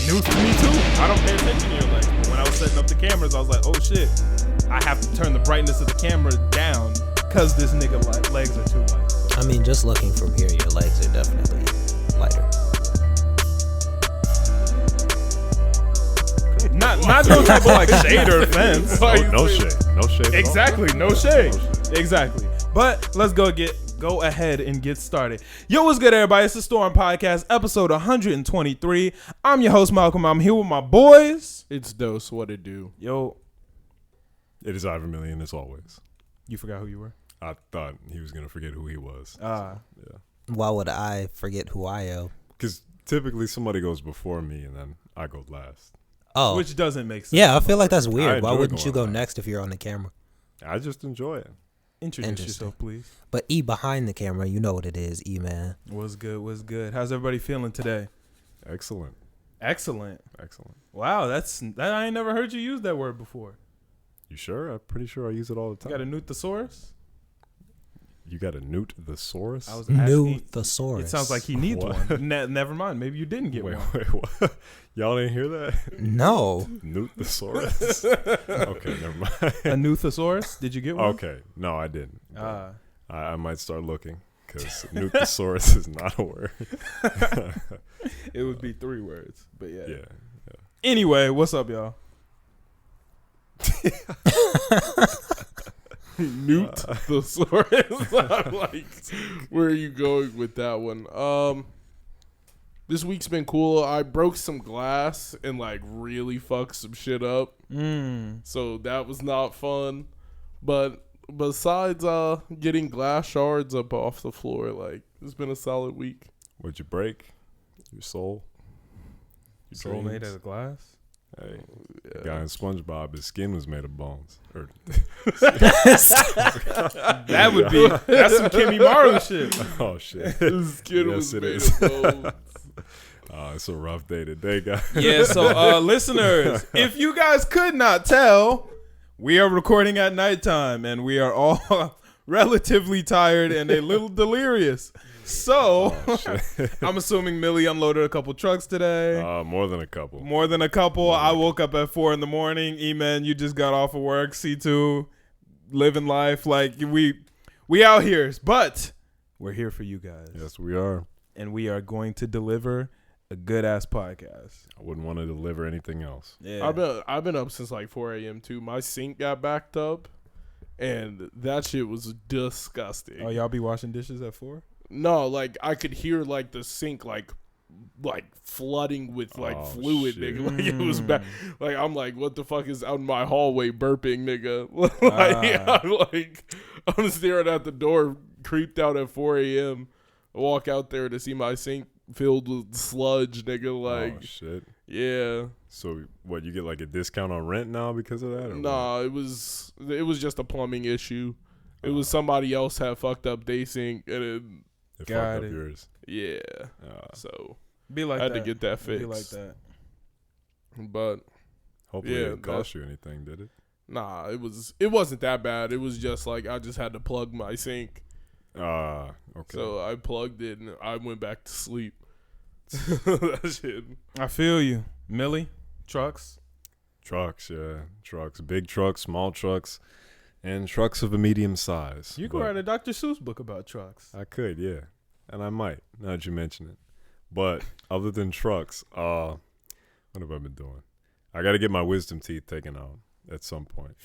New to me too. I don't pay attention to your legs. But when I was setting up the cameras, I was like, oh shit, I have to turn the brightness of the camera down because this nigga legs are too light. I mean, just looking from here, your legs are definitely lighter. Not no type of like shade or offense. No shade. No shade. Exactly. No shade. Exactly. But let's go ahead and get started. Yo, what's good, everybody? It's the Storm Podcast, episode 123. I'm your host, Malcolm. I'm here with my boys. It's Dose. What it do? Yo. It is Vermillion as always. You forgot who you were? I thought he was going to forget who he was. Yeah. Why would I forget who I am? Because typically somebody goes before me and then I go last. Oh. Which doesn't make sense. Yeah, I feel like that's weird. Why wouldn't you go last. next if you're on the camera? I just enjoy it. Introduce yourself, please. But E behind the camera, you know what it is, E man. What's good? What's good? How's everybody feeling today? Excellent. Wow, I ain't never heard you use that word before. You sure? I'm pretty sure I use it all the time. You got a new thesaurus? You got a newt thesaurus? I was New asking. thesaurus. It sounds like he needs What? one. Never mind. Maybe you didn't get one. Wait, what? Y'all didn't hear that? No. Newt thesaurus? Okay, never mind. A new thesaurus? Did you get one? Okay, no, I didn't. I might start looking because newt thesaurus is not a word. It would be 3 words, but yeah. Yeah. Anyway, what's up, y'all? Newt thesaurus. I'm like, where are you going with that one? This week's been cool. I broke some glass and like really fucked some shit up. So that was not fun. But besides getting glass shards up off the floor, like it's been a solid week. What'd you break? Your soul? Your Soul made dreams? out of glass? Hey, the guy in SpongeBob, his skin was made of bones. That's some Kimmy Maru shit. Oh shit! His skin Yes, was it made is. of bones. It's a rough day today, guys. Yeah, so listeners, if you guys could not tell, we are recording at nighttime and we are all relatively tired and a little delirious. So, I'm assuming Millie unloaded a couple trucks today. More than a couple. I woke up at 4 a.m. E-Man, you just got off of work. C2, living life. Like, we out here. But we're here for you guys. Yes, we are. And we are going to deliver a good-ass podcast. I wouldn't want to deliver anything else. Yeah. I've been up since like 4 a.m. too. My sink got backed up, and that shit was disgusting. Oh, y'all be washing dishes at 4? No, like I could hear like the sink like flooding with like fluid, shit. nigga. Like it was bad. Like I'm like, what the fuck is out in my hallway burping, nigga? I'm staring at the door, creeped out at 4 a.m. I walk out there to see my sink filled with sludge, nigga. Like, shit. Yeah. So what? You get like a discount on rent now because of that? Or nah, it was just a plumbing issue. It was somebody else had fucked up their sink and it fucked up it. yours. yeah. So Be like I had that. to get that fixed. Be like that. But Hopefully Yeah, it didn't cost you anything, did it? nah, it wasn't that bad. It was just like I just had to plug my sink. Okay. So I plugged it and I went back to sleep. That shit. I feel you. Millie, trucks. Trucks, yeah. Trucks. Big trucks, small trucks, and trucks of a medium size. You could write a Dr. Seuss book about trucks. I could, yeah. And I might, now that you mention it. But other than trucks, what have I been doing? I got to get my wisdom teeth taken out at some point,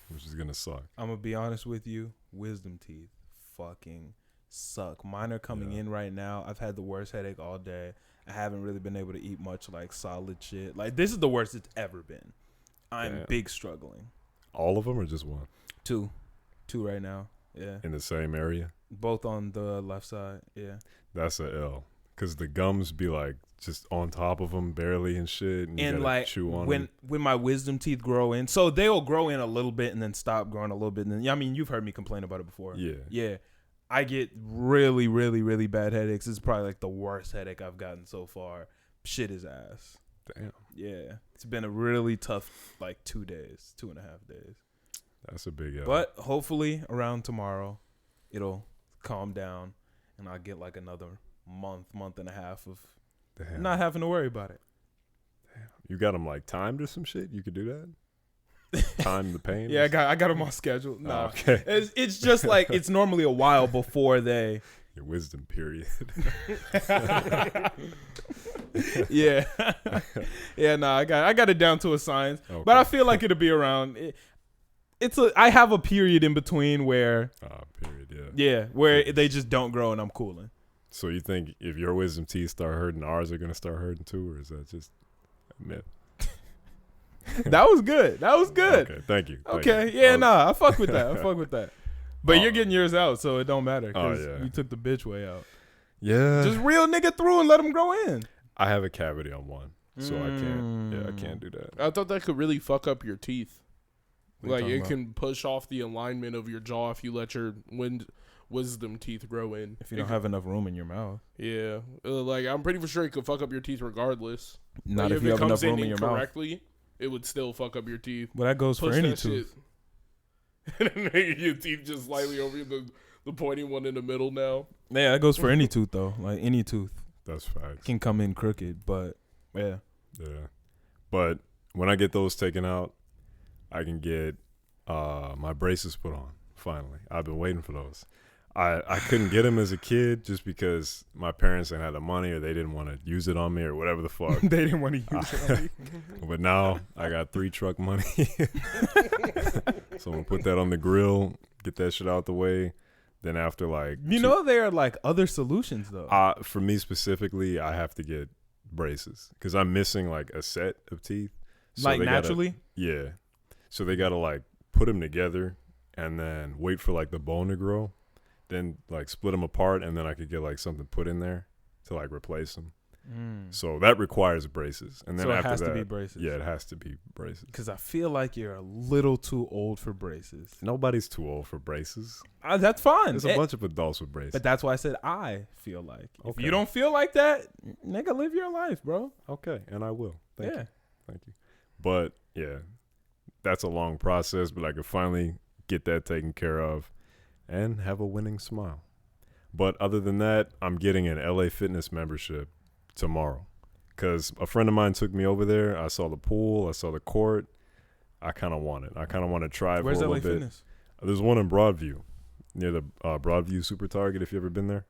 which is going to suck. I'm going to be honest with you. Wisdom teeth fucking suck. Mine are coming in right now. I've had the worst headache all day. I haven't really been able to eat much like solid shit. Like this is the worst it's ever been. I'm big struggling. All of them or just one? Two right now. Yeah. In the same area? Both on the left side. Yeah. That's a L. Because the gums be like just on top of them barely and shit. And you gotta like chew on when my wisdom teeth grow in. So they'll grow in a little bit and then stop growing a little bit. And then, I mean, you've heard me complain about it before. Yeah. Yeah. I get really, really, really bad headaches. It's probably like the worst headache I've gotten so far. Shit is ass. Damn. Yeah. It's been a really tough, like 2.5 days. That's a big L. But hopefully around tomorrow, it'll calm down and I'll get like another month and a half of not having to worry about it. You got them like timed or some shit? You could do that? Time the pain? Yeah, I got them on schedule. Nah, okay. It's just like it's normally a while before they. Your wisdom period. Yeah, yeah. Nah, I got it down to a science, Okay. but I feel like it'll be around. I have a period in between where Period. where they just don't grow and I'm cooling. So you think if your wisdom teeth start hurting, ours are gonna start hurting too, or is that just a myth? That was good. Okay, thank you. Okay, Thank you. yeah, nah, I fuck with that. But Oh. you're getting yours out, so it don't matter because Oh, yeah. you took the bitch way out. Yeah. Just real nigga through and let them grow in. I have a cavity on one, so I can't. Yeah, I can't do that. I thought that could really fuck up your teeth. What you Like talking it about? can push off the alignment of your jaw if you let your wisdom teeth grow in. If you don't have enough room in your mouth. Yeah, like I'm pretty sure it could fuck up your teeth regardless. Not Like, if you have it enough comes room in your mouth. incorrectly, it would still fuck up your teeth. Well, that goes for Push any that tooth. shit. And then your teeth just slightly over the pointy one in the middle now. Yeah, that goes for any tooth though. Like any tooth That's facts. can come in crooked, but yeah. Yeah, but when I get those taken out, I can get my braces put on. Finally, I've been waiting for those. I couldn't get them as a kid just because my parents didn't have the money or they didn't want to use it on me or whatever the fuck. They didn't want to use it on me. But now I got 3 truck money. So I'm going to put that on the grill, get that shit out the way. Then after like... You know there are like other solutions though. For me specifically, I have to get braces because I'm missing like a set of teeth. So like they naturally? Yeah. So they got to like put them together and then wait for like the bone to grow. Then like split them apart and then I could get like something put in there to like replace them. So that requires braces. And then So it after has that, to be braces. Yeah, it has to be braces. Because I feel like you're a little too old for braces. Nobody's too old for braces. That's fine. There's a bunch of adults with braces. But that's why I said I feel like. If Okay. you don't feel like that, nigga, live your life, bro. Okay, and I will. Thank Yeah. you. Thank you. But yeah, that's a long process, but I could finally get that taken care of and have a winning smile. But other than that, I'm getting an LA Fitness membership tomorrow because a friend of mine took me over there. I saw the pool. I saw the court. I kind of want it. I kind of want to try it Where's for a LA little bit. Fitness? There's one in Broadview near the Broadview Super Target, if you ever been there.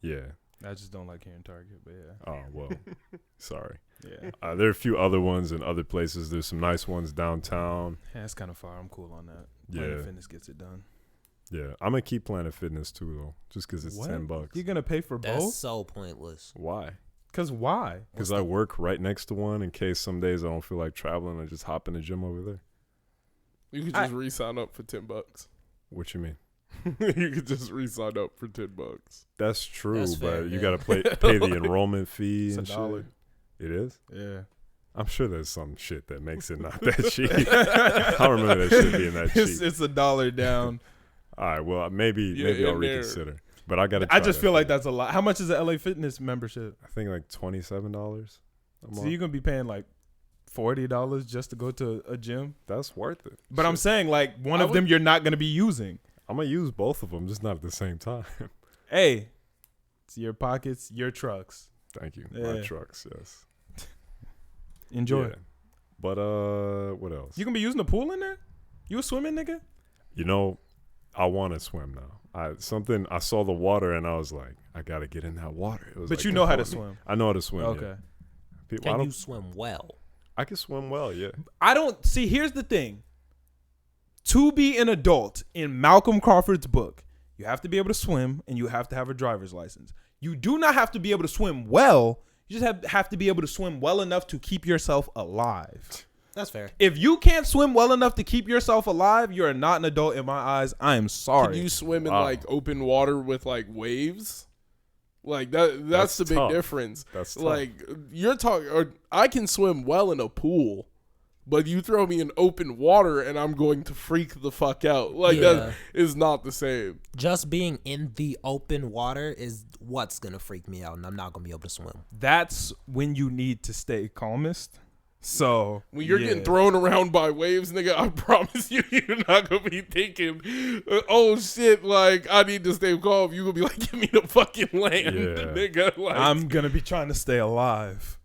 Yeah. I just don't like hearing Target, but yeah. Oh, well, sorry. Yeah. There are a few other ones in other places. There's some nice ones downtown. Yeah, that's kind of far. I'm cool on that. Yeah. Planet Fitness gets it done. Yeah, I'm going to keep Planet Fitness too, though, just because it's What? $10. You're going to pay for That's both? so pointless. Why? Because why? Because I work right next to one in case some days I don't feel like traveling. I just hop in the gym over there. You could just re-sign up for $10. What you mean? You could just re-sign up for $10. That's true, That's but fair, you yeah. got to pay the enrollment fee It's and $1. shit. It is? Yeah. I'm sure there's some shit that makes it not that cheap. I don't remember that shit being that cheap. It's $1 down. All right, well, maybe Yeah, I'll in there. reconsider. But I got to I just feel like that's a lot. How much is the LA Fitness membership? I think like $27 a month. So you're going to be paying like $40 just to go to a gym? That's worth it. But I'm Shit. saying like one of them you're not going to be using. I'm going to use both of them, just not at the same time. Hey, it's your pockets, your trucks. Thank you. Yeah. My trucks, yes. Enjoy. Yeah. But what else? You going to be using the pool in there? You a swimming nigga? You know, I want to swim now. I saw the water and I was like, I got to get in that water. It was But like you know how to compelling me. swim. I know how to swim. Okay. Yeah. People, I Can don't- you swim well? I can swim well, yeah. I don't see. Here's the thing. To be an adult in Malcolm Crawford's book, you have to be able to swim and you have to have a driver's license. You do not have to be able to swim well. You just have to be able to swim well enough to keep yourself alive. That's fair. If you can't swim well enough to keep yourself alive, you are not an adult in my eyes. I am sorry. Can you swim in Wow. like open water with like waves? Like that's That's the big tough. difference. That's tough. like you're talking. Or I can swim well in a pool, but you throw me in open water and I'm going to freak the fuck out. Like Yeah. that is not the same. Just being in the open water is what's gonna freak me out, and I'm not gonna be able to swim. That's when you need to stay calmest. So When you're getting thrown around by waves, nigga, I promise you, you're not gonna be thinking, "Oh shit!" Like I need to stay calm. You gonna be like, "Give me the fucking land, Yeah. nigga." Like I'm gonna be trying to stay alive.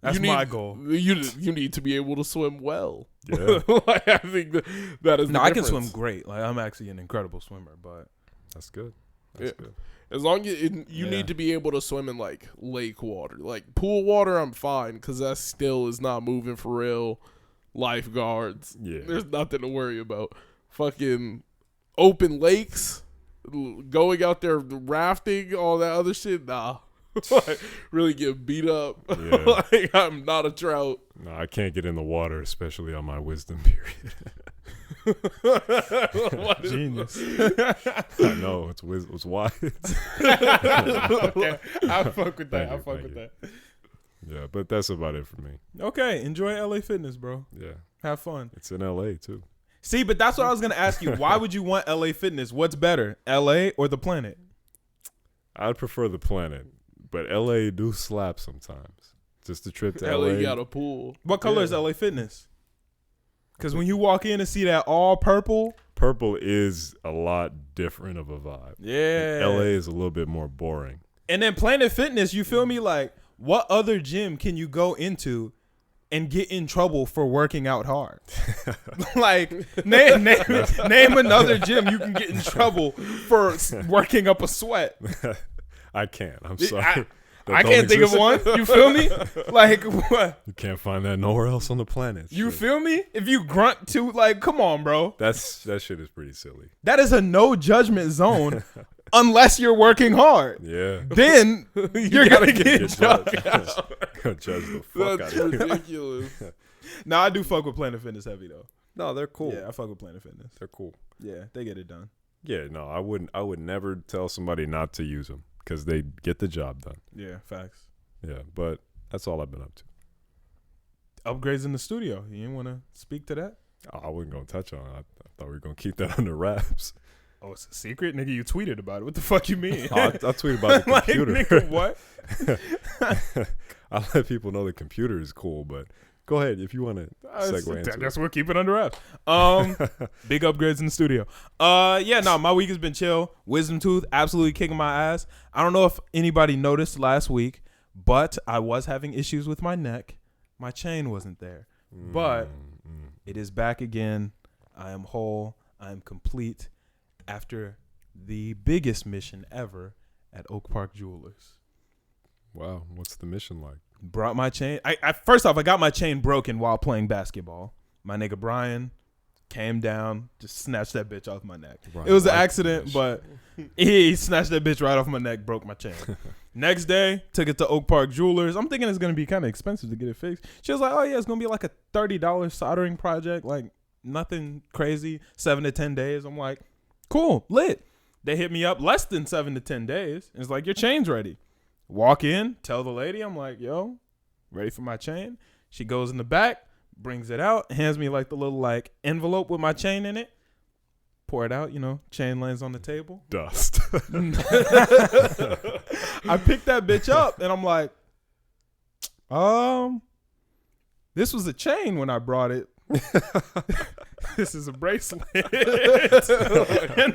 That's my goal. You need to be able to swim well. Yeah. Like, I think that is. No, the I can difference. swim great. Like I'm actually an incredible swimmer, but That's good. That's good. As long as you need to be able to swim in like lake water, like pool water, I'm fine because that still is not moving for real. Lifeguards, Yeah. there's nothing to worry about. Fucking open lakes, going out there rafting, all that other shit. Nah, like, really get beat up. Yeah. Like I'm not a trout. No, I can't get in the water, especially on my wisdom period. genius. I know it's wise. Okay, I fuck with that. Thank I you, fuck thank with you. that. Yeah, but that's about it for me. Okay, enjoy LA Fitness, bro. Yeah, Have fun. it's in LA too. See, but that's what I was gonna ask you. Why would you want LA Fitness? What's better, LA or the planet? I'd prefer the planet, but LA do slap sometimes. Just a trip to LA LA. got a pool. What color is LA Fitness? Because when you walk in and see that all purple, Purple is a lot different of a vibe. yeah. LA is a little bit more boring. And then Planet Fitness, you feel me? Like, what other gym can you go into and get in trouble for working out hard? Like, name another gym you can get in trouble for working up a sweat. I can't. I'm sorry. I can't think of one. You feel me? Like, what? You can't find that nowhere else on the planet. You Shit. feel me? If you grunt to, like, come on, bro. That shit is pretty silly. That is a no judgment zone unless you're working hard. Yeah. Then you're going to get judged. judged. Gonna judge the fuck That's Oh, out of you. ridiculous. Nah, I do fuck with Planet Fitness heavy, though. No, they're cool. Yeah, I fuck with Planet Fitness. They're cool. Yeah, they get it done. Yeah, no, I would never tell somebody not to use them because they get the job done. Yeah, facts. Yeah, but that's all I've been up to. Upgrades in the studio. You didn't want to speak to that? Oh, I wasn't gonna touch on it. I thought we were gonna keep that under wraps. Oh, it's a secret? Nigga, you tweeted about it. What the fuck you mean? Oh, I tweeted about the Like, computer. nigga, what? I let people know the computer is cool, but go ahead if you want to segue into I guess we'll keep it under wraps. Big upgrades in the studio. Yeah, no, my week has been chill. Wisdom tooth, absolutely kicking my ass. I don't know if anybody noticed last week, but I was having issues with my neck. My chain wasn't there, but it is back again. I am whole. I am complete after the biggest mission ever at Oak Park Jewelers. Wow, what's the mission like? Brought my chain. I first off, I got my chain broken while playing basketball. My nigga Brian came down, just snatched that bitch off my neck. Brian It was an liked accident, that but he snatched that bitch right off my neck, broke my chain. Next day, took it to Oak Park Jewelers. I'm thinking it's gonna be kind of expensive to get it fixed. She was like, "Oh yeah, it's gonna be like a $30 soldering project, like nothing crazy, 7 to 10 days." I'm like, "Cool, lit." They hit me up less than 7 to 10 days. It's like, "Your chain's ready." Walk in, tell the lady, I'm like, "Yo, ready for my chain?" She goes in the back, brings it out, hands me like the little like envelope with my chain in it. Pour it out, chain lands on the table. Dust. I picked that bitch up and I'm like, this was a chain when I brought it. This is a bracelet. And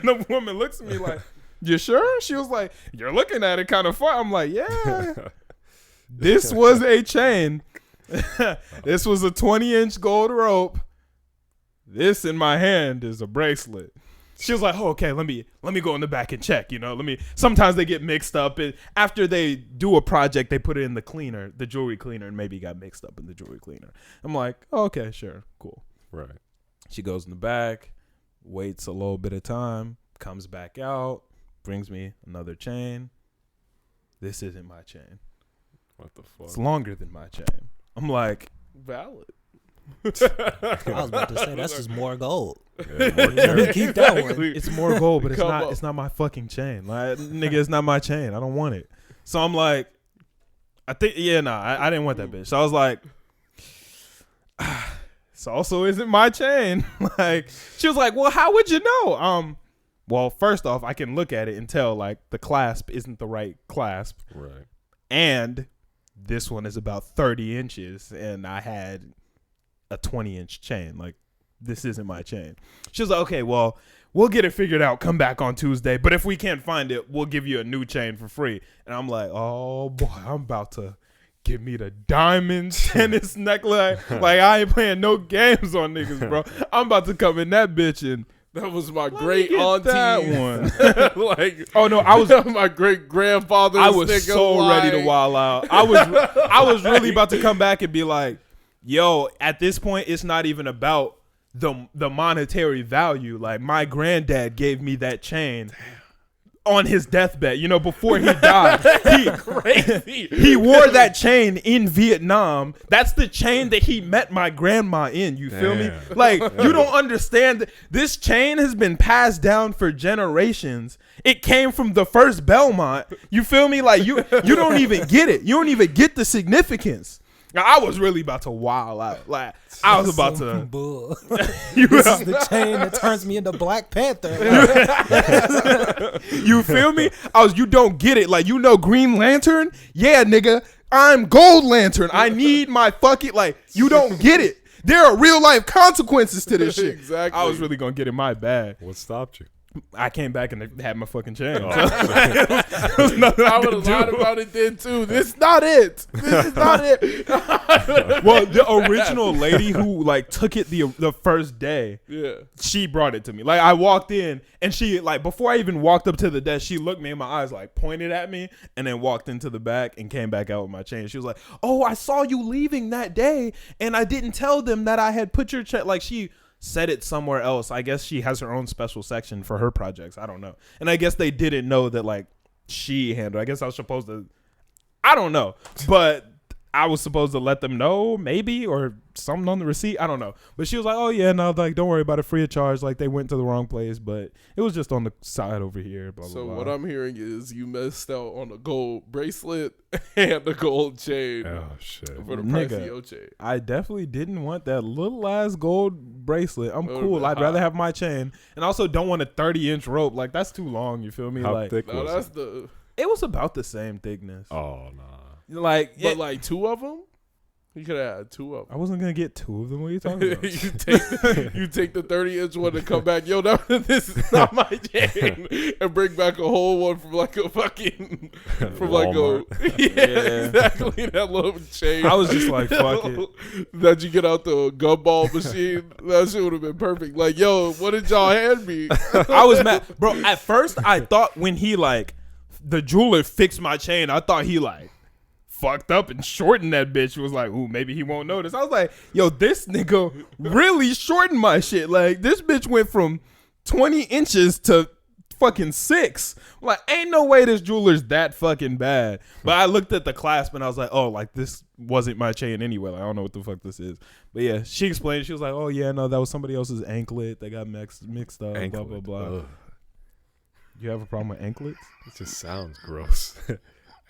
the woman looks at me like, "You sure?" She was like, "You're looking at it kind of far." I'm like, "Yeah." This was a chain. This was a 20-inch gold rope. This in my hand is a bracelet. She was like, "Oh, okay, let me go in the back and check, sometimes they get mixed up. After they do a project, they put it in the cleaner, the jewelry cleaner, and maybe it got mixed up in the jewelry cleaner." I'm like, "Oh, okay, sure, cool." Right. She goes in the back, waits a little bit of time, comes back out, brings me another chain. This isn't my chain. What the fuck? It's longer than my chain. I'm like, Valid. I was about to say that's just more gold. Yeah, more Let me carrot. keep that one. it's more gold, but it's Come not. up. It's not my fucking chain. Like, nigga, it's not my chain. I don't want it. So I'm like, I didn't want that bitch. So I was like, this also isn't my chain. Like, she was like, "Well, how would you know?" Well, first off, I can look at it and tell like the clasp isn't the right clasp, Right. and this one is about 30 inches, and I had a 20-inch chain. Like, this isn't my chain. She was like, "Okay, well, we'll get it figured out. Come back on Tuesday. But if we can't find it, we'll give you a new chain for free." And I'm like, "Oh boy, I'm about to give me the diamond tennis necklace. Like, I ain't playing no games on niggas, bro. I'm about to come in that bitch and That was my great auntie. that one. Like, Oh no, I was my great grandfather. I was so ready to wild out. I was really about to come back and be like, yo, at this point, it's not even about the monetary value. Like, my granddad gave me that chain on his deathbed, you know, before he died. He wore that chain in Vietnam. That's the chain that he met my grandma in. You feel me? Like, you don't understand. This chain has been passed down for generations. It came from the first Belmont. You feel me? Like, you don't even get it. You don't even get the significance. Now, I was really about to wild out. Like, I was about to. Bull. This is the chain that turns me into Black Panther. You feel me? You don't get it. Like, you know, Green Lantern? Yeah, nigga. I'm Gold Lantern. I need my fucking, like, you don't get it. There are real life consequences to this shit. Exactly. I was really gonna get in my bag. What stopped you? I came back and had my fucking chain. Oh. It was nothing I I would could have lied do. about it then too. This is not it. This is not it. Well, the original lady who like took it the first day, Yeah. she brought it to me. Like, I walked in and she, like, before I even walked up to the desk, she looked me in my eyes, like pointed at me, and then walked into the back and came back out with my chain. She was like, "Oh, I saw you leaving that day, and I didn't tell them that I had put your chain." Like, she said it somewhere else. I guess she has her own special section for her projects. I don't know. And I guess they didn't know that, like, she handled. I guess I was supposed to. I don't know, but I was supposed to let them know, maybe, or something on the receipt. I don't know. But she was like, "Oh yeah, no, like, don't worry about it, free of charge. Like, they went to the wrong place, but it was just on the side over here." Blah blah So blah. what I'm hearing is you missed out on a gold bracelet and a gold chain Oh shit! for the price Nigga. of your chain. I definitely didn't want that little ass gold bracelet. I'm That would've cool. been I'd hot. rather have my chain, and I also don't want a 30-inch rope. Like, that's too long. You feel me? How Like, thick No, was that's it? the. it was about the same thickness. Oh nah. Like, But like two of them, you could have had two of I them. wasn't gonna get two of them. What are you talking about? you take the 30-inch one and come back. Yo, no, this is not my chain, and bring back a whole one from like a fucking from like a Walmart. exactly that little chain. I was just like, fuck it. That you get out the gumball machine. That shit would have been perfect. Like, yo, what did y'all hand me? I was mad, bro. At first, I thought when he, like, the jeweler fixed my chain, I thought he, like, fucked up and shortened that bitch. It was like, ooh, maybe he won't notice. I was like, yo, this nigga really shortened my shit. Like, this bitch went from 20 inches to fucking 6. Like, ain't no way this jeweler's that fucking bad. But I looked at the clasp and I was like, oh, like, this wasn't my chain anyway. Like, I don't know what the fuck this is. But yeah, she explained. She was like, oh yeah, no, that was somebody else's anklet. They got mixed up. Anklet. Blah blah blah. Ugh. You have a problem with anklets? It just sounds gross.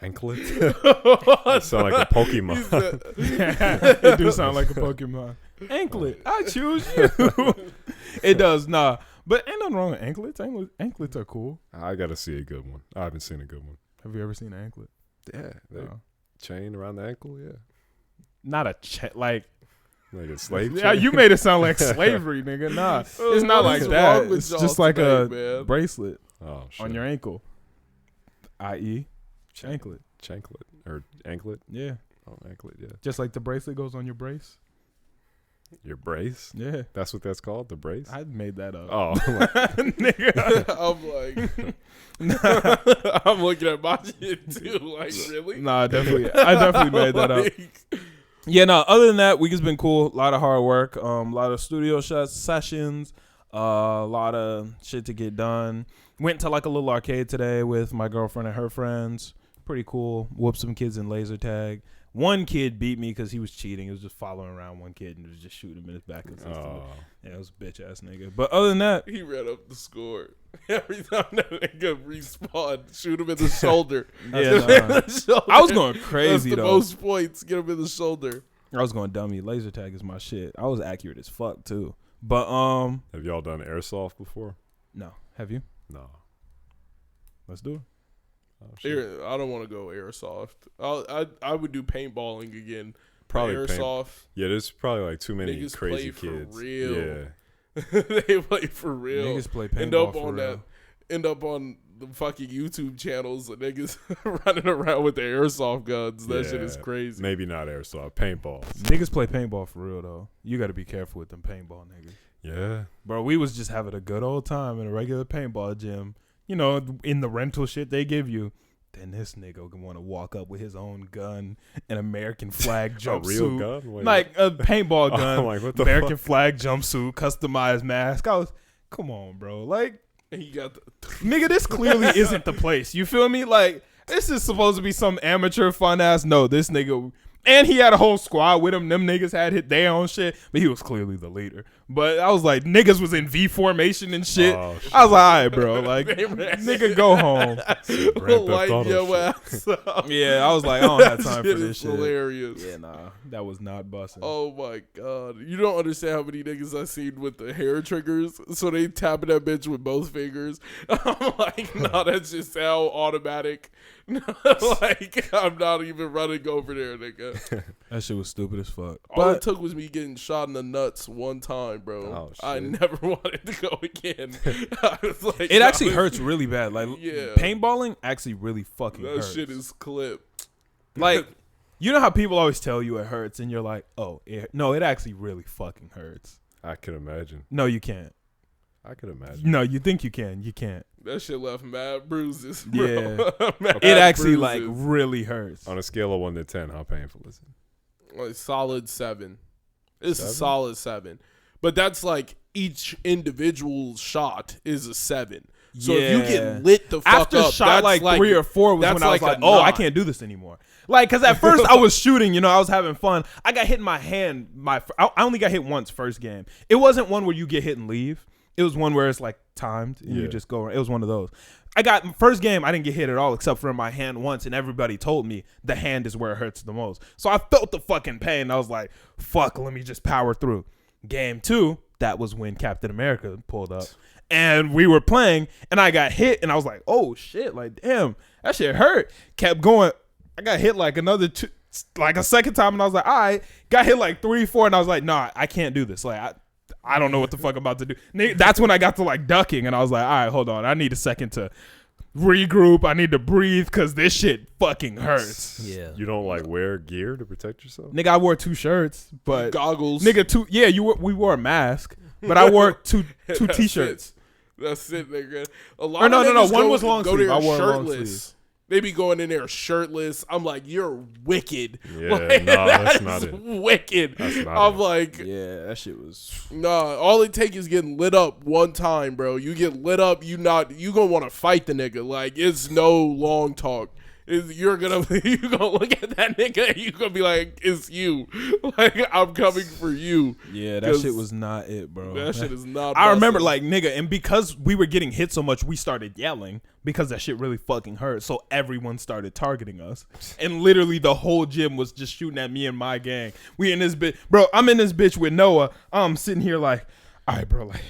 Anklet. It sound like a Pokemon. It do sound like a Pokemon. Anklet. I choose you. It does, nah. But ain't nothing wrong with anklets. Anklets are cool. I gotta see a good one. I haven't seen a good one. Have you ever seen an anklet? Yeah, No. chain around the ankle. Yeah, Not a like. like a slave. Yeah, chain? you made it sound like slavery, nigga. Nah, it's not What like is that. wrong with It's y'all just like a today, man? bracelet Oh shit. on your ankle, i.e., anklet. Chanklet or anklet. Yeah, Oh, anklet. Yeah. just like the bracelet goes on your brace. Your brace. Yeah, That's what that's called. The brace. I made that up. Oh, Nigga. I'm like, I'm looking at my shit too. Like, really? Nah, I definitely made that up. Yeah, no, other than that, week has been cool. A lot of hard work, a lot of studio sessions, a lot of shit to get done. Went to like a little arcade today with my girlfriend and her friends. Pretty cool. Whooped some kids in laser tag. One kid beat me because he was cheating. He was just following around one kid and was just shooting him in his back. oh. Yeah, it was a bitch ass nigga. But other than that, He read up the score. Every time that nigga respawn, shoot him in the shoulder. yeah, Shoot him in nah. the shoulder. I was going crazy That's the though. most points. Get him in the shoulder. I was going dummy. Laser tag is my shit. I was accurate as fuck too. But Have y'all done airsoft before? no. Have you? No. Let's do it. Oh, shit. I don't want to go airsoft. I would do paintballing again. Probably airsoft. Yeah, there's probably like too many Niggas crazy play for kids. real. Yeah. They play for real. Niggas play End paintball up for on real. that. End up on the fucking YouTube channels of niggas running around with their airsoft guns. That shit is crazy. Maybe not airsoft, paintballs. Niggas play paintball for real though. You got to be careful with them paintball niggas. Yeah. Bro, we was just having a good old time in a regular paintball gym. You know, in the rental shit they give you. Then this nigga want to walk up with his own gun, an American flag jumpsuit. A real gun? Wait, like a paintball gun. I'm like, what the American fuck? flag jumpsuit, customized mask. I was, come on, bro. Like, And you got the nigga, this clearly isn't the place. You feel me? Like, this is supposed to be some amateur fun ass. No, this nigga. And he had a whole squad with him. Them niggas had hit their own shit, but he was clearly the leader. But I was like, niggas was in V formation and shit. Oh, shit. I was like, all right, bro. Like, nigga, go home. Grand Theft light Auto your shit. ass up. Yeah, I was like, I don't have time for Shit this is shit. hilarious. Yeah, nah, that was not busting. Oh my god. You don't understand how many niggas I seen with the hair triggers. So they tapping that bitch with both fingers. I'm like, no, that's just how automatic. Like, I'm not even running over there, nigga. That shit was stupid as fuck. All it But took was me getting shot in the nuts one time, bro. Oh, I shit. never wanted to go again. I was like, it nah, actually this- hurts really bad. Like, Yeah. paintballing actually really fucking That hurts. shit is clipped. Like, you know how people always tell you it hurts, and you're like, oh, no, it actually really fucking hurts. I can imagine. No, you can't. I can imagine. No, you think you can. You can't. That shit left mad bruises, bro. Yeah. Mad It actually, like, bruises. really hurts. On a scale of 1 to 10, how painful is it? Like, solid 7. It's a 7? solid 7. But that's like each individual shot is a 7. So if you Yeah. get lit the fuck After up, shot that's like 3 or 4 was that's when I was like like, a oh, I 9. can't do this anymore. Like, because at first I was shooting, you know, I was having fun. I got hit in my hand. I only got hit once first game. It wasn't one where you get hit and leave. It was one where it's like timed and you Yeah. just go around. It was one of those. I got first game, I didn't get hit at all except for in my hand once, and everybody told me the hand is where it hurts the most. So I felt the fucking pain. I was like, fuck, let me just power through. Game 2, that was when Captain America pulled up. And we were playing, and I got hit, and I was like, oh shit, like damn, that shit hurt. Kept going. I got hit like another 2, like a second time, and I was like, all right. Got hit like 3, 4, and I was like, nah, I can't do this. Like I don't know what the fuck I'm about to do. That's when I got to like ducking, and I was like, all right, hold on. I need a second to regroup. I need to breathe because this shit fucking hurts. Yeah. You don't like wear gear to protect yourself? Nigga, I wore 2 shirts, but goggles. nigga, 2. Yeah, we wore a mask, but I wore two That's t-shirts. That's it, nigga. A lot Or no, of no, no, niggas one go- was long go sleeve. there I wore a long shirtless. sleeve. They be going in there shirtless. I'm like, you're wicked. Yeah, Like, no, that's that not is it. wicked. That's not I'm it. like, Yeah, that shit was. nah. All it take is getting lit up one time, bro. You get lit up, you gonna want to fight the nigga. Like, it's no long talk. You're gonna look at that nigga and you gonna be like, it's you. Like, I'm coming for you. Yeah, that 'Cause shit was not it, bro. That shit is not. I remember, busting. like, nigga, and because we were getting hit so much, we started yelling because that shit really fucking hurt. So everyone started targeting us, and literally the whole gym was just shooting at me and my gang. We in this bitch, bro. I'm in this bitch with Noah. I'm sitting here like, all right, bro, like,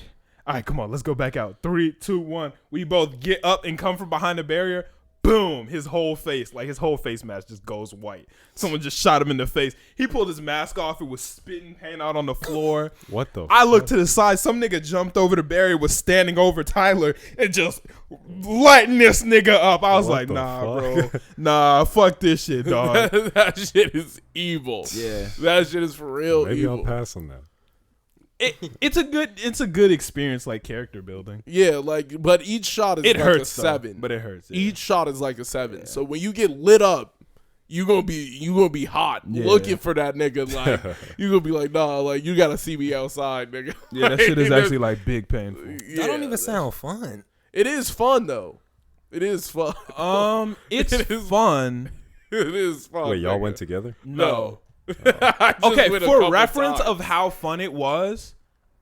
all right, come on, let's go back out. 3, 2, 1. We both get up and come from behind the barrier. Boom! His whole face mask just goes white. Someone just shot him in the face. He pulled his mask off. It was spitting paint out on the floor. What the I looked to the side. Some nigga jumped over the barrier, was standing over Tyler, and just lighting this nigga up. I was What like, the nah, fuck? bro. Nah, fuck this shit, dog. that shit is evil. Yeah. That shit is for real Maybe evil. I'll pass on that. It's a good experience, like character building. Yeah, like, but each shot is It like hurts, a though, 7. but it hurts. Yeah. Each shot is like a 7. So when you get lit up, you gonna be hot Yeah. looking for that nigga. Like, you gonna be like, nah, like, you gotta see me outside, nigga. Yeah, that shit is actually like big painful. That don't even sound fun. It is fun though. It is fun. It's It is- fun. It is fun. Wait, y'all nigga. went together? No. I just Okay, went a for couple reference times. of how fun it was,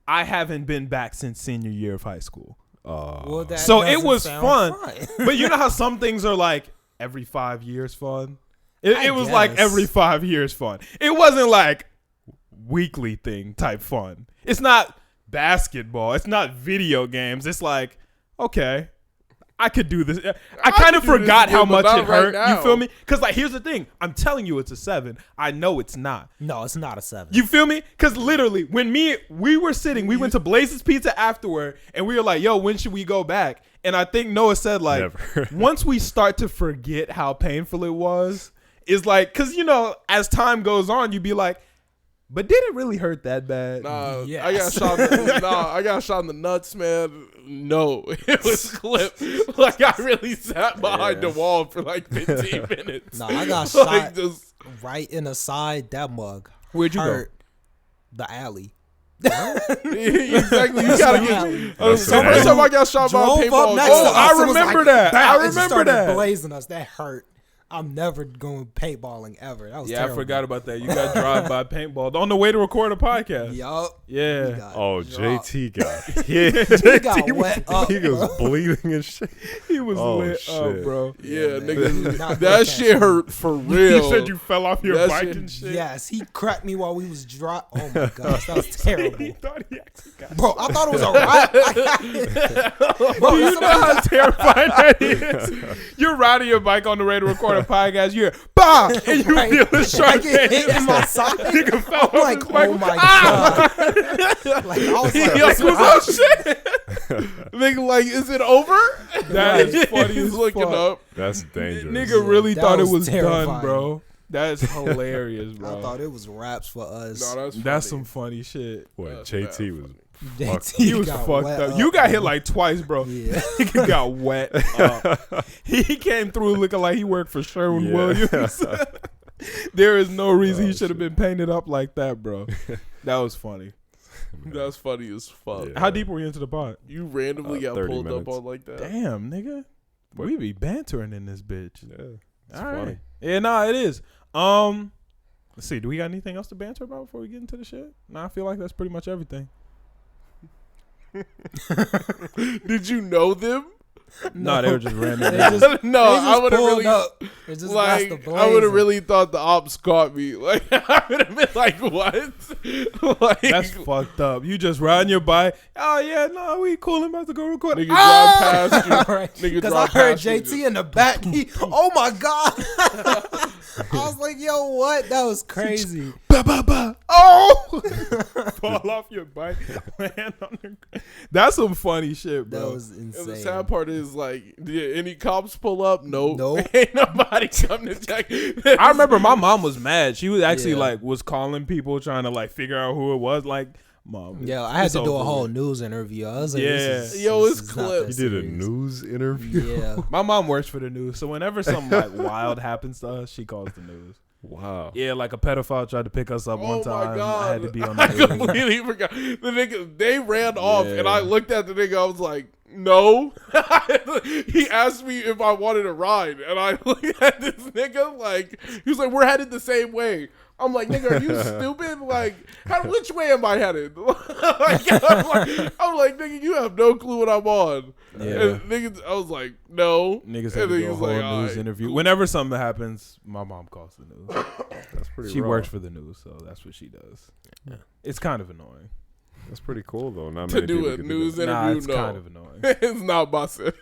I haven't been back since senior year of high school. Well, that So it doesn't was sound fun. But you know how some things are like every 5 years fun? It was like guess. every 5 years fun. It wasn't like weekly thing type fun. It's not basketball. It's not video games. It's like, okay, I could do this. I kind of could do forgot this how again, but much it not right hurt. now. You feel me? Because like, here's the thing. I'm telling you, it's a 7. I know it's not. No, it's not a 7. You feel me? Because literally, when we were sitting, we went to Blaze's Pizza afterward, and we were like, "Yo, when should we go back?" And I think Noah said like, Never. once we start to forget how painful it was, is like, because as time goes on, you be like, but did it really hurt that bad? Nah, Yes. I got shot in the nuts, man. No, it was clipped. Like I really sat behind the wall for like 15 minutes. No, I got Like, shot just right in the side. That mug. Where'd you hurt. The alley. exactly. You gotta get. That's So first time I got shot by a Drove up paintball next gun. to us, I it was remember like, that. bam, I it just remember started that. blazing us. That hurt. I'm never going paintballing ever. That was Yeah, terrible. I forgot about that. You got drive by paintball on the way to record a podcast. Yup. Yeah. He got Oh, dropped. JT got He got wet up. he was bro. bleeding and shit. He was Oh, lit up, shit. bro. Yeah, man. nigga, Not that good shit catch. hurt for real. You said you fell off your That bike shit- and shit. Yes, he cracked me while we was drop. Oh my gosh, that was He terrible. thought he actually got. Bro, I thought it was a rap. Bro, Do you know somebody- how terrifying that is? You're riding your bike on the way to record a podcast. You hear bah, and you Right. feel the I sharp get hit pain. in my side. Nigga fell I'm off like, his bike. oh my god. Like I was like, Yo, oh shit! Nigga, like, is it over? That is funny He's as looking fuck. up. That's dangerous. Nigga really That thought it was was done, terrifying. bro. That's hilarious, I bro. thought it was raps for us. No, That's funny. some funny shit. What, That's JT was JT He was got fucked wet up. You got hit like twice, bro. Yeah. Nigga got wet up. He came through looking like he worked for Sherwin Yeah. Williams. There is no reason Oh, he should have been painted up like that, bro. That was funny. That's funny as fuck. Yeah. How deep were you into the pod? You randomly got 30 pulled minutes. up on like that. Damn, nigga. We be bantering in this bitch. Yeah, it's All funny. right. Yeah, nah, it is. Let's see. Do we got anything else to banter about before we get into the shit? Nah, I feel like that's pretty much everything. Did you know them? Nah, they were just random. They just- No, they I just would have pulled really up. It just like. got the I would have blazing. really thought the ops caught me. Like I would have been like, what? Like That's fucked up. You just riding your bike. Oh yeah, no, we cool. I'm about to go record. nigga Ah! drive past you. Right. Nigga Because I drive heard past you JT in the back. Oh my god! I was like, yo, what? That was crazy. Bah, bah, bah. Oh, fall off your bike. Land on the. That's some funny shit, That bro. was And the insane. sad part is like, did any cops pull up? Nope. Nope. Ain't nobody come to check. I remember my mom was mad. She was actually Yeah. like was calling people trying to like figure out who it was. Like, mom. Yeah, I had it's to do a over whole with. news interview. I was like, Yeah. this is, Yo, this it's is not clips. that You did a serious. news interview? Yeah. My mom works for the news, so whenever something like wild happens to us, she calls the news. Wow. Yeah, like a pedophile tried to pick us up one Oh time. my god! I had to be on I the news. completely forgot. The nigga, they ran off, and Yeah. I looked at the nigga. I was like, "No." He asked me if I wanted a ride, and I looked at this nigga like he was like, "We're headed the same way." I'm like, "Nigga, are you stupid? Like, which way am I headed?" I'm like, "Nigga, you have no clue what I'm on." Yeah. And niggas, I was like, "No." Niggas And had to then do a he's whole like, news "Alright, interview. cool." Whenever something happens, my mom calls the news. That's pretty She raw. works for the news, so that's what she does. Yeah. It's kind of annoying. That's pretty cool, though. Not To many do people a can news that. Nah, interview, it's no. kind of annoying. It's not busting.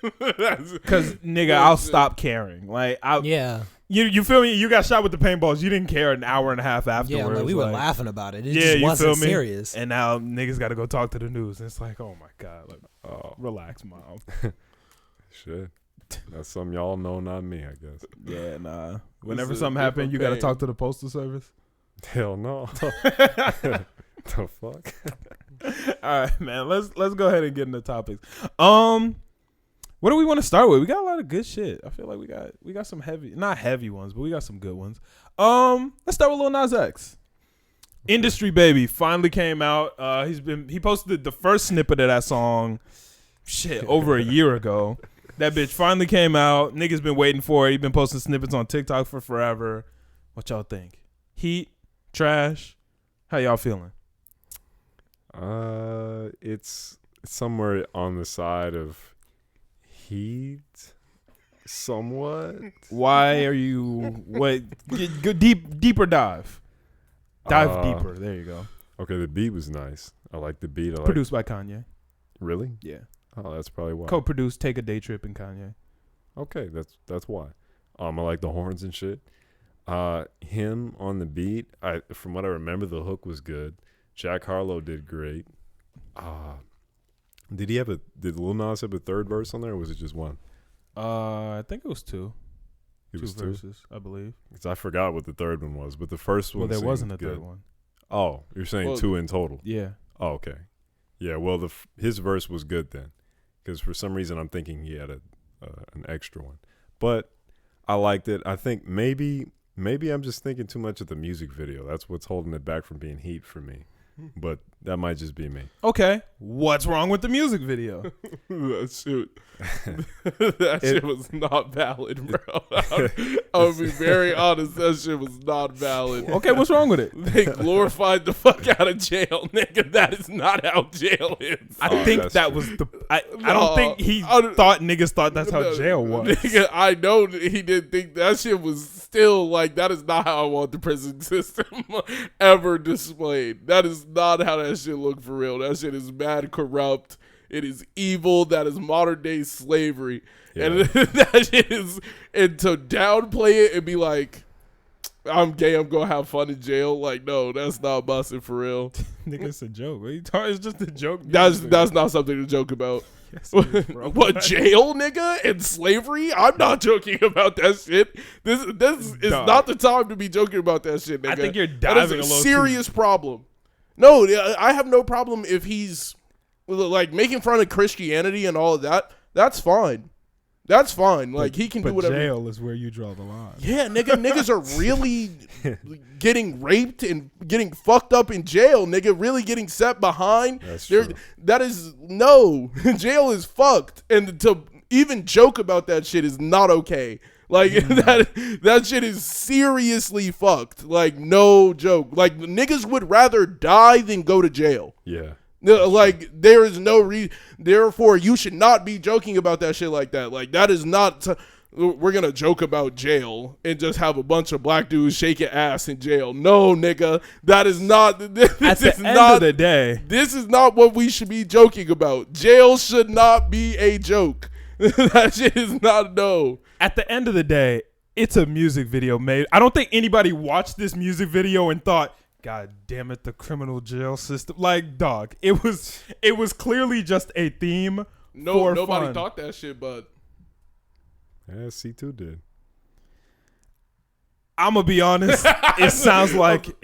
Cause nigga, I'll stop caring. Like Yeah. you feel me? You got shot with the paintballs. You didn't care an hour and a half afterwards. Yeah, like, we were like, laughing about it. It Yeah, just you wasn't feel me? serious. And now niggas got to go talk to the news. And it's like, oh my god, like, Oh, relax, mom. shit. That's something y'all know, not me, I guess. Yeah, nah. Whenever is something a happens, you got to different talk to the postal service. Hell no. The fuck? All right, man. Let's go ahead and get into topics. What do we want to start with? We got a lot of good shit. I feel like we got some heavy, not heavy ones, but we got some good ones. Let's start with Lil Nas X. Industry Baby finally came out. He posted the first snippet of that song over a year ago. That bitch finally came out. Niggas been waiting for it. He been posting snippets on TikTok for forever. What y'all think? Heat? Trash? How y'all feeling? It's somewhere on the side of heat, somewhat. Why are you go deeper dive deeper? There you go. Okay, the beat was nice. I like the beat. I like. Produced by Kanye. Really? Yeah. Oh, that's probably why. Co-produced "Take a Day Trip" and Kanye. Okay, that's why. I like the horns and shit. Him on the beat. From what I remember, the hook was good. Jack Harlow did great. Did Lil Nas have a third verse on there, or was it just one? I think it was two. It was two verses, I believe. Because I forgot what the third one was, but the first one. Well, there wasn't a good. third one. Oh, you're saying two in total? Yeah. Oh, okay. Yeah. Well, his verse was good then, because for some reason I'm thinking he had an extra one, but I liked it. I think maybe I'm just thinking too much of the music video. That's what's holding it back from being heat for me. But that might just be me. Okay. What's wrong with the music video? That shit was not valid, bro. I'll be very honest. That shit was not valid. Okay, what's wrong with it? They glorified the fuck out of jail, nigga. That is not how jail is. I think that true. was the. I don't think he thought niggas thought that's how jail was. Nigga, I know he didn't think that shit was still like, that is not how I want the prison system ever displayed. That is not how that shit look for real. That shit is mad corrupt. It is evil. That is modern day slavery. Yeah. And that shit is, and to downplay it and be like, I'm gay, I'm gonna have fun in jail. Like, no, that's not busting for real. Nigga, it's a joke. What are you talking? It's just a joke. That's not something to joke about. Yes, it is, bro. What, jail, nigga, and slavery? I'm not joking about that shit. This is not the time to be joking about that shit, nigga. I think you're that diving is a little serious problem. No, I have no problem if he's like making fun of Christianity and all of that. That's fine. That's fine. Like, he can do whatever. Jail is where you draw the line. Yeah, niggas are really getting raped and getting fucked up in jail, nigga. Really getting set behind. That's true. That is, no. Jail is fucked. And to even joke about that shit is not okay. Like, that shit is seriously fucked. Like, no joke. Like, niggas would rather die than go to jail. Yeah. Like, there is no reason. Therefore, you should not be joking about that shit like that. Like, that is not. We're gonna joke about jail and just have a bunch of black dudes shaking ass in jail. No, nigga, that is not. This At the is end not, of the day, this is not what we should be joking about. Jail should not be a joke. That shit is not, no. At the end of the day, it's a music video made. I don't think anybody watched this music video and thought, God damn it, the criminal jail system. Like, dog, it was clearly just a theme. No, nobody fun. thought that shit, but Yeah, C2 did. I'm gonna be honest. It sounds like you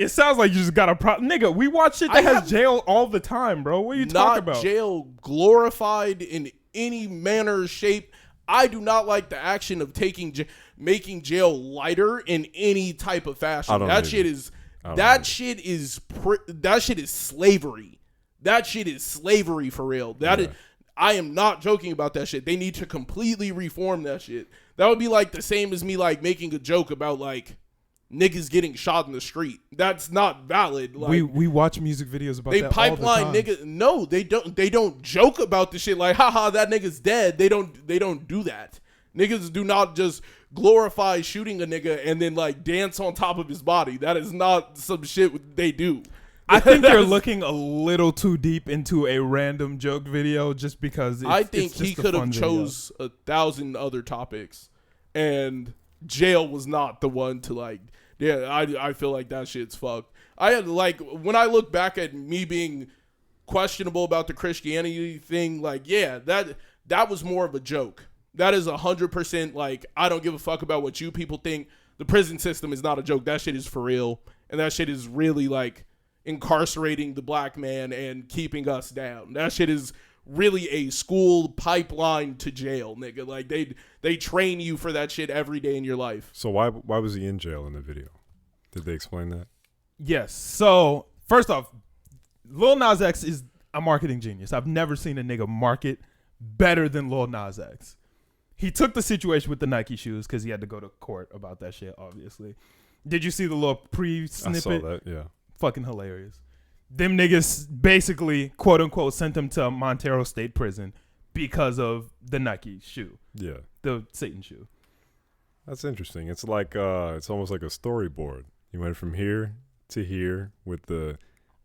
just got a problem, nigga. We watch shit that has jail all the time, bro. What are you talking about? Not jail glorified in any manner or shape. I do not like the action of making jail lighter in any type of fashion. That shit is slavery. That shit is slavery for real. I am not joking about that shit. They need to completely reform that shit. That would be like the same as me like making a joke about like niggas getting shot in the street. That's not valid. Like, we watch music videos about they that pipeline all the time. niggas. No, they don't joke about the shit like, haha, that nigga's dead. They don't do that. Niggas do not just glorify shooting a nigga and then like dance on top of his body. That is not some shit they do. I think you're looking a little too deep into a random joke video just because I think he could have chose 1,000 other topics, and jail was not the one to like. Yeah, I feel like that shit's fucked. I had like, when I look back at me being questionable about the Christianity thing, like, yeah, that was more of a joke. That is 100% like, I don't give a fuck about what you people think. The prison system is not a joke. That shit is for real, and that shit is really like incarcerating the black man and keeping us down. That shit is really a school pipeline to jail, nigga. Like, they train you for that shit every day in your life. So why was he in jail in the video? Did they explain that? Yes. So first off, Lil Nas X is a marketing genius. I've never seen a nigga market better than Lil Nas X. He took the situation with the Nike shoes because he had to go to court about that shit, obviously. Did you see the little pre-snippet? I saw that, yeah. Fucking hilarious. Them niggas basically, quote unquote, sent him to Montero State Prison because of the Nike shoe. Yeah. The Satan shoe. That's interesting. It's like it's almost like a storyboard. You went from here to here with the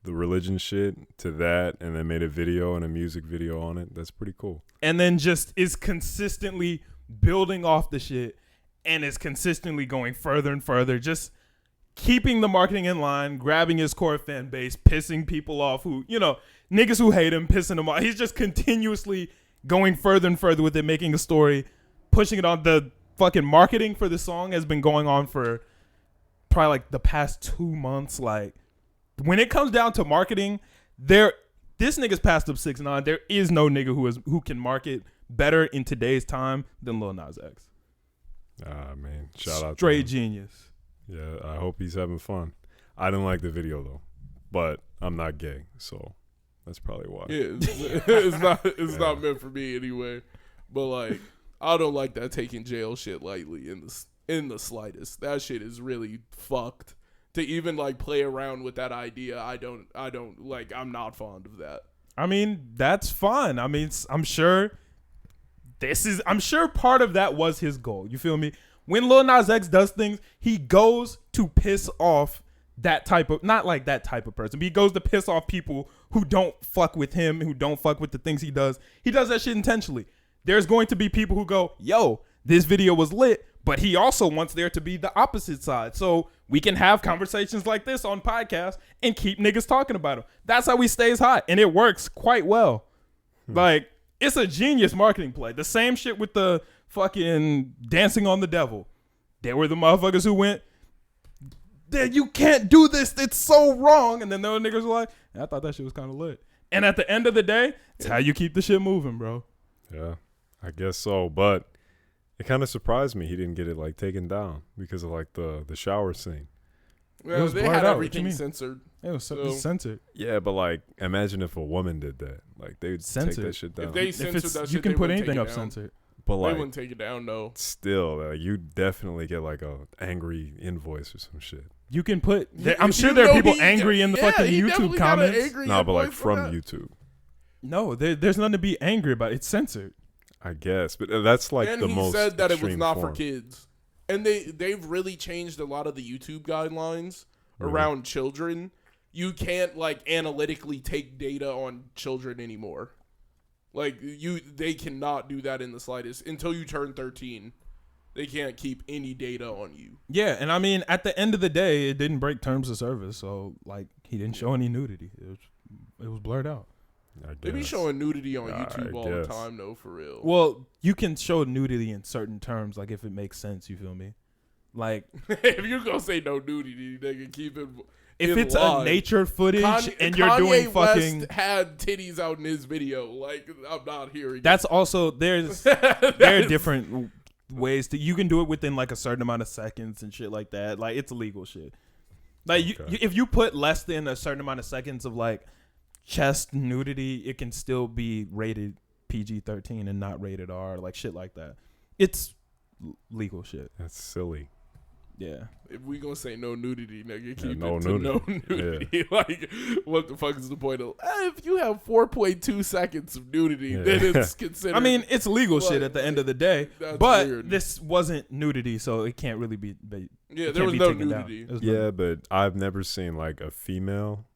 the religion shit to that, and then made a video and a music video on it. That's pretty cool. And then just is consistently building off the shit and is consistently going further and further, just keeping the marketing in line, grabbing his core fan base, pissing people off who, niggas who hate him, pissing him off. He's just continuously going further and further with it, making a story, pushing it on. The fucking marketing for the song has been going on for probably like the past 2 months. Like, when it comes down to marketing, this nigga's passed up 6ix9ine. There is no nigga who can market better in today's time than Lil Nas X. Ah, man. Shout out to Straight him. genius. Yeah, I hope he's having fun. I didn't like the video though, but I'm not gay, so that's probably why. Yeah, it's not meant for me anyway. But like, I don't like that taking jail shit lightly in the slightest. That shit is really fucked. To even like play around with that idea, I don't like. I'm not fond of that. I mean, that's fun. I mean, I'm sure part of that was his goal. You feel me? When Lil Nas X does things, he goes to piss off that type of, not like that type of person, but he goes to piss off people who don't fuck with him, who don't fuck with the things he does. He does that shit intentionally. There's going to be people who go, yo, this video was lit, but he also wants there to be the opposite side. So we can have conversations like this on podcasts and keep niggas talking about him. That's how he stays hot, and it works quite well. Like, it's a genius marketing play. The same shit with the fucking Dancing on the Devil. They were the motherfuckers who went, you can't do this. It's so wrong. And then the other niggas were like, I thought that shit was kind of lit. And at the end of the day, it's how you keep the shit moving, bro. Yeah, I guess so. But it kind of surprised me he didn't get it like taken down because of like the shower scene. Well, they had everything censored. It was censored. Yeah, but like, imagine if a woman did that. Like, they would take that shit down. If they censored that shit, you can they put wouldn't anything take up it down. censored. But They like, wouldn't take it down, though. still, you definitely get like a angry invoice or some shit. You can put. I'm sure there are people angry in the fucking he YouTube definitely got an comments. angry No, but like invoice from that. YouTube, No, there's nothing to be angry about. It's censored. I guess. But that's like And the he most. said that it was extreme not form. for kids. And they've really changed a lot of the YouTube guidelines Really? around children. You can't like analytically take data on children anymore. Like they cannot do that in the slightest until you turn 13. They can't keep any data on you. Yeah, and I mean, at the end of the day, it didn't break terms of service. So like, he didn't show any nudity. It was blurred out. They be showing nudity on I YouTube all the guess. time, though, for real. Well, you can show nudity in certain terms, like if it makes sense. You feel me? Like, if you're gonna say no nudity, they can keep it. if in it's line. a nature footage and you're Kanye doing fucking, West had titties out in his video. Like, I'm not hearing. that's also there are different ways to, you can do it within like a certain amount of seconds and shit like that. Like, it's illegal shit. Like, if you put less than a certain amount of seconds of like chest nudity, it can still be rated PG-13 and not rated R, like shit like that. It's legal shit. That's silly. Yeah. If we gonna say no nudity, nigga, keep no it to no nudity. Like, what the fuck is the point of? If you have 4.2 seconds of nudity, then it's considered. I mean, it's legal shit at the end of the day, That's but weird. this wasn't nudity, so it can't really be. yeah, it there can't was be no taken down. nudity. It was no- Yeah, but I've never seen like a female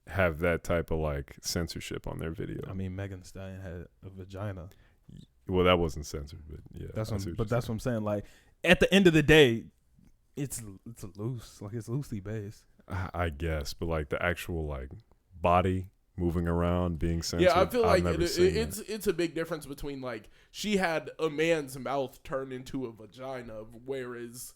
have that type of like censorship on their video. I mean, Megan Thee Stallion had a vagina. Well, that wasn't censored, but yeah. That's I see what, but you're that's what I'm saying. Like, at the end of the day, it's loose, like it's loosely based. saying. I guess, but like the actual like body moving around being censored. Yeah, I feel I've like never seen that. it's a big difference between like she had a man's mouth turn into a vagina, whereas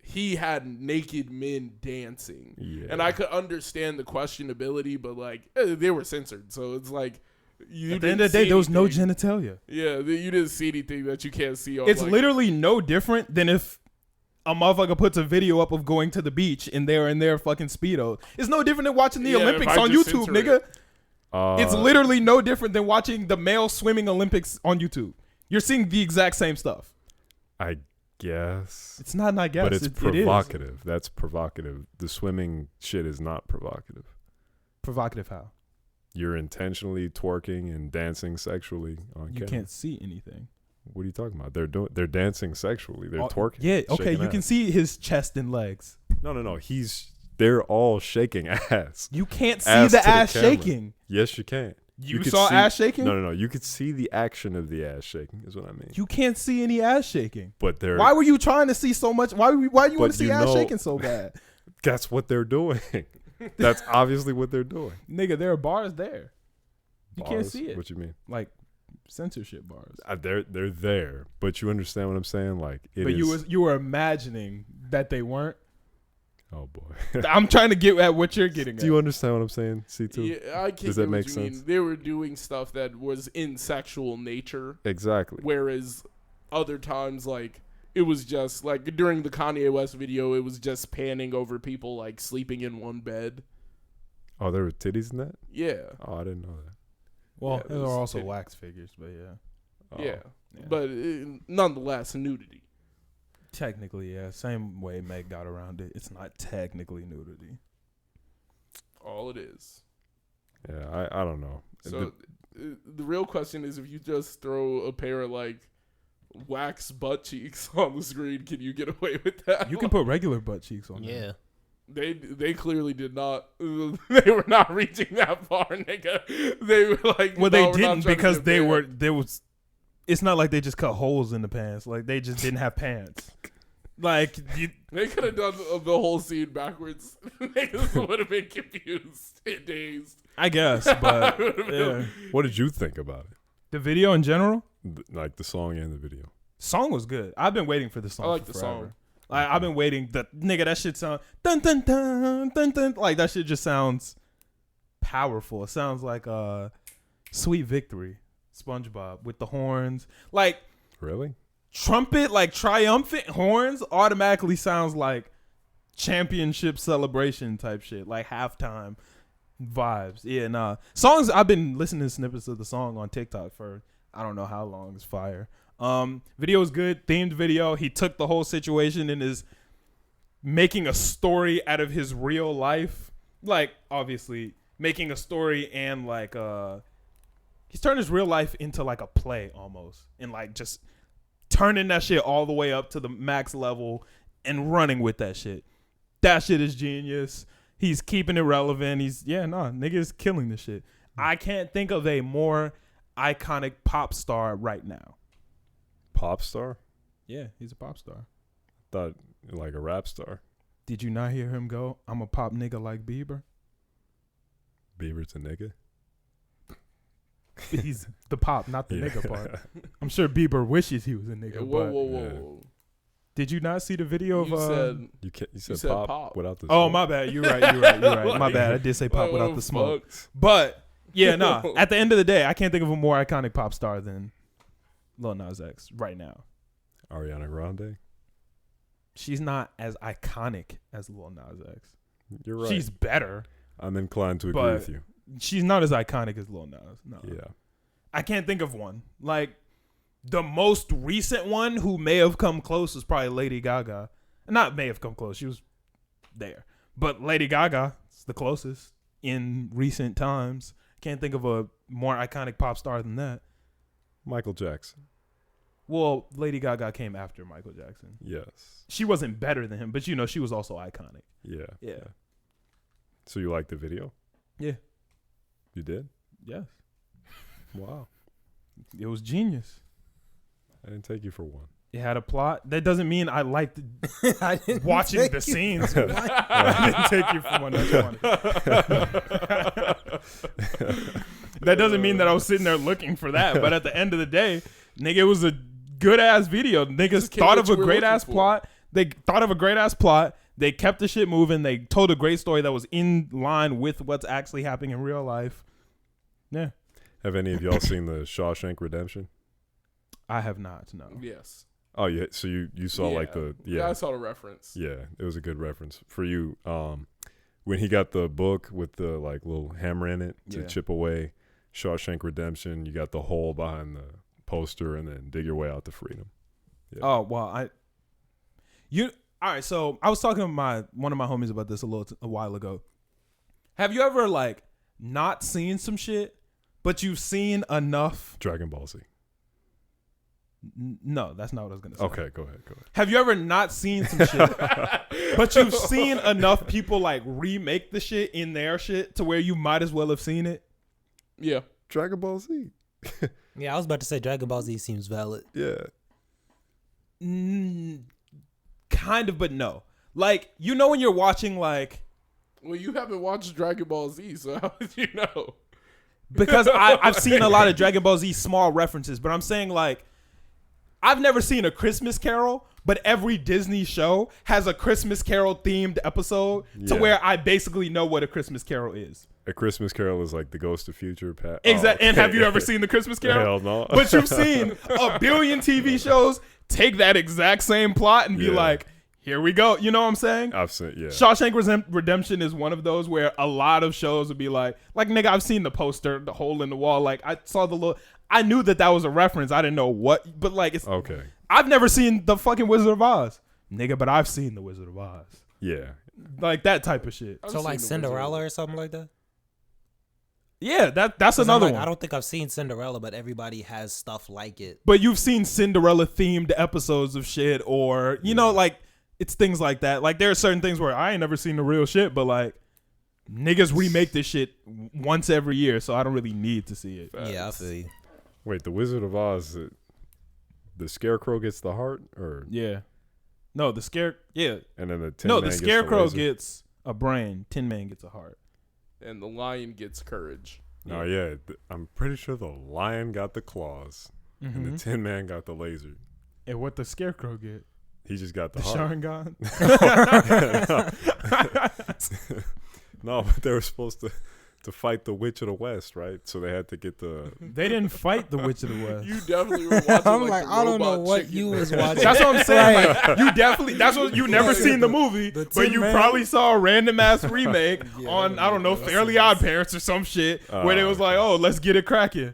he had naked men dancing. Yeah. And I could understand the questionability, but like they were censored, so it's like you At the end of the day, there was no genitalia. Yeah, you didn't see anything that you can't see on. It's like, literally no different than if a motherfucker puts a video up of going to the beach and they're in their fucking Speedo. It's no different than watching the Yeah, Olympics if I on just YouTube, censor nigga. It's literally no different than watching the male swimming Olympics on YouTube. You're seeing the exact same stuff. I guess. It's not, I guess. But it's it is. provocative. That's provocative. The swimming shit is not provocative. Provocative how? You're intentionally twerking and dancing sexually on You camera. can't see anything. What are you talking about? They're dancing sexually. They're twerking. Yeah, okay. shaking You can ass. see his chest and legs. No. they're all shaking ass. You can't see Ass the to the ass camera. shaking. Yes, you can. You could saw see, ass shaking? No. You could see the action of the ass shaking. Is what I mean. You can't see any ass shaking. But they're Why were you trying to see so much? Why do you want But to see you ass know- shaking so bad? that's what they're doing. That's obviously what they're doing. Nigga, there are bars there. You can't Bars? see it. What you mean? Like censorship bars. They're there, but you understand what I'm saying? Like, But you were imagining that they weren't. Oh boy. I'm trying to get at what you're getting Do you at. understand what I'm saying? C2. Yeah, I can Does get that what make you sense? mean. They were doing stuff that was in sexual nature, Exactly. whereas other times, like, it was just like during the Kanye West video, it was just panning over people like sleeping in one bed. Oh, there were titties in that? Yeah, Oh, I didn't know that. Well, Yeah, it there was are also titty. wax figures, but yeah. Oh. yeah, Yeah. but nonetheless, nudity. Technically, yeah. Same way Meg got around it. It's not technically nudity. All it is. Yeah, I don't know. So the real question is, if you just throw a pair of like wax butt cheeks on the screen, can you get away with that? You can put regular butt cheeks on. Yeah. They clearly did not. They were not reaching that far, nigga. They were like, Well, no, they we're not didn't trying to because get they banned. were there was. It's not like they just cut holes in the pants. Like they just didn't have pants. Like you, They could have done the whole scene backwards. Niggas would have been confused and dazed. I guess, but yeah. What did you think about it? The video in general, Like the song and the video? song was good. I've been waiting for the song. I like for the forever. song. Like I've been waiting. The nigga, that shit sound dun dun dun dun dun. Like that shit just sounds powerful. It sounds like Sweet Victory, SpongeBob with the horns. Like Really? trumpet, like triumphant horns, automatically sounds like championship celebration type shit, like halftime vibes. Yeah, nah. Songs, I've been listening to snippets of the song on TikTok for I don't know how long. It's fire. Video is good, themed video. He took the whole situation and is making a story out of his real life. Like, obviously, making a story and like he's turned his real life into like a play almost. And like just turning that shit all the way up to the max level and running with that shit. That shit is genius. He's keeping it relevant. Nigga is killing this shit. I can't think of a more iconic pop star right now. Pop star? Yeah, he's a pop star. Thought like a rap star. Did you not hear him go, I'm a pop nigga like Bieber? Bieber's a nigga. He's the pop, not the Yeah. nigga part. I'm sure Bieber wishes he was a nigga. Yeah, whoa, but whoa, yeah. whoa. did you not see the video of You said You said, said pop, pop. without the Oh, smoke. my bad. You're right. My bad. I did say pop without the smoke. fuck. But yeah, nah. At the end of the day, I can't think of a more iconic pop star than Lil Nas X right now. Ariana Grande. She's not as iconic as Lil Nas X. You're right. She's better. I'm inclined to agree but with you. She's not as iconic as Lil Nas. No. Yeah. I can't think of one. Like the most recent one who may have come close was probably Lady Gaga. Not may have come close. She was there. But Lady Gaga is the closest in recent times. Can't think of a more iconic pop star than that. Michael Jackson. Well, Lady Gaga came after Michael Jackson. Yes. She wasn't better than him, but you know, she was also iconic. Yeah. Yeah. So you liked the video? Yeah. You did? Yes. Wow. It was genius. I didn't take you for one. It had a plot. That doesn't mean I liked I didn't watching take the you- scenes. I didn't take you for one. That's funny. That doesn't mean that I was sitting there looking for that. But at the end of the day, nigga, it was a good ass video. Niggas Just came thought what of a you were great looking ass for. plot. They thought of a great ass plot. They kept the shit moving. They told a great story that was in line with what's actually happening in real life. Yeah. Have any of y'all seen the Shawshank Redemption? I have not, no. Yes. Oh yeah. So you saw like the Yeah, I saw the reference. Yeah, it was a good reference for you. When he got the book with the like little hammer in it to Yeah. chip away Shawshank Redemption, you got the hole behind the poster, and then dig your way out to freedom. Yeah. Oh, well, all right, so I was talking to one of my homies about this a while ago. Have you ever like not seen some shit, but you've seen enough? Dragon Ball Z. No, that's not what I was gonna say. Okay, go ahead. Have you ever not seen some shit, but you've seen enough people like remake the shit in their shit to where you might as well have seen it? Yeah. Dragon Ball Z. Yeah, I was about to say Dragon Ball Z seems valid. Yeah. Kind of, but no. Like, you know when you're watching like... Well, you haven't watched Dragon Ball Z, so how would you know? Because I've seen a lot of Dragon Ball Z small references, but I'm saying like... I've never seen a Christmas Carol, but every Disney show has a Christmas Carol themed episode to where I basically know what a Christmas Carol is. A Christmas Carol is like the Ghost of Future Pat. Exactly. And have you ever seen the Christmas Carol? Hell no. But you've seen a billion TV shows take that exact same plot and be like, here we go. You know what I'm saying? I've seen, yeah. Shawshank Redemption is one of those where a lot of shows would be like nigga, I've seen the poster, the hole in the wall. Like I saw the little, I knew that was a reference. I didn't know what, but like it's okay. I've never seen the fucking Wizard of Oz, nigga, but I've seen the Wizard of Oz. Yeah. Like that type of shit. So like Cinderella or something like that? Yeah, that's another one. I don't think I've seen Cinderella, but everybody has stuff like it. But you've seen Cinderella themed episodes of shit, or you know, like it's things like that. Like there are certain things where I ain't never seen the real shit, but like niggas remake this shit once every year, so I don't really need to see it. Yeah, I feel you. Wait, the Wizard of Oz, the Scarecrow gets the heart, or yeah, no, the yeah, and then the Tin no, Man the Scarecrow gets, gets a brain, Tin Man gets a heart, and the lion gets courage. No, yeah, I'm pretty sure the lion got the claws, and the Tin Man got the laser. And what the Scarecrow get? He just got the heart. Sharingan. No, but they were supposed to fight the Witch of the West, right? So they had to get the. They didn't fight the Witch of the West. You definitely were watching. I'm like I don't know what you was watching. That's what I'm saying. Like, you definitely. That's what you never seen the movie, but you probably saw a random ass remake on I don't know Fairly Odd Parents or some shit where they was like, oh, let's get it cracking.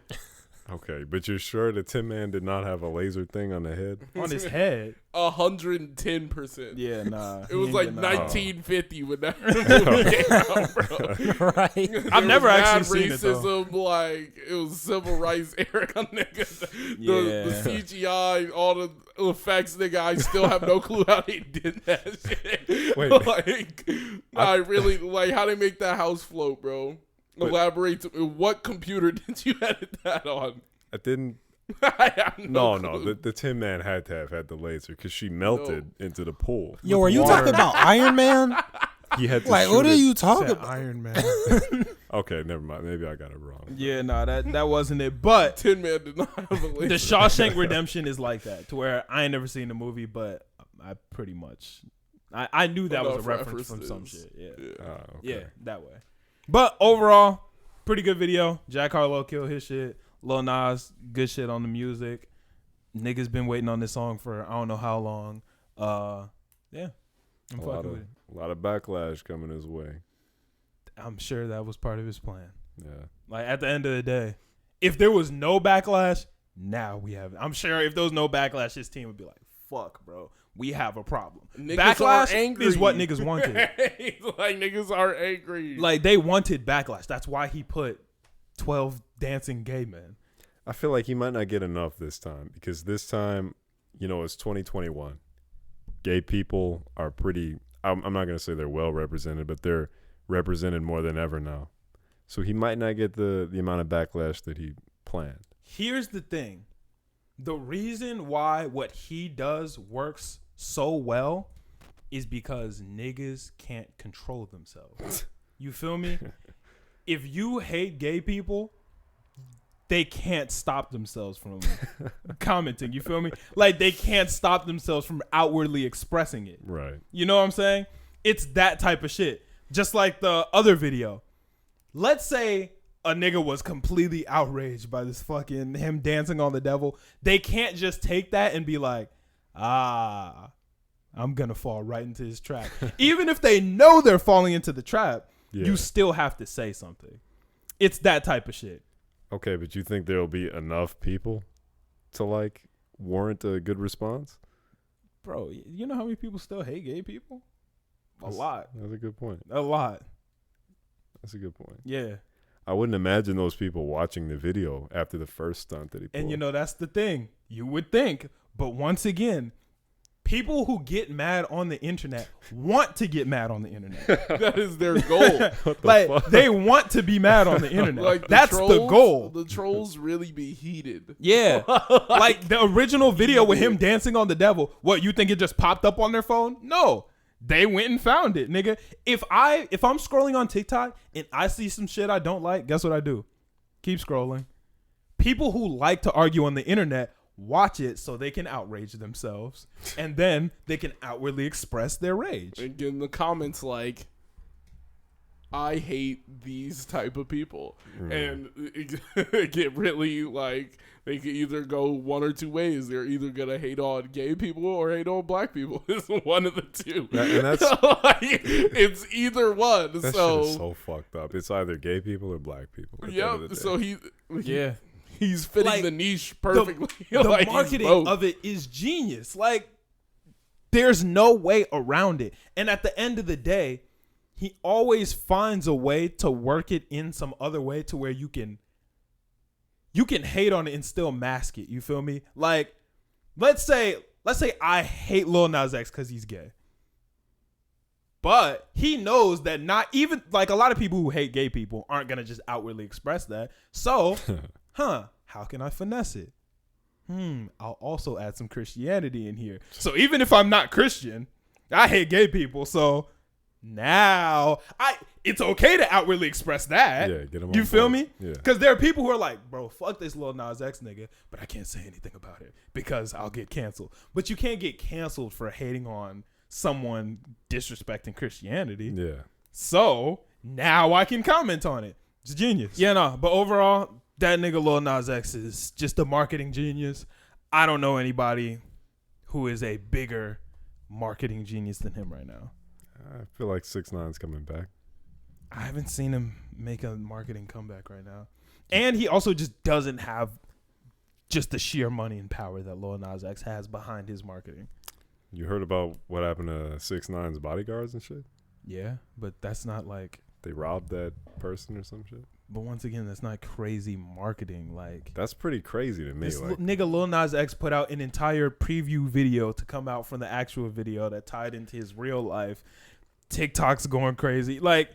Okay, but you're sure the Tin Man did not have a laser thing on the head? On his head. 110%. Yeah, nah. It was like 1950 when that movie came out, bro. Right. I've never actually seen racism, it though. Like it was civil rights era, nigga. The CGI, all the effects, nigga. I still have no clue how they did that shit. Wait, like I really like how they make that house float, bro. Elaborate. What computer did you edit that on? I didn't. I have no clue. The Tin Man had to have had the laser because she melted into the pool. Yo, are you talking about Iron Man? He had to like, what are you talking about? Iron Man. Okay, never mind. Maybe I got it wrong. Yeah, no, that wasn't it. But Tin Man did not have a laser. The Shawshank Redemption is like that, to where I ain't never seen the movie, but I pretty much I knew that was a reference from some shit. Yeah, Okay. yeah, that way. But overall, pretty good video. Jack Harlow killed his shit. Lil Nas, good shit on the music. Niggas been waiting on this song for I don't know how long. Yeah, I'm fucking with it. A lot of backlash coming his way. I'm sure that was part of his plan. Yeah. Like at the end of the day, if there was no backlash, now we have it. I'm sure if there was no backlash, his team would be like, "Fuck, bro, we have a problem." Niggas backlash are angry. is what niggas wanted. Like niggas are angry. Like they wanted backlash. That's why he put 12 dancing gay men. I feel like he might not get enough this time because this time, it's 2021. Gay people are pretty. I'm not gonna say they're well represented, but they're represented more than ever now. So he might not get the amount of backlash that he planned. Here's the thing. The reason why what he does works so well is because niggas can't control themselves. You feel me? If you hate gay people, they can't stop themselves from commenting. You feel me? Like they can't stop themselves from outwardly expressing it. Right. You know what I'm saying? It's that type of shit. Just like the other video. Let's say a nigga was completely outraged by this fucking him dancing on the devil. They can't just take that and be like, I'm gonna fall right into his trap. Even if they know they're falling into the trap, you still have to say something. It's that type of shit. Okay, but you think there'll be enough people to like warrant a good response? Bro, you know how many people still hate gay people? A lot. That's a good point. A lot. That's a good point. Yeah. I wouldn't imagine those people watching the video after the first stunt that he pulled. And you know, that's the thing. You would think, but once again, people who get mad on the internet want to get mad on the internet. That is their goal. Like they want to be mad on the internet. Like that's the goal. The trolls really be heated. Yeah. Like the original video with him dancing on the devil. What, you think it just popped up on their phone? No. They went and found it, nigga. If I'm scrolling on TikTok and I see some shit I don't like, guess what I do? Keep scrolling. People who like to argue on the internet watch it so they can outrage themselves, and then they can outwardly express their rage. And get in the comments like, I hate these type of people. And it get really like, they can either go one or two ways. They're either going to hate on gay people or hate on black people. It's one of the two. And that's, like, it's either one. that so shit is so fucked up. It's either gay people or black people. At the end of the day. So Yeah. he's fitting Like, the niche perfectly. The Like, he's marketing both. of it is genius. Like, there's no way around it. And at the end of the day, he always finds a way to work it in some other way to where you can hate on it and still mask it. You feel me? Like, let's say I hate Lil Nas X because he's gay. But he knows that not even, like, a lot of people who hate gay people aren't going to just outwardly express that. So, how can I finesse it? I'll also add some Christianity in here. So even if I'm not Christian, I hate gay people. So now it's okay to outwardly express that. Yeah, get him. You on feel board. me? Yeah. Because there are people who are like, bro, fuck this Lil Nas X nigga, but I can't say anything about it because I'll get canceled. But you can't get canceled for hating on someone disrespecting Christianity. Yeah. So now I can comment on it. It's genius. Yeah, no, but overall, that nigga Lil Nas X is just a marketing genius. I don't know anybody who is a bigger marketing genius than him right now. I feel like 6ix9ine's coming back. I haven't seen him make a marketing comeback right now. And he also just doesn't have just the sheer money and power that Lil Nas X has behind his marketing. You heard about what happened to 6ix9ine's bodyguards and shit? Yeah, but that's not like, They robbed that person or some shit? but once again, that's not crazy marketing. Like, That's pretty crazy to me. this Like, nigga Lil Nas X put out an entire preview video to come out from the actual video that tied into his real life. TikTok's going crazy. Like,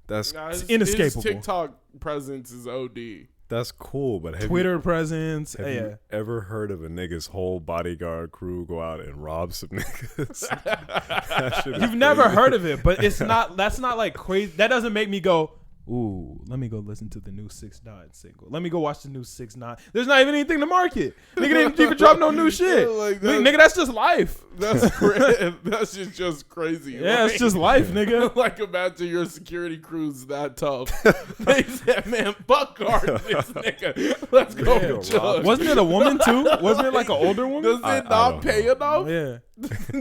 that's Nah, it's his inescapable. TikTok presence is OD. that's cool, but have Twitter presence. Have you ever heard of a nigga's whole bodyguard crew go out and rob some niggas? That shit is You've never crazy. heard of it, but it's not. That's not like crazy. That doesn't make me go, ooh, let me go listen to the new 6ix9ine single. Let me go watch the new 6ix9ine. There's not even anything to market. Nigga didn't even drop no new shit. Like Nigga, that's just life. That's that's just crazy. Yeah, Like, it's just life, nigga. like, imagine your security crew's that tough. They said, man, fuck guard this nigga. Let's go. Yeah, judge. Wasn't it a woman too? Wasn't it like an older woman? Does I it not don't pay know. enough? Yeah.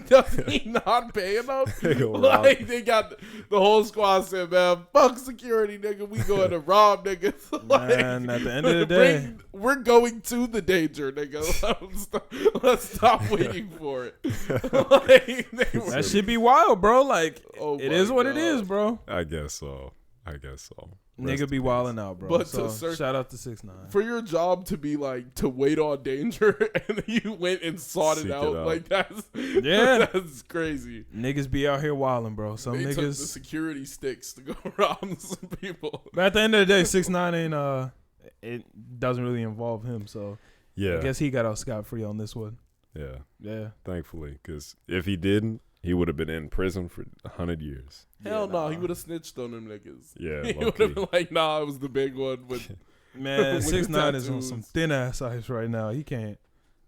Does he not pay enough? They go rob. Like, they got the whole squad said, man, fuck security, nigga. We going to rob niggas. Man, at the end of the day. we're going to the danger, nigga. Let's stop waiting for it. Like, they were- That shit be wild, bro. Like, Oh it my is what it God. is, bro. I guess so. Rest Nigga in be peace. wilding out, bro. But So, to search- shout out to 6ix9ine. For your job to be like to wait on danger and you went and sought Seek it it out, out. like that's Yeah. that's crazy. Niggas be out here wilding, bro. Some They took the niggas. security sticks to go rob some people. But at the end of the day, 6ix9ine ain't it doesn't really involve him, so Yeah. I guess he got out scot free on this one. Yeah. Yeah. Thankfully, because if he didn't, he would have been in prison for 100 years. Hell Yeah, no, nah. he would have snitched on them niggas. Yeah, He would low-key. have been like, nah, it was the big one with Man, With the 6ix9ine is on tattoos. some thin ass ice right now. He can't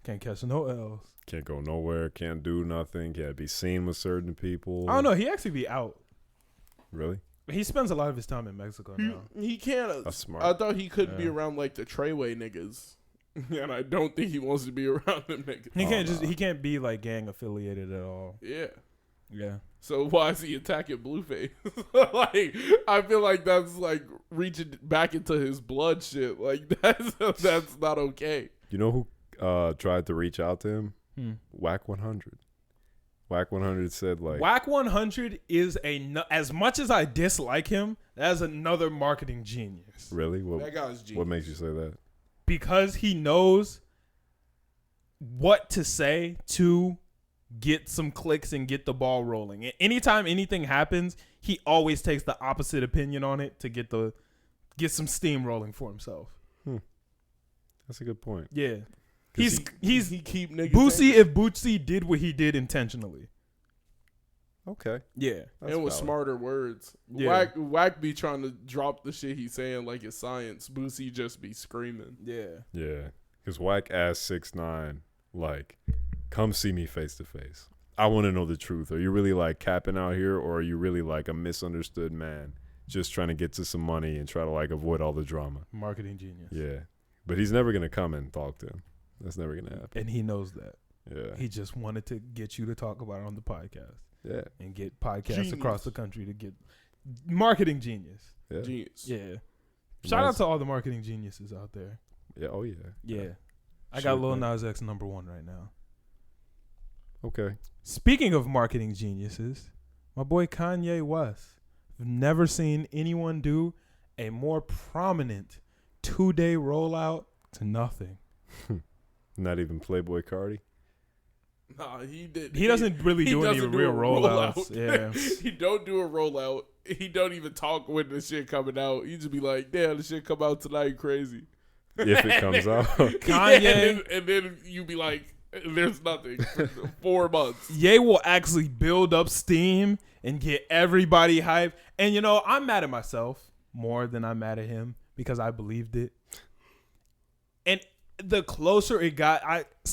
catch no L's. Can't go nowhere. Can't do nothing. Can't be seen with certain people. I don't know. He actually be out. Really? He spends a lot of his time in Mexico now. he can't. That's smart. I thought he couldn't be Yeah. around like the Treyway niggas, and I don't think he wants to be around them niggas. He can't nah. he can't be like gang affiliated at all. Yeah. Yeah. So why is he attacking Blueface? Like, I feel like that's like reaching back into his blood shit. Like that's not okay. You know who tried to reach out to him? Hmm. Whack 100. Whack 100 said like Whack 100 is as much as I dislike him, that's another marketing genius. Really? That guy's genius. What makes you say that? Because he knows what to say to get some clicks and get the ball rolling. And anytime anything happens, he always takes the opposite opinion on it to get some steam rolling for himself. That's a good point. Yeah. He keep niggas Boosie angry. if Boosie did what he did intentionally. Okay. Yeah. That's and with valid. smarter words. Yeah. Whack be trying to drop the shit he's saying like it's science. Boosie just be screaming. Yeah. Yeah. Because Whack asked 6ix9ine, like, come see me face to face. I want to know the truth. Are you really like capping out here, or are you really like a misunderstood man just trying to get to some money and try to like avoid all the drama? Marketing genius. Yeah. But he's never going to come and talk to him. That's never going to happen. And he knows that. Yeah. He just wanted to get you to talk about it on the podcast Yeah. and get podcasts Genius. across the country to get marketing genius. Yeah. Genius. Yeah. Shout out to all the marketing geniuses out there. Yeah. Oh, yeah. Yeah. I Sure got Lil thing. Nas X #1 right now. Okay. Speaking of marketing geniuses, my boy Kanye West. I've never seen anyone do a more prominent 2-day rollout to nothing. Not even Playboy Cardi. Nah, he did. He doesn't really do any doesn't do real a rollouts. rollout. Yeah. He don't do a rollout. He don't even talk when the shit coming out. He just be like, damn, the shit come out tonight, crazy. If it comes out. Kanye. and then you be like, there's nothing for 4 months. Ye will actually build up steam and get everybody hyped. And, you know, I'm mad at myself more than I'm mad at him because I believed it. And the closer it got,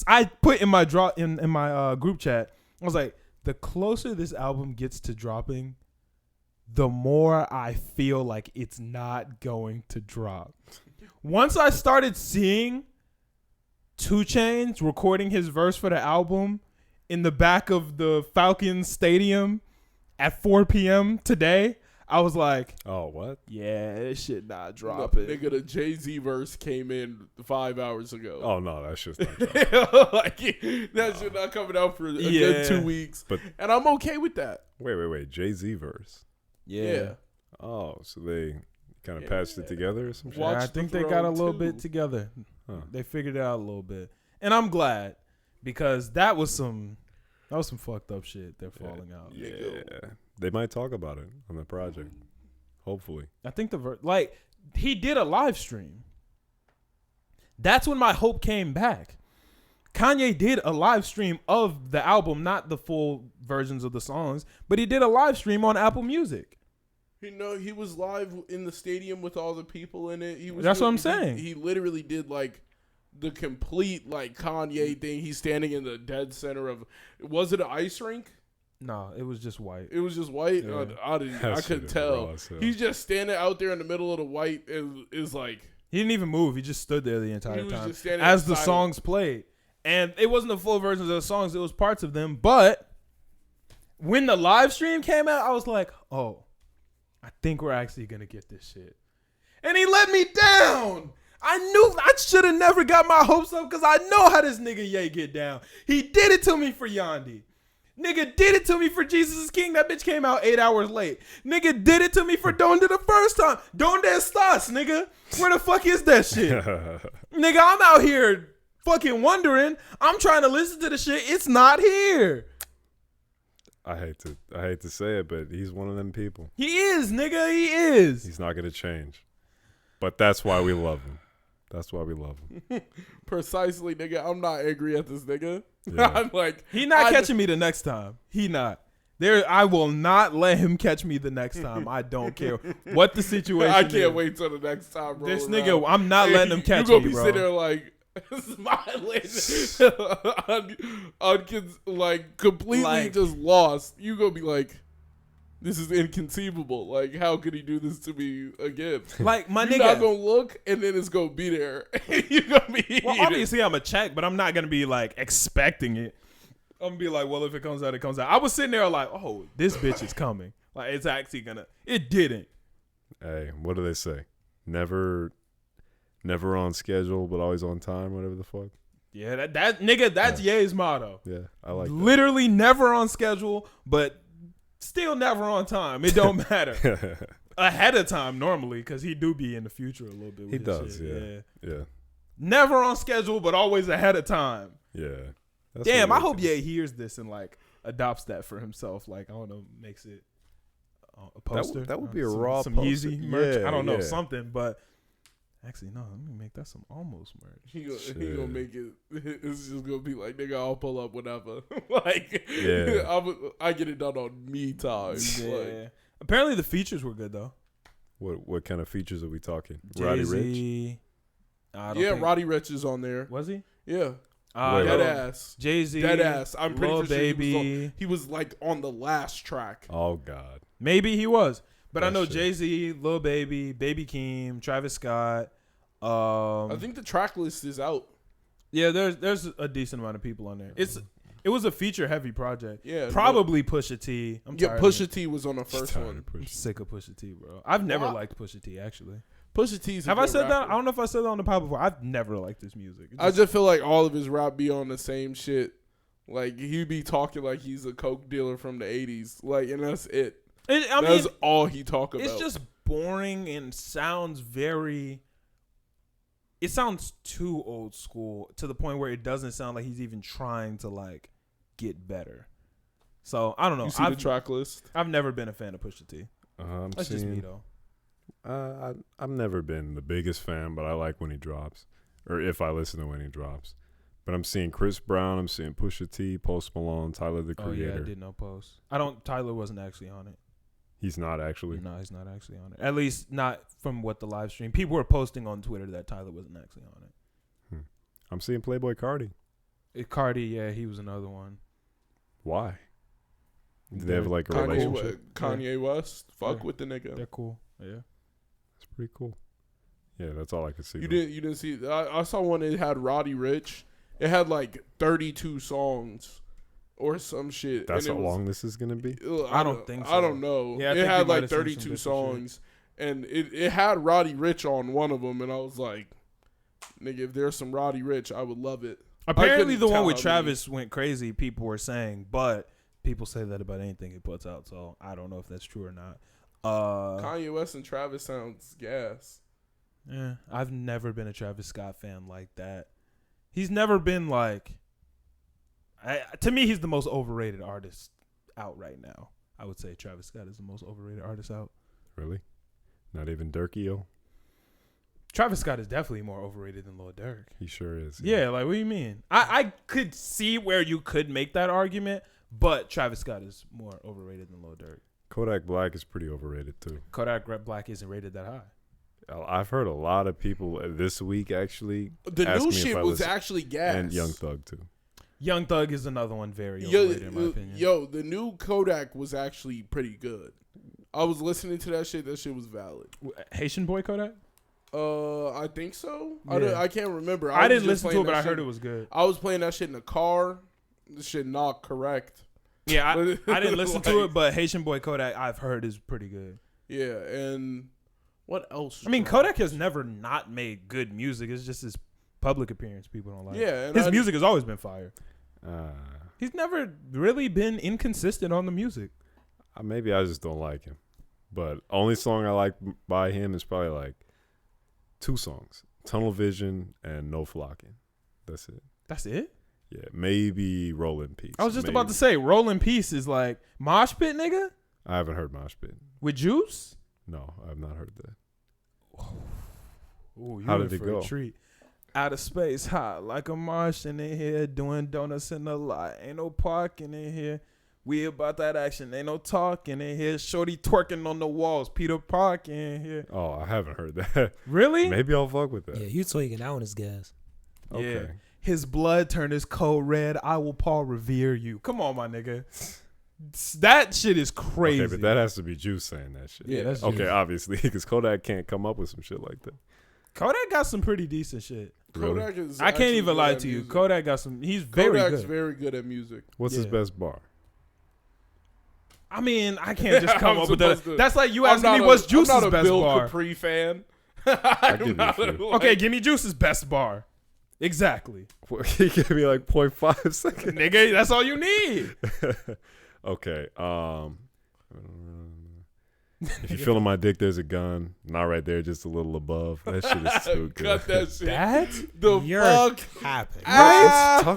I put in my in my group chat, I was like, the closer this album gets to dropping, the more I feel like it's not going to drop. Once I started seeing 2 Chainz recording his verse for the album in the back of the Falcons Stadium at 4 p.m. today, I was like, Oh, what? yeah, this shit not No, dropping. nigga, the Jay-Z verse came in 5 hours ago. Oh, no, that's just not dropping. Like, that shit not coming out for a Yeah. good 2 weeks. But- and I'm okay with that. Wait. Jay-Z verse. Yeah. Oh, so they kind of Yeah. patched it together or some shit? Watch I the think they got a Throne little 2. bit together. Huh. They figured it out a little bit. And I'm glad because that was some fucked up shit they're falling out. Yeah. They might talk about it on the project. Hopefully. I think he did a live stream. That's when my hope came back. Kanye did a live stream of the album, not the full versions of the songs, but he did a live stream on Apple Music. You know, he was live in the stadium with all the people in it. He was That's what I'm saying. He literally did like the complete like Kanye thing. He's standing in the dead center of. Was it an ice rink? No, it was just white. It was just white. Yeah. I That shit couldn't is tell. raw as hell. He's just standing out there in the middle of the white and is like. He didn't even move. He just stood there the entire He was time just standing as the silent. songs played. And it wasn't the full versions of the songs. It was parts of them. But when the live stream came out, I was like, oh, I think we're actually going to get this shit. And he let me down. I knew I should have never got my hopes up because I know how this nigga Ye get down. He did it to me for Yandi. Nigga did it to me for Jesus is King. That bitch came out 8 hours late. Nigga did it to me for Donde the first time. Donde estás, nigga? Where the fuck is that shit? Nigga, I'm out here fucking wondering. I'm trying to listen to the shit. It's not here. I hate to say it, but he's one of them people. He is, nigga. He is. He's not gonna change. But that's why we love him. That's why we love him. Precisely, nigga. I'm not angry at this nigga. Yeah. I'm like, He not catching me the next time. He not. I will not let him catch me the next time. I don't care what the situation I is. can't wait till the next time, bro. This nigga, I'm not letting him catch you gonna me, be bro. sitting there like smiling, like completely Like- just lost. You gonna be like, this is inconceivable. Like, how could he do this to me again? Like, my You're nigga. not gonna look, and then it's gonna be there. You're gonna be. Well, eating. obviously I'm a check, but I'm not gonna be like expecting it. I'm gonna be like, well, if it comes out, it comes out. I was sitting there like, oh, this bitch is coming. Like, it's actually gonna. It didn't. Hey, what do they say? Never on schedule, but always on time. Whatever the fuck. Yeah, that nigga, that's Ye's motto. Yeah, I like that. Literally never on schedule, but still never on time. It don't matter. Ahead of time normally, because he do be in the future a little bit. With He his does, shit. yeah. Never on schedule, but always ahead of time. Yeah. That's Damn, what I it hope is. Ye hears this and like adopts that for himself. Like, I don't know, makes it a poster. That would be a some, raw some poster. Yeezy merch. Yeah, I don't know, yeah. something, but actually, no, let me make that some almost merch. He gonna Shit. make it. It's just gonna be like, nigga, I'll pull up whenever. Like, Yeah. I get it done on me time. Yeah. Like, Apparently the features were good though. What kind of features are we talking? Roddy Rich? Jay-Z. I don't yeah, think- Roddy Rich is on there. Was he? Yeah, Wait, dead wait. ass. Jay-Z. Dead ass. I'm pretty Lil sure Baby. he was like on the last track. Oh God. Maybe he was. But I That know shit. Jay-Z, Lil Baby, Baby Keem, Travis Scott. I think the track list is out. Yeah, there's a decent amount of people on there. It was a feature heavy project. Yeah, Probably Pusha T. I'm tired of Pusha it. T was on the first Tired one. of Pusha. I'm sick of Pusha T, bro. I've never Well, liked Pusha T actually. Pusha T's. Have I said that? I don't know if I said that on the pod before. I've never liked his music. It I just feel like all of his rap be on the same shit. Like he be talking like he's a coke dealer from the '80s. Like, and that's it. I mean, That's all he talk about. it's just boring and sounds very. It sounds too old school to the point where it doesn't sound like he's even trying to like get better. So I don't know. You see the track list. I've never been a fan of Pusha T. I'm That's just me though. I've never been the biggest fan, but I like when he drops, or if I listen to when he drops. But I'm seeing Chris Brown, I'm seeing Pusha T, Post Malone, Tyler the Oh yeah, I Creator. did know Post. Tyler wasn't actually on it. He's not actually. No, he's not actually on it. At least not from what the live stream. People were posting on Twitter that Tyler wasn't actually on it. I'm seeing Playboy Cardi. Cardi, yeah, he was another one. Why? Do they have like a Kanye, relationship? Kanye West. Fuck Yeah. with the nigga. They're cool. Yeah. That's pretty cool. Yeah, that's all I could see. You though. didn't see. I saw one that had Roddy Rich. It had like 32 songs or some shit. That's and how it was- long this is gonna be. I don't think I so. don't know. Yeah, I it think you had might like have seen some 32 different songs, and it had Roddy Rich on one of them, and I was like, nigga, if there's some Roddy Rich, I would love it. Apparently, couldn't the one tell with how Travis went crazy. People were saying, but people say that about anything he puts out. So I don't know if that's true or not. Kanye West and Travis sounds gas. Yeah, I've never been a Travis Scott fan like that. He's never been like. To me, he's the most overrated artist out right now. I would say Travis Scott is the most overrated artist out. Really? Not even Durkio? Travis Scott is definitely more overrated than Lil Durk. He sure is. Yeah, like what do you mean? I could see where you could make that argument, but Travis Scott is more overrated than Lil Durk. Kodak Black is pretty overrated too. Kodak Black isn't rated that high. I've heard a lot of people this week actually. The ask new me if shit I was listen- actually gas. And Young Thug too. Young Thug is another one very overrated in my opinion. Yo, the new Kodak was actually pretty good. I was listening to that shit. That shit was valid. Haitian boy Kodak? I think so. Yeah. I can't remember. I was didn't just listen to playing it, but that I heard shit- it was good. I was playing that shit in the car. This shit not correct. Yeah, I didn't listen to Like- it, but Haitian boy Kodak I've heard is pretty good. Yeah, and what else? I mean, Kodak has never not made good music. It's just his public appearance people don't like. Yeah, and his music has always been fire. Uh, He's never really been inconsistent on the music. maybe I just don't like him. But only song I like by him is probably like 2 songs: Tunnel Vision and No Flocking. That's it. That's it? Yeah, maybe Roll in Peace. I was just Maybe. about to say, Rollin' Peace is like Mosh Pit, nigga? I haven't heard Mosh Pit. With Juice? No, I have not heard that. Ooh, you How in did it for go? a treat. Out of space, hot like a Martian in here, doing donuts in the lot. Ain't no parking in here. We about that action. Ain't no talking in here. Shorty twerking on the walls. Peter Parker in here. Oh, I haven't heard that. Really? Maybe I'll fuck with that. Yeah, you tweaking. That one is gas. Okay. Yeah. His blood turned his cold red. I will Paul revere you. Come on, my nigga. That shit is crazy. Okay, but that has to be Juice saying that shit. Yeah, that's okay, Juice. obviously, because Kodak can't come up with some shit like that. Kodak got some pretty decent shit. Really? Kodak is. I can't actually even good lie at to you. music. Kodak got some. He's very Kodak's good. very good at music. What's his Yeah. best bar? I mean, I can't just come I'm up with that. supposed to- That's like you I'm asking me not what's I'm Juice's not a best Bill bar. Capri fan. give you I'm not a few. Okay, give me Juice's best bar. Exactly. He gave me like 0.5 seconds. Nigga, that's all you need. Okay. If you feeling my dick, there's a gun. Not right there, just a little above. That shit is too good. Cut that shit. That? The You're fuck? happy.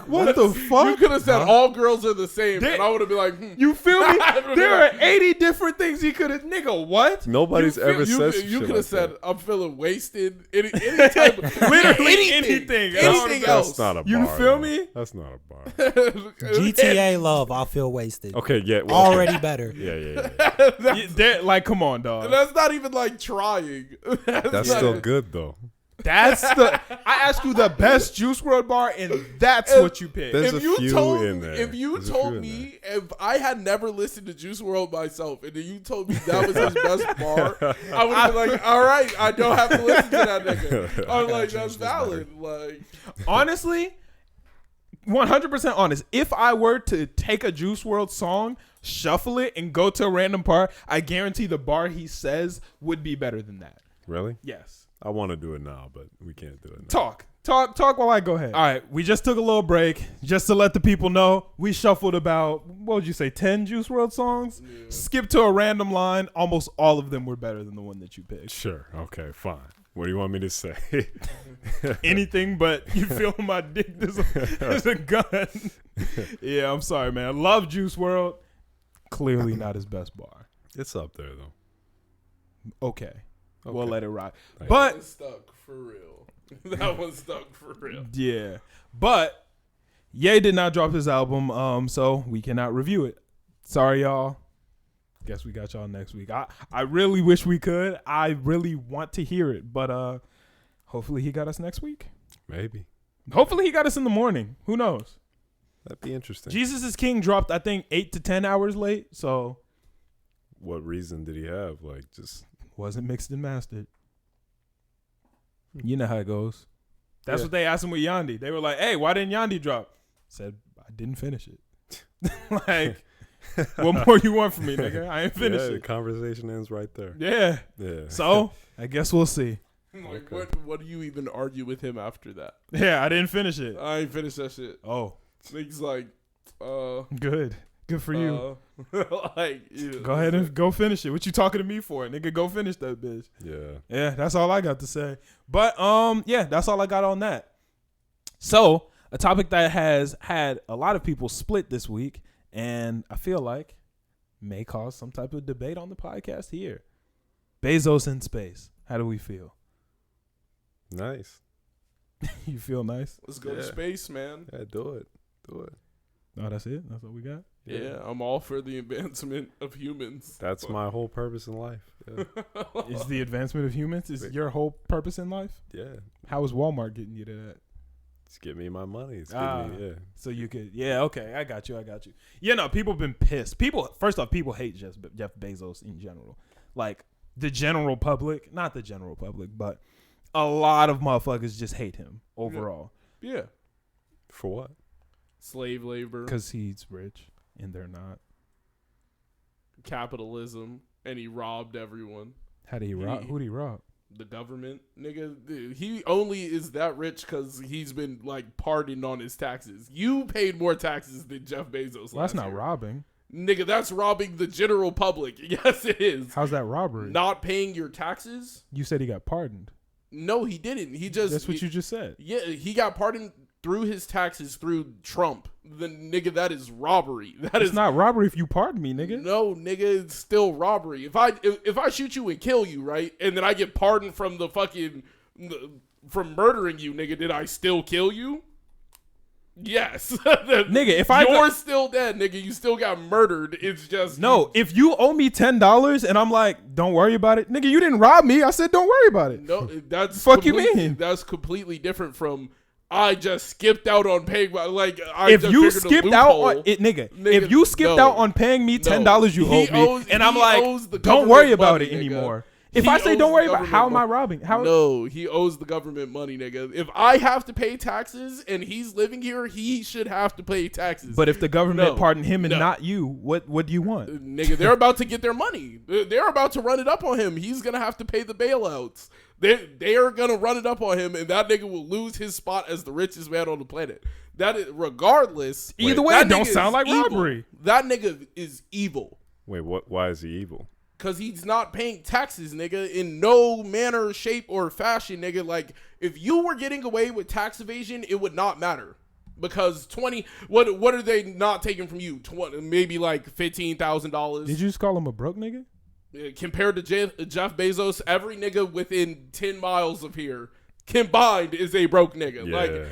What the fuck? You could have said all girls are the same, They- and I would have been like, You feel me? I would've There been are 80 different things he could have. Nigga, what? Nobody's ever you, said some you shit could have like said, that. I'm feeling wasted. Any type of Literally anything. Anything else. That's not a bar. You feel though. me? That's not a bar. GTA love, I feel wasted. Okay, yeah. well, Already better. Yeah. Like, come on, dog. That's not even like trying. That's not still even- good though. That's the. I asked you the best Juice WRLD bar, and that's what you picked. There's If a you few told in there. if you There's a told few in me if I had never listened to Juice WRLD myself, and then you told me that was his best bar, I would have been like, all right, I don't have to listen to that nigga. I'm like, that's valid. Like, Honestly, 100% honest. If I were to take a Juice WRLD song, shuffle it, and go to a random part, I guarantee the bar he says would be better than that. Really? Yes. I want to do it now, but we can't do it now. Talk while I go ahead. All right, we just took a little break just to let the people know we shuffled about, what would you say, 10 Juice WRLD songs? Yeah. Skipped to a random line. Almost all of them were better than the one that you picked. Sure. Okay, fine. What do you want me to say? Anything but you feel my dick. There's a gun. Yeah, I'm sorry, man. I love Juice WRLD. Clearly not his best bar. It's up there, though. Okay. We'll let it rock. Thank But that one's stuck for real. That one's stuck for real. yeah. But Ye did not drop his album, so we cannot review it. Sorry, y'all. Guess we got y'all next week. I really wish we could. I really want to hear it, but hopefully he got us next week. Maybe. Hopefully he got us in the morning. Who knows? That'd be interesting. Jesus is King dropped, I think, 8 to 10 hours late, so What reason did he have? Like, just... wasn't mixed and mastered. You know how it goes. That's what they asked him with Yandi. They were like, hey, why didn't Yandi drop? Said, I didn't finish it. Like, what more you want from me, nigga? I ain't finished The it. conversation ends right there. Yeah. Yeah. So, I guess we'll see. Like, what do you even argue with him after that? Yeah, I didn't finish it. I ain't finished that shit. Oh, Niggas like, good. Good for you. like, yeah. Go ahead and go finish it. What you talking to me for? Nigga, go finish that bitch. Yeah. Yeah, that's all I got to say. But yeah, that's all I got on that. So, a topic that has had a lot of people split this week, and I feel like may cause some type of debate on the podcast here. Bezos in space. How do we feel? Nice. You feel nice? Let's go to space, man. Yeah, do it. Do it. Oh, that's it? That's all we got? Yeah, I'm all for the advancement of humans. That's my whole purpose in life. Yeah. Is the advancement of humans is your whole purpose in life? Yeah. How is Walmart getting you to that? It's give me my money. It's give me, yeah. So you could, yeah, okay, I got you. Yeah, no, people have been pissed. First off, people hate Jeff Bezos in general. Like, the general public, not the general public, but a lot of motherfuckers just hate him overall. Yeah. For what? Slave labor. Because he's rich and they're not. Capitalism. And he robbed everyone. How did he rob? Who did he rob? The government. Nigga, dude, he only is that rich because he's been, like, pardoned on his taxes. You paid more taxes than Jeff Bezos Well, that's not year. robbing. Nigga, that's robbing the general public. Yes, it is. How's that robbery? Not paying your taxes? You said he got pardoned. No, he didn't. He just... That's what you just said. Yeah, he got pardoned through his taxes through Trump. Then, nigga, that is robbery. It's not robbery if you pardon me, nigga. No, nigga, it's still robbery. If I shoot you and kill you, right, and then I get pardoned from the fucking from murdering you, nigga, did I still kill you? Yes, nigga. If you're still dead, nigga, you still got murdered. It's just no. If you owe me $10 and I'm like, don't worry about it, nigga, you didn't rob me. I said, don't worry about it. No, that's fuck you mean. That's completely different from. I just skipped out on paying my if you skipped out on it, nigga. If you skipped out on paying me $10 you owe me, and I'm like, don't worry about it anymore. If He I say owes don't the worry about, government how am I money. robbing? How? No, he owes the government money, nigga. If I have to pay taxes and he's living here, he should have to pay taxes. But if the government No. pardoned him and No. not you, what do you want? Nigga, they're about to get their money. They're about to run it up on him. He's gonna have to pay the bailouts. They are gonna run it up on him, and that nigga will lose his spot as the richest man on the planet. That is, regardless. Either way, that it don't nigga sound is like evil. robbery. That nigga is evil. Wait, what? Why is he evil? Cause he's not paying taxes, nigga, in no manner, shape, or fashion, nigga. Like, if you were getting away with tax evasion, it would not matter. Because what are they not taking from you? Maybe like $15,000. Did you just call him a broke nigga? Compared to Jeff Bezos, every nigga within 10 miles of here combined is a broke nigga. Yeah.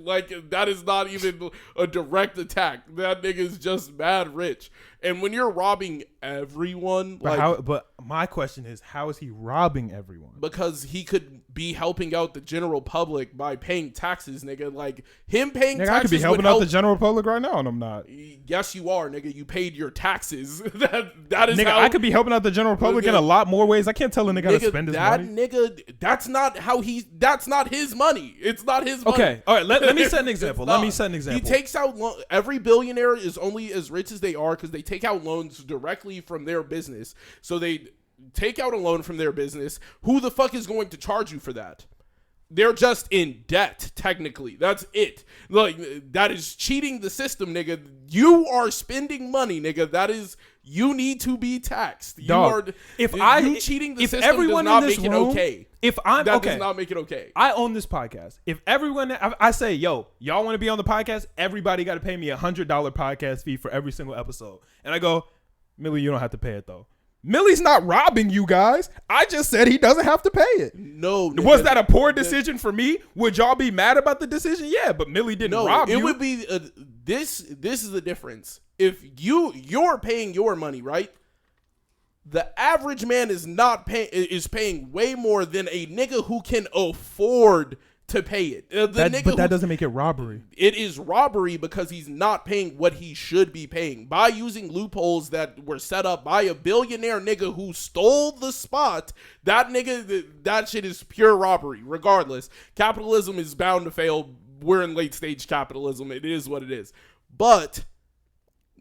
Like that is not even a direct attack. That nigga is just mad rich. And when you're robbing everyone, But my question is, how is he robbing everyone? because he could be helping out the general public by paying taxes, nigga. Like, him paying Nigga, taxes I could be helping would out help. the general public right now, and I'm not. Yes, you are, nigga. You paid your taxes. that is Nigga, how I could be helping out the general public in a lot more ways. I can't tell a nigga how to spend his that money. nigga, that's not his money. It's not his money. Okay, all right. Let me set an It's example. not. Let me set an example. He takes out every billionaire is only as rich as they are because they take out loans directly from their business. So they take out a loan from their business. Who the fuck is going to charge you for that? They're just in debt, technically. That's it. Like, that is cheating the system, nigga. You are spending money, nigga. That is, you need to be taxed. You Dog, are. you cheating the if system everyone does not in this make room, it okay. If I'm That okay, does not make it okay. I own this podcast. If everyone, I say, yo, y'all want to be on the podcast? Everybody got to pay me $100 podcast fee for every single episode. And I go, Millie, you don't have to pay it though. Millie's not robbing you guys. I just said he doesn't have to pay it. No, nigga. Was that a poor decision for me? Would y'all be mad about the decision? Yeah, but Millie didn't rob you. It would be this is the difference. If you're paying your money, right? The average man is paying way more than a nigga who can afford to pay it. But that doesn't make it robbery. It is robbery because he's not paying what he should be paying by using loopholes that were set up by a billionaire nigga who stole the spot. That shit is pure robbery. Regardless, capitalism is bound to fail. We're in late stage capitalism. It is what it is. But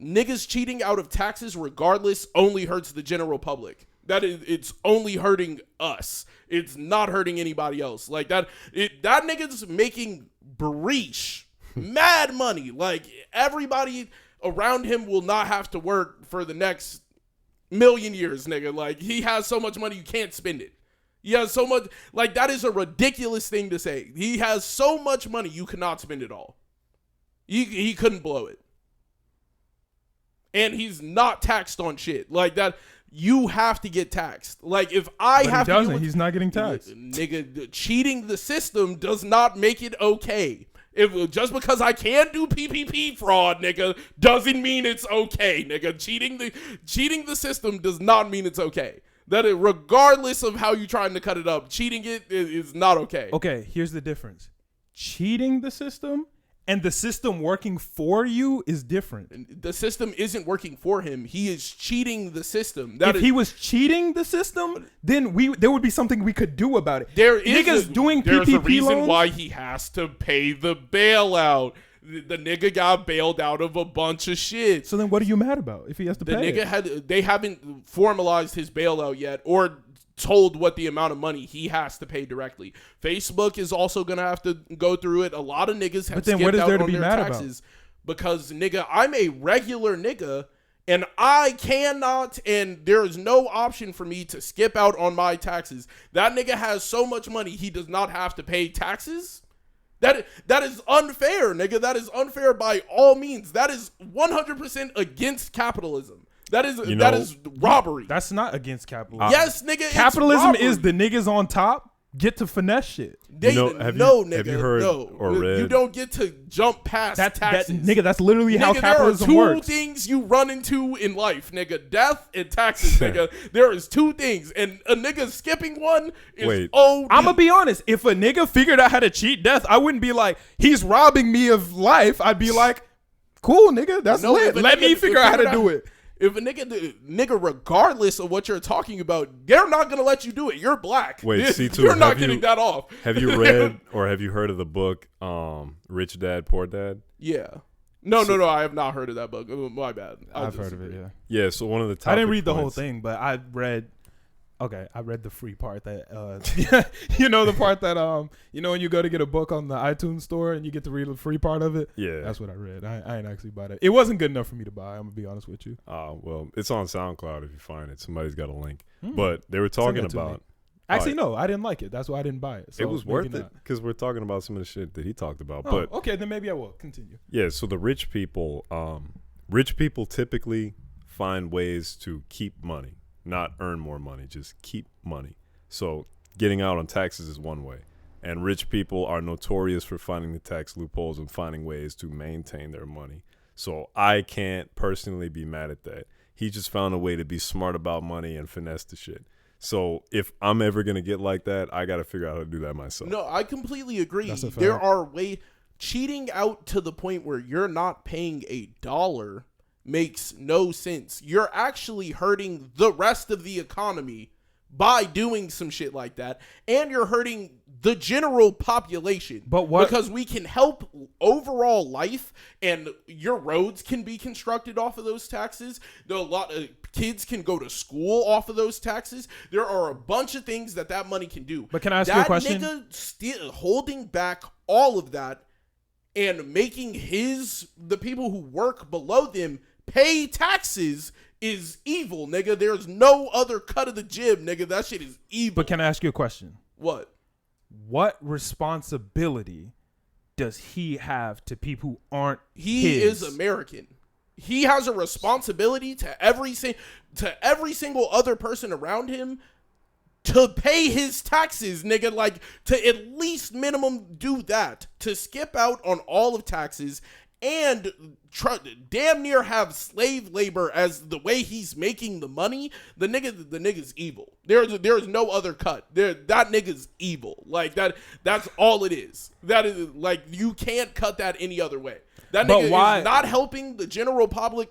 niggas cheating out of taxes regardless only hurts the general public. It's only hurting us. It's not hurting anybody else. Like that nigga's making breach mad money. Like, everybody around him will not have to work for the next million years, nigga. Like, he has so much money you can't spend it. He has so much, like, that is a ridiculous thing to say. He has so much money you cannot spend it all. He couldn't blow it. And he's not taxed on shit. Like that, you have to get taxed. Like, if I have to. He's not getting taxed. Nigga, cheating the system does not make it okay. If just because I can't do PPP fraud, nigga, doesn't mean it's okay, nigga. Cheating the system does not mean it's okay. Regardless of how you're trying to cut it up, cheating it is not okay. Okay, here's the difference. Cheating the system and the system working for you is different. The system isn't working for him. He is cheating the system. If he was cheating the system, then there would be something we could do about it. There's PPP a reason loans. why he has to pay the bailout. The nigga got bailed out of a bunch of shit. So then what are you mad about if he has to pay it? They haven't formalized his bailout yet or told what the amount of money he has to pay directly. Facebook is also gonna have to go through it. A lot of niggas have skipped out on their taxes because, nigga, I'm a regular nigga and I cannot, and there is no option for me to skip out on my taxes. That nigga has so much money he does not have to pay taxes. That is unfair, nigga. That is unfair by all means. That is 100% against capitalism. That is robbery. That's not against capitalism. Yes, nigga. Capitalism is the niggas on top get to finesse shit. Have you heard or read? You don't get to jump past taxes. Nigga, that's literally how capitalism works. There are works. two things you run into in life, nigga. Death and taxes, nigga. There is two things. And a nigga skipping one is OD. I'm going to be honest. If a nigga figured out how to cheat death, I wouldn't be like, he's robbing me of life. I'd be like, cool, nigga. That's lit. Let me figure out how to do it. If a nigga, regardless of what you're talking about, they're not gonna let you do it. You're black. Wait, C2, you're not getting that off. Have you read or have you heard of the book Rich Dad Poor Dad? Yeah. No. I have not heard of that book. My bad. I've heard of it. Yeah. Yeah. So one of the I didn't read the whole points- thing, but I read. Okay, I read the free part that you know, the part that when you go to get a book on the iTunes store and you get to read the free part of it. Yeah. That's what I read. I ain't actually bought it. It wasn't good enough for me to buy. I'm gonna be honest with you. Well, it's on SoundCloud if you find it. Somebody's got a link. But they were talking that to me. about. Actually, no, I didn't like it. That's why I didn't buy it. So it was maybe worth it not. because we're talking about some of the shit that he talked about. Oh, but okay, then maybe I will continue. yeah, so the rich people typically find ways to keep money, not earn more money, just keep money. So getting out on taxes is one way. And rich people are notorious for finding the tax loopholes and finding ways to maintain their money. So I can't personally be mad at that. He just found a way to be smart about money and finesse the shit. So if I'm ever going to get like that, I got to figure out how to do that myself. No, I completely agree. That's a fact. There are cheating out to the point where you're not paying $1 makes no sense. You're actually hurting the rest of the economy by doing some shit like that, and you're hurting the general population. But what? Because we can help overall life, and your roads can be constructed off of those taxes. A lot of kids can go to school off of those taxes. There are a bunch of things that money can do. But can I ask you a question? That nigga still holding back all of that and making the people who work below them pay taxes is evil, nigga. There's no other cut of the jib, nigga. That shit is evil. But can I ask you a question? What? What responsibility does he have to people who aren't He his? is American. He has a responsibility to every single other person around him to pay his taxes, nigga. Like, to at least minimum do that. To skip out on all of taxes and damn near have slave labor as the way he's making the money. The nigga's evil. There's no other cut. That nigga's evil. Like, that's all it is. That is, like, you can't cut that any other way. That nigga is not helping the general public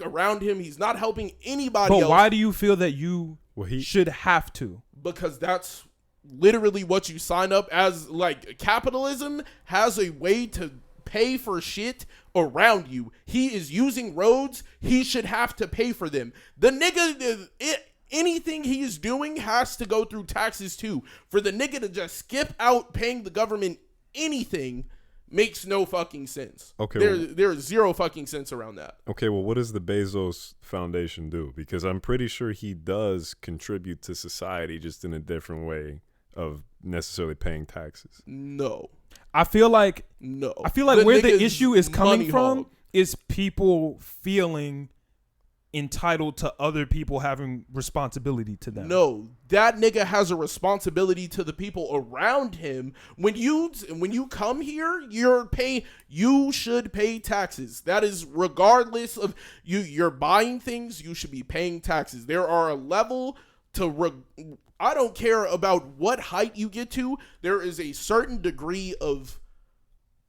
around him. He's not helping anybody else. But why do you feel that you should have to? Because that's literally what you sign up as. Like, capitalism has a way to pay for shit around you. He is using roads. He should have to pay for them. The nigga, anything he is doing has to go through taxes too. For the nigga to just skip out paying the government anything makes no fucking sense. Okay, There's zero fucking sense around that. Okay, well, what does the Bezos Foundation do? Because I'm pretty sure he does contribute to society, just in a different way of necessarily paying taxes. No. I feel like where the issue is coming from is people feeling entitled to other people having responsibility to them. No, that nigga has a responsibility to the people around him. When you come here, you should pay taxes. That is regardless of you're buying things, you should be paying taxes. There are a level to I don't care about what height you get to. There is a certain degree of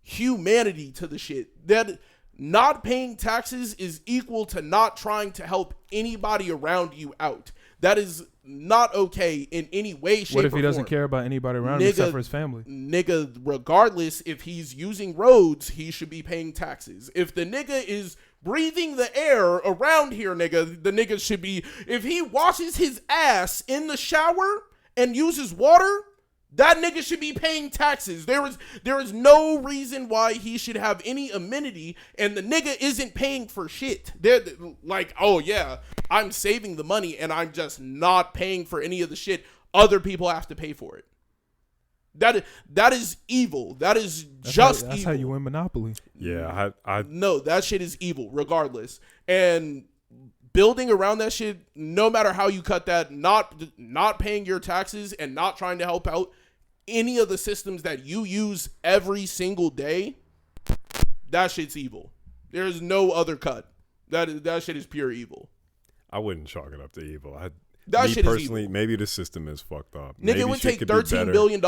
humanity to the shit. That not paying taxes is equal to not trying to help anybody around you out. That is not okay in any way, shape, or form. What if he doesn't care about anybody around him except for his family? Nigga, regardless, if he's using roads, he should be paying taxes. If the nigga is breathing the air around here, nigga, the nigga should be... If he washes his ass in the shower and uses water, that nigga should be paying taxes. There is no reason why he should have any amenity, and the nigga isn't paying for shit. They're like, oh yeah, I'm saving the money and I'm just not paying for any of the shit. Other people have to pay for it. That is evil. That's evil. That's how you win Monopoly. Yeah, No, that shit is evil regardless. And building around that shit, no matter how you cut that, not paying your taxes and not trying to help out any of the systems that you use every single day, that shit's evil. There's no other cut. That shit is pure evil. I wouldn't chalk it up to evil. That shit personally, is evil. maybe the system is fucked up. Nigga, Maybe it would shit take could be $13 billion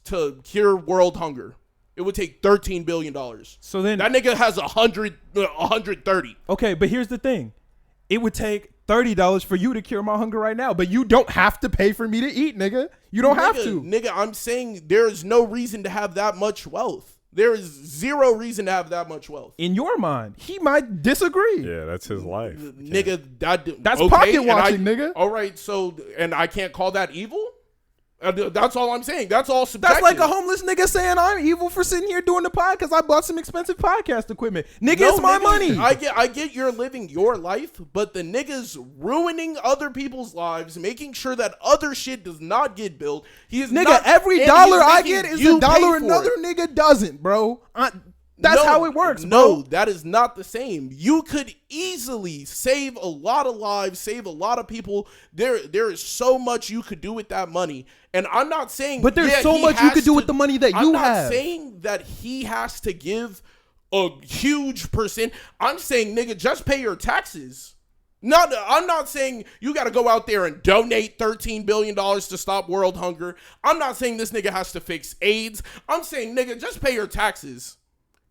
to cure world hunger. It would take $13 billion. So then that nigga has 130. Okay, but here's the thing. it would take $30 for you to cure my hunger right now, but you don't have to pay for me to eat, nigga. You don't have to. Nigga, I'm saying there is no reason to have that much wealth. There is zero reason to have that much wealth. In your mind, he might disagree. Yeah, that's his life. Nigga, that's okay, pocket watching, nigga. All right, so, and I can't call that evil? That's all I'm saying. That's all subjective. That's like a homeless nigga saying I'm evil for sitting here doing the pod because I bought some expensive podcast equipment. Nigga, it's my money. I get you're living your life, but the nigga's ruining other people's lives, making sure that other shit does not get built. Every dollar I get is a dollar another nigga doesn't, bro. That's how it works, bro. No, that is not the same. You could easily save a lot of lives, save a lot of people. There is so much you could do with that money. And I'm not saying, but there's so much you could do with the money that you have. I'm not saying that he has to give a huge percent. I'm saying, nigga, just pay your taxes. I'm not saying you got to go out there and donate $13 billion to stop world hunger. I'm not saying this nigga has to fix AIDS. I'm saying, nigga, just pay your taxes.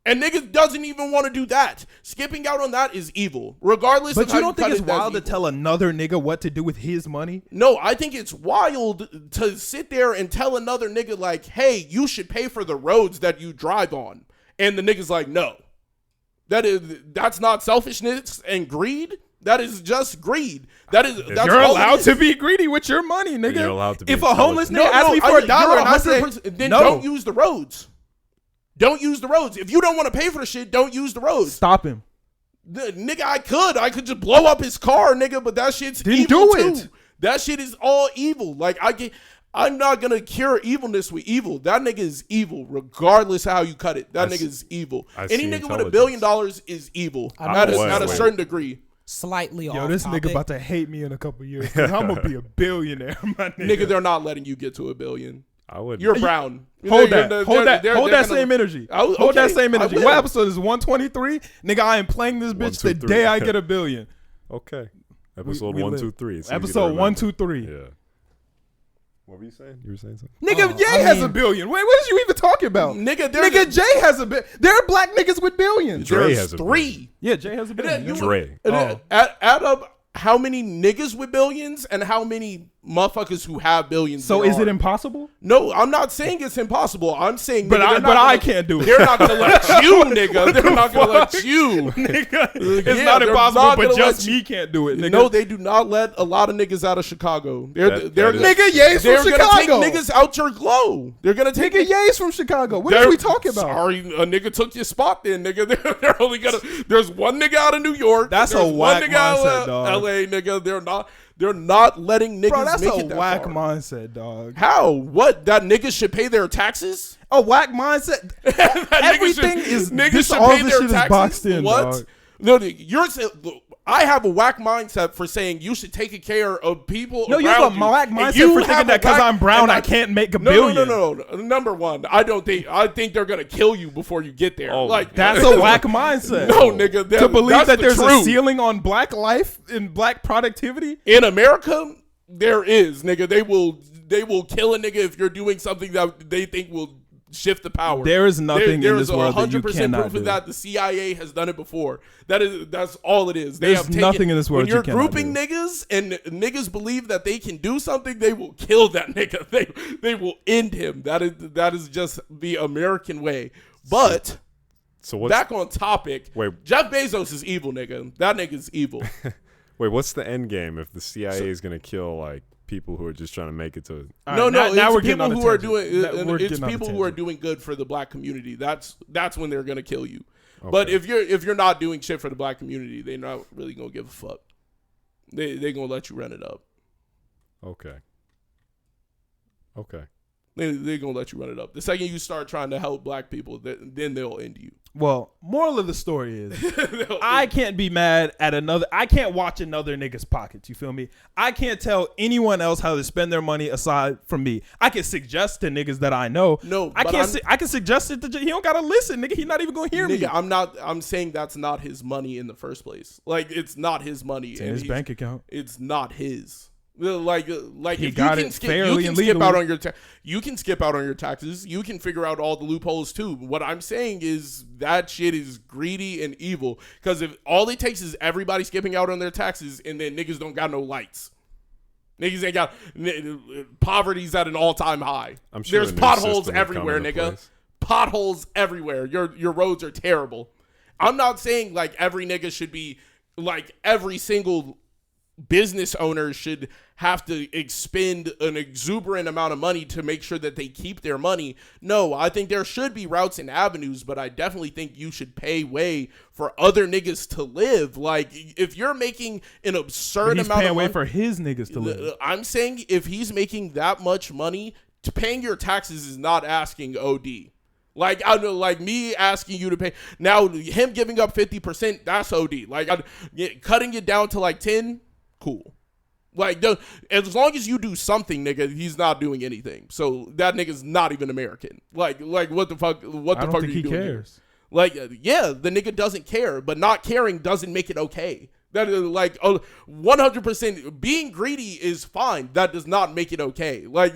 And niggas doesn't even want to do that. Skipping out on that is evil, regardless. But of you how don't think it's wild to evil. tell another nigga what to do with his money? No, I think it's wild to sit there and tell another nigga like, "Hey, you should pay for the roads that you drive on," and the nigga's like, "No, that's not selfishness and greed. That is just greed. That's you're allowed to be greedy with your money, nigga. You're allowed to be if a homeless nigga No, asks me for a dollar and I say, then no, don't use the roads. Don't use the roads. If you don't want to pay for the shit, don't use the roads. Stop him. Nigga, I could just blow up his car, nigga, but that shit's Then evil do too. it. That shit is all evil. Like, I'm not gonna cure evilness with evil. That nigga is evil, regardless of how you cut it. That nigga is evil. Any nigga with $1 billion is evil. At a certain degree. Slightly off. Yo, this topic. nigga about to hate me in a couple years because I'm gonna be a billionaire, my nigga. Nigga, they're not letting you get to $1 billion. I would. You're brown. Hold that same energy. Hold that same energy. will. What episode is 123? Nigga, I am playing this bitch the day I get $1 billion. Okay. Episode We 123. Episode 123. Yeah. What were you saying? You were saying something? Nigga, Jay has $1 billion. Wait, what is you even talking about? Nigga, Jay has $1 billion. There are black niggas with billions. Dre has There's $1 three. Yeah, Jay has $1 billion. Dre. Add up how many niggas with billions and how many motherfuckers who have billions. So is it impossible? No, I'm not saying it's impossible. I'm saying, But I can't do it. They're not gonna let you, nigga. They're not gonna let you, nigga. It's Yeah, not they're impossible, not but gonna just let you- me can't do it, nigga. No, they do not let a lot of niggas out of Chicago. That is- Nigga, Ye's They're from gonna take Chicago. niggas out your glow. They're gonna take Nigga, Ye's from Chicago. What are we talking about? Sorry, a nigga took your spot then, nigga. They're only gonna. There's one nigga out of New York. That's there's a whack one nigga out mindset, of dog. LA, nigga. They're not letting niggas Bro, that's make a it that whack far. mindset, dog. How? What? That niggas should pay their taxes? A whack mindset. Everything niggas all this shit is boxed in, What? dog. No, I have a whack mindset for saying you should take care of people. No, you have a whack mindset for thinking that because I'm brown, I can't make $1 billion. No. Number one, I think they're gonna kill you before you get there. Oh, like That's a whack mindset. No, nigga. To believe that there's a truth. ceiling on black life and black productivity. In America, there is, nigga. They will kill a nigga if you're doing something that they think will shift the power. There is nothing in this world that you 100% cannot proof do. of that. The CIA has done it before. That's all it is. There's nothing in this world when you're you cannot grouping do. niggas and niggas believe that they can do something, they will kill that nigga. They will end him. That is just the American way. But So what's back on topic. Wait. Jeff Bezos is evil, nigga. That nigga's evil. Wait, what's the end game if the CIA is gonna kill like people who are just trying to make it to? All right, now we're it's getting people on a who are tangent. doing. We're It's getting on a people who are tangent. doing good for the black community. That's when they're gonna kill you. But if you're not doing shit for the black community, they're not really gonna give a fuck. They gonna let you run it up. Okay. They're gonna let you run it up. The second you start trying to help black people, then they'll end you. Well, moral of the story is I can't be mad at I can't watch another nigga's pockets. You feel me? I can't tell anyone else how to spend their money aside from me. I can suggest to niggas that I know. No, I but can't. I can suggest it to. He don't gotta listen, nigga. He not even gonna hear me. Nigga, I'm saying that's not his money in the first place. Like, it's not his money. It's in his bank account. It's not his. Like He if got you it can fairly and skip out legally. on your you can skip out on your taxes. You can figure out all the loopholes too. What I'm saying is that shit is greedy and evil. Because if all it takes is everybody skipping out on their taxes, and then niggas don't got no lights. Niggas ain't got poverty's at an all-time high. I'm sure there's a new potholes system will come everywhere, into nigga. place. Potholes everywhere. Your roads are terrible. I'm not saying like every nigga should be like every single business owner should have to expend an exuberant amount of money to make sure that they keep their money. No, I think there should be routes and avenues, but I definitely think you should pay way for other niggas to live. Like if you're making an absurd He's amount paying of way money for his niggas to live. I'm saying if he's making that much money, paying your taxes is not asking OD. Like I know, like me asking you to pay now, him giving up 50%, that's OD. Like cutting it down to like 10, cool. Like as long as you do something, nigga, he's not doing anything. So that nigga's not even American. Like what the fuck? What I the don't fuck think are you he doing? cares. Like yeah, the nigga doesn't care, but not caring doesn't make it okay. That is like 100%. Being greedy is fine. That does not make it okay. Like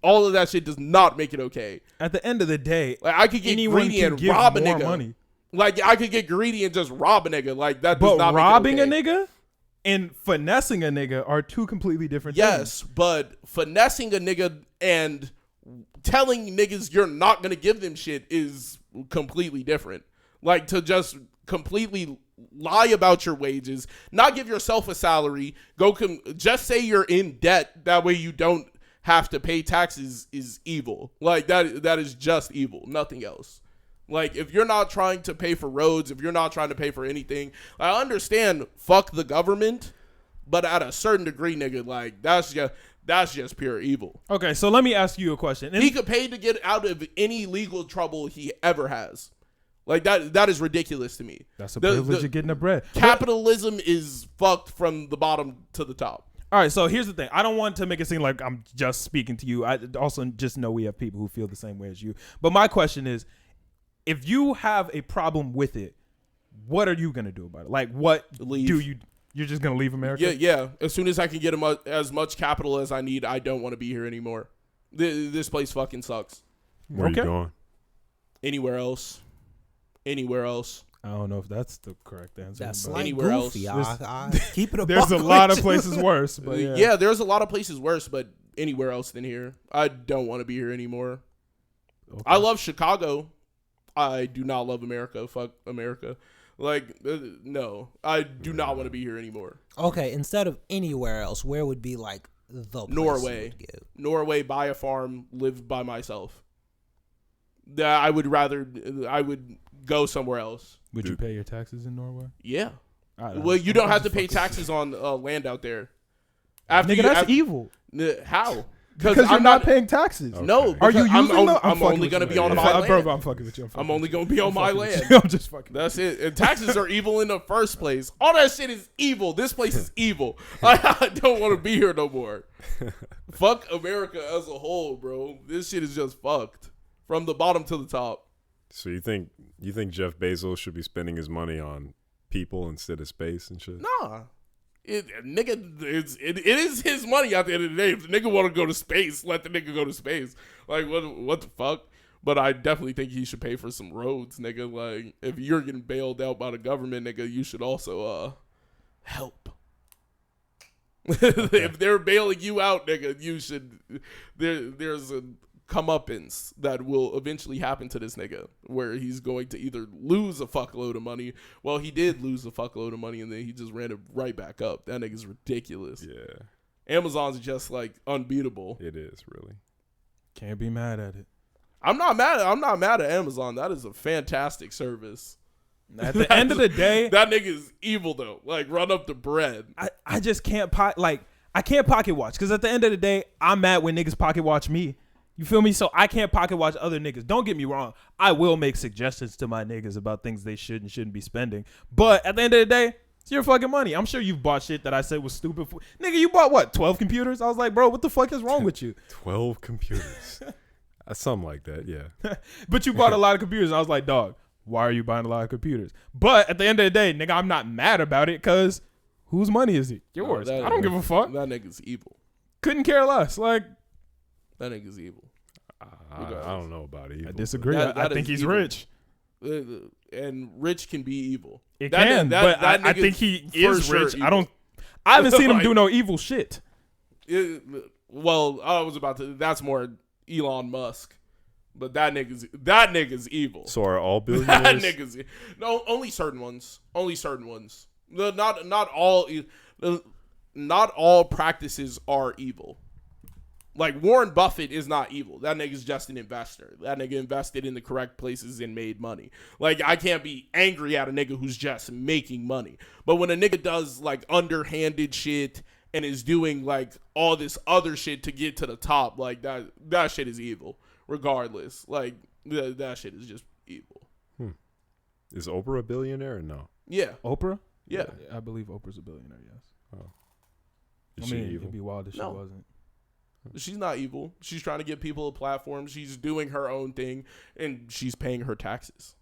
all of that shit does not make it okay. At the end of the day, Like I could get anyone greedy can and give rob a more nigga. money. Like I could get greedy and just rob a nigga. Like that does But not robbing make a it okay. nigga and finessing a nigga are two completely different things. Yes, but finessing a nigga and telling niggas you're not gonna give them shit is completely different. Like to just completely lie about your wages, not give yourself a salary, just say you're in debt. That way you don't have to pay taxes is evil. Like that is just evil, nothing else. Like if you're not trying to pay for roads, if you're not trying to pay for anything, I understand fuck the government, but at a certain degree, nigga, like that's just pure evil. Okay, so let me ask you a question. He could pay to get out of any legal trouble he ever has. Like that is ridiculous to me. That's a privilege of getting the bread. Capitalism is fucked from the bottom to the top. All right, so here's the thing. I don't want to make it seem like I'm just speaking to you. I also just know we have people who feel the same way as you. But my question is, if you have a problem with it, what are you going to do about it? Like, what Leave. You're just going to leave America? Yeah. As soon as I can get as much capital as I need, I don't want to be here anymore. This place fucking sucks. Where are you going? Anywhere else. I don't know if that's the correct answer. That's but like Anywhere goofy. else. I keep it a there's a buck lot with of you. places worse. But Yeah, there's a lot of places worse, but anywhere else than here. I don't want to be here anymore. Okay. I love Chicago. I do not love America. Fuck America. Like, no. I do not want to be here anymore. Okay, instead of anywhere else, where would be like the place you Norway. would go? Norway, buy a farm, live by myself. I would go somewhere else. Would you pay your taxes in Norway? Yeah. I Well, you don't have to pay fucking- taxes on land out there. Nigga, that's evil. How? Because you're not paying taxes. Okay. No. Are you because using them? I'm fucking only with going to you. be on Yeah. my land. Bro, I'm fucking with you. I'm only going to be on my land. I'm just fucking. That's it. And taxes are evil in the first place. All that shit is evil. This place is evil. I don't want to be here no more. Fuck America as a whole, bro. This shit is just fucked from the bottom to the top. So you think Jeff Bezos should be spending his money on people instead of space and shit? Nah. It is his money at the end of the day. If the nigga want to go to space, let the nigga go to space. Like, what the fuck? But I definitely think he should pay for some roads, nigga. Like, if you're getting bailed out by the government, nigga, you should also help. If they're bailing you out, nigga, you should. There's a comeuppance that will eventually happen to this nigga, where he's going to either lose a fuckload of money. Well, he did lose a fuckload of money, and then he just ran it right back up. That nigga's ridiculous. Yeah, Amazon's just like unbeatable. it is really. Can't be mad at it. I'm not mad at Amazon. That is a fantastic service. At the end of the day, That nigga is evil though. Like, run up the bread. I just can't I can't pocket watch because at the end of the day, I'm mad when niggas pocket watch me. You feel me? So I can't pocket watch other niggas. Don't get me wrong. I will make suggestions to my niggas about things they should and shouldn't be spending. But at the end of the day, it's your fucking money. I'm sure you've bought shit that I said was stupid. Nigga, you bought what? 12 computers? I was like, bro, what the fuck is wrong with you? 12 computers. Something like that, yeah. But you bought a lot of computers. And I was like, dog, why are you buying a lot of computers? But at the end of the day, nigga, I'm not mad about it because Whose money is it? Yours. I don't give a fuck. That nigga's evil. Couldn't care less. Like, that nigga's evil. I don't know about evil. I disagree. That I think he's evil. rich. And rich can be evil. It can, but I think he is rich. Evil. I haven't seen him do no evil shit. Well, I was about to. That's more Elon Musk, but that nigga's evil. So are all That billionaires? nigga's no. Only certain ones. Only certain ones. Not all practices are evil. Like Warren Buffett is not evil. That nigga's just an investor. That nigga invested in the correct places and made money. Like I can't be angry at a nigga who's just making money. But when a nigga does like underhanded shit and is doing like all this other shit to get to the top, like that shit is evil. Regardless, like that shit is just evil. Is Oprah a billionaire or no? Yeah. Oprah? Yeah. I believe Oprah's a billionaire, yes. Oh. I Is she mean, evil? it'd be wild if she No. wasn't. She's not evil. She's trying to give people a platform. She's doing her own thing, and she's paying her taxes.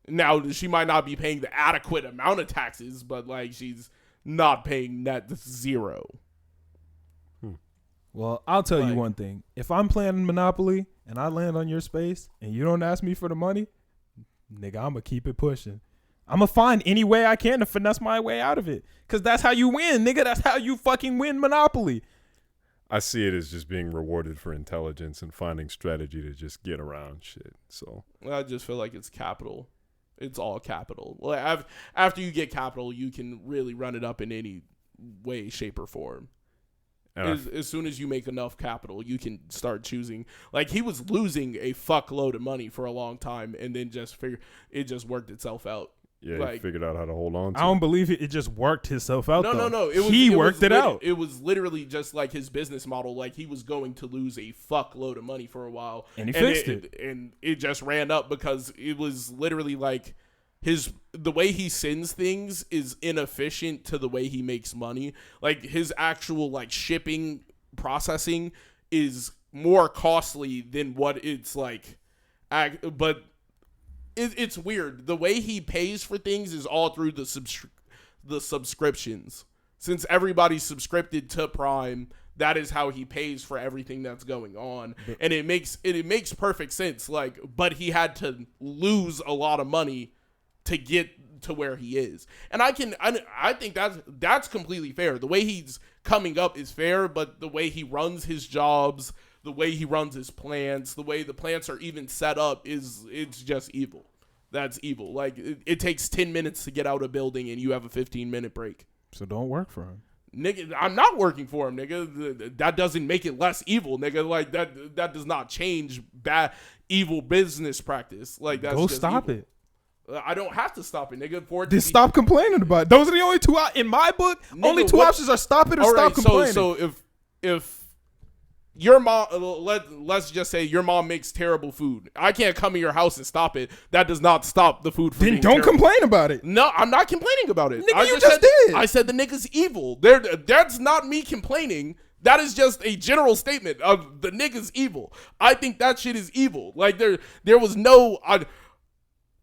Now, she might not be paying the adequate amount of taxes, but, like, she's not paying net zero. Well, I'll tell you Like- one thing. If I'm playing Monopoly and I land on your space and you don't ask me for the money, nigga, I'm going to keep it pushing. I'm going to find any way I can to finesse my way out of it. Because that's how you win, nigga. That's how you fucking win Monopoly. I see it as just being rewarded for intelligence and finding strategy to just get around shit. So I just feel like it's capital. It's all capital. Like, after you get capital, you can really run it up in any way, shape, or form. As soon as you make enough capital, you can start choosing. Like, he was losing a fuckload of money for a long time, and then it just worked itself out. yeah, like- he figured out how to hold on to I don't believe it just worked itself out, though. No. He worked it out. It was literally just like his business model. Like, he was going to lose a fuckload of money for a while. And he fixed it. And it just ran up because it was literally like the way he sends things is inefficient to the way he makes money. Like, his actual, like, shipping processing is more costly than what it's like. But it's weird. The way he pays for things is all through the subscriptions. Since everybody's subscripted to Prime, that is how he pays for everything that's going on. And it makes perfect sense. Like, but he had to lose a lot of money to get to where he is. And I think that's completely fair. The way he's coming up is fair, but the way he runs his jobs, the way he runs his plants, the way the plants are even set up it's just evil. That's evil. Like, it takes 10 minutes to get out a building and you have a 15-minute break. So don't work for him. Nigga, I'm not working for him, nigga. That doesn't make it less evil, nigga. Like, that does not change bad, evil business practice. Like, that's Go just stop evil. it. I don't have to stop it, nigga. For it to Just be- stop complaining about it. Those are the only two, in my book, Nigga, only two what- options are stop it or All stop right, complaining. so if your mom, let's just say your mom makes terrible food, I can't come in your house and stop it. That does not stop the food from then being don't terrible. complain about it. No, I'm not complaining about it. Nigga, you said, just did. I said the nigga's evil. That's not me complaining. That is just a general statement of the nigga's evil. I think that shit is evil. Like, there was no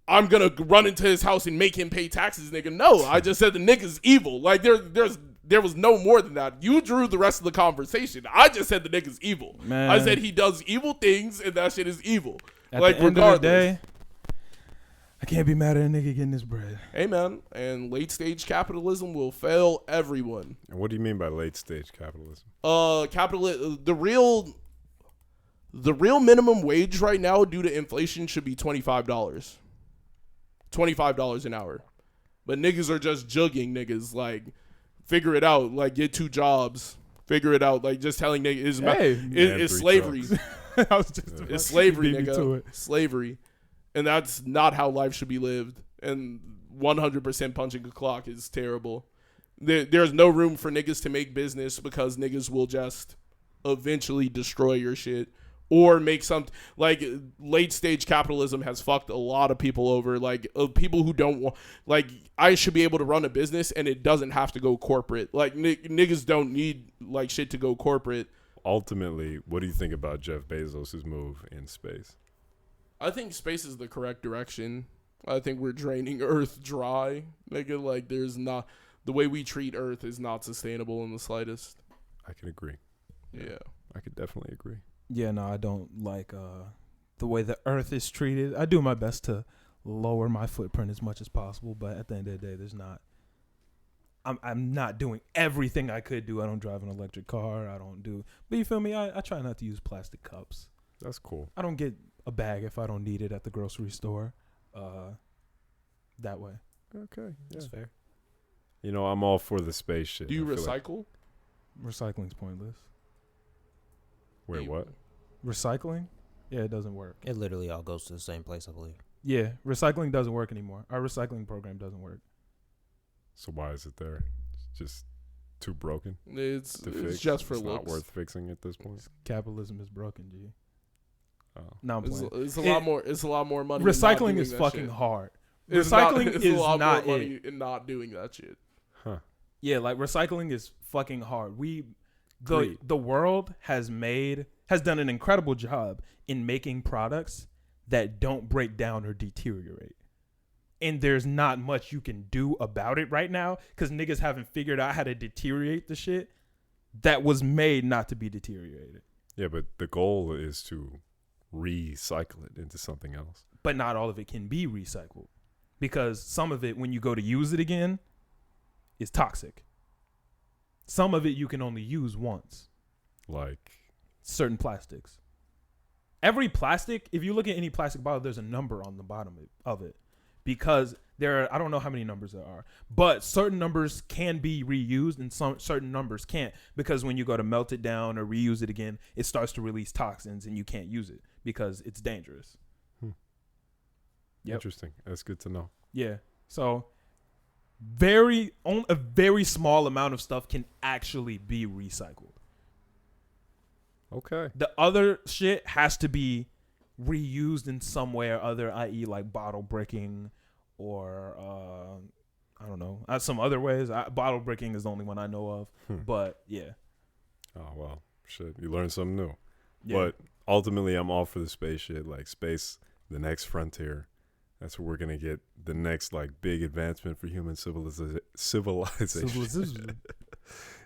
I'm gonna run into his house and make him pay taxes, nigga. No, I just said the nigga's evil. Like, there was no more than that. You drew the rest of the conversation. I just said the nigga's evil. Man. I said he does evil things and that shit is evil. At like, the end regardless. of the day, I can't be mad at a nigga getting his bread. Hey, man, and late stage capitalism will fail everyone. And what do you mean by late stage capitalism? The real minimum wage right now due to inflation should be $25. $25 an hour. But niggas are just jugging niggas, like, figure it out, like, get 2 jobs, figure it out, like, just telling niggas it's three slavery. I was just It's slavery, beat me to nigga. it. Slavery. And that's not how life should be lived. And 100% punching a clock is terrible. There's no room for niggas to make business because niggas will just eventually destroy your shit or make some, like, late stage capitalism has fucked a lot of people over. Like, people who don't want, like, I should be able to run a business and it doesn't have to go corporate. Like, niggas don't need, like, shit to go corporate. Ultimately, what do you think about Jeff Bezos' move in space? I think space is the correct direction. I think we're draining Earth dry. Nigga, like, the way we treat Earth is not sustainable in the slightest. I can agree. Yeah. I could definitely agree. Yeah, no, I don't like the way the Earth is treated. I do my best to lower my footprint as much as possible, but at the end of the day, there's not. I'm not doing everything I could do. I don't drive an electric car. I don't do. But you feel me? I try not to use plastic cups. That's cool. I don't get a bag if I don't need it at the grocery store. That way. Okay. Yeah. That's fair. You know, I'm all for the space shit. Do you I feel like- recycle? Recycling's pointless. Wait, what? Recycling? Yeah, it doesn't work. It literally all goes to the same place, I believe. Yeah, recycling doesn't work anymore. Our recycling program doesn't work. So why is it there? It's just too broken It's to fix. just for it's looks. not worth fixing at this point. Capitalism is broken, G. Oh. No, I'm It's, playing. it's a lot more. It's a lot more money. in not Recycling doing is that fucking shit. hard. It's Recycling it's is a lot not more it. money in not doing that shit. Huh. Yeah, like recycling is fucking hard. Agreed. The world has done an incredible job in making products that don't break down or deteriorate. And there's not much you can do about it right now because niggas haven't figured out how to deteriorate the shit that was made not to be deteriorated. Yeah, but the goal is to recycle it into something else. But not all of it can be recycled because some of it, when you go to use it again, is toxic. Some of it you can only use once. Like, Certain plastics. Every plastic, if you look at any plastic bottle, there's a number on the bottom of it. Because there are, I don't know how many numbers there are, but certain numbers can be reused and some certain numbers can't. Because when you go to melt it down or reuse it again, it starts to release toxins and you can't use it because it's dangerous. Yep. interesting. That's good to know. Yeah. So a very small amount of stuff can actually be recycled. Okay. The other shit has to be reused in some way or other, i.e. like bottle bricking or I don't know, some other ways. Bottle bricking is the only one I know of. But yeah. Oh, well, shit. You learned something new. Yeah. But ultimately, I'm all for the space shit. Like, space, the next frontier. That's where we're going to get the next, like, big advancement for human civilization.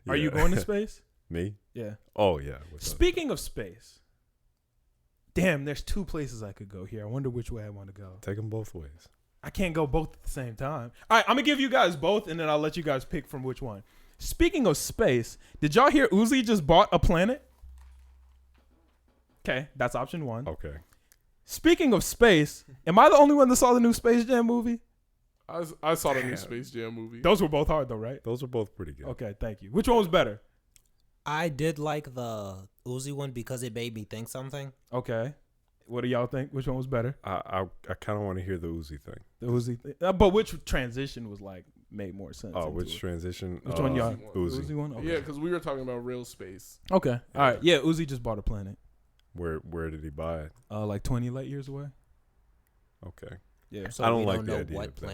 Are you going to space? Me? Yeah. Oh, yeah. What's up? Speaking of space, damn, there's two places I could go here. I wonder which way I want to go. Take them both ways. I can't go both at the same time. All right, I'm going to give you guys both, and then I'll let you guys pick from which one. Speaking of space, did y'all hear Uzi just bought a planet? Okay, that's option one. Okay. Speaking of space, am I the only one that saw the new Space Jam movie? I saw the new Space Jam movie. Those were both hard, though, right? Those are both pretty good. Okay, thank you. Which one was better? I did like the Uzi one because it made me think something. Okay. What do y'all think? Which one was better? I kind of want to hear the Uzi thing. The Uzi thing. But which transition was like made more sense? Oh, into which it? transition? Which one y'all? Uzi. Uzi one? Okay. Yeah, because we were talking about real space. Okay. All right. Yeah, Uzi just bought a planet. Where did he buy it? Like 20 light years away. Okay. Yeah. So I don't we like don't the know idea what of that.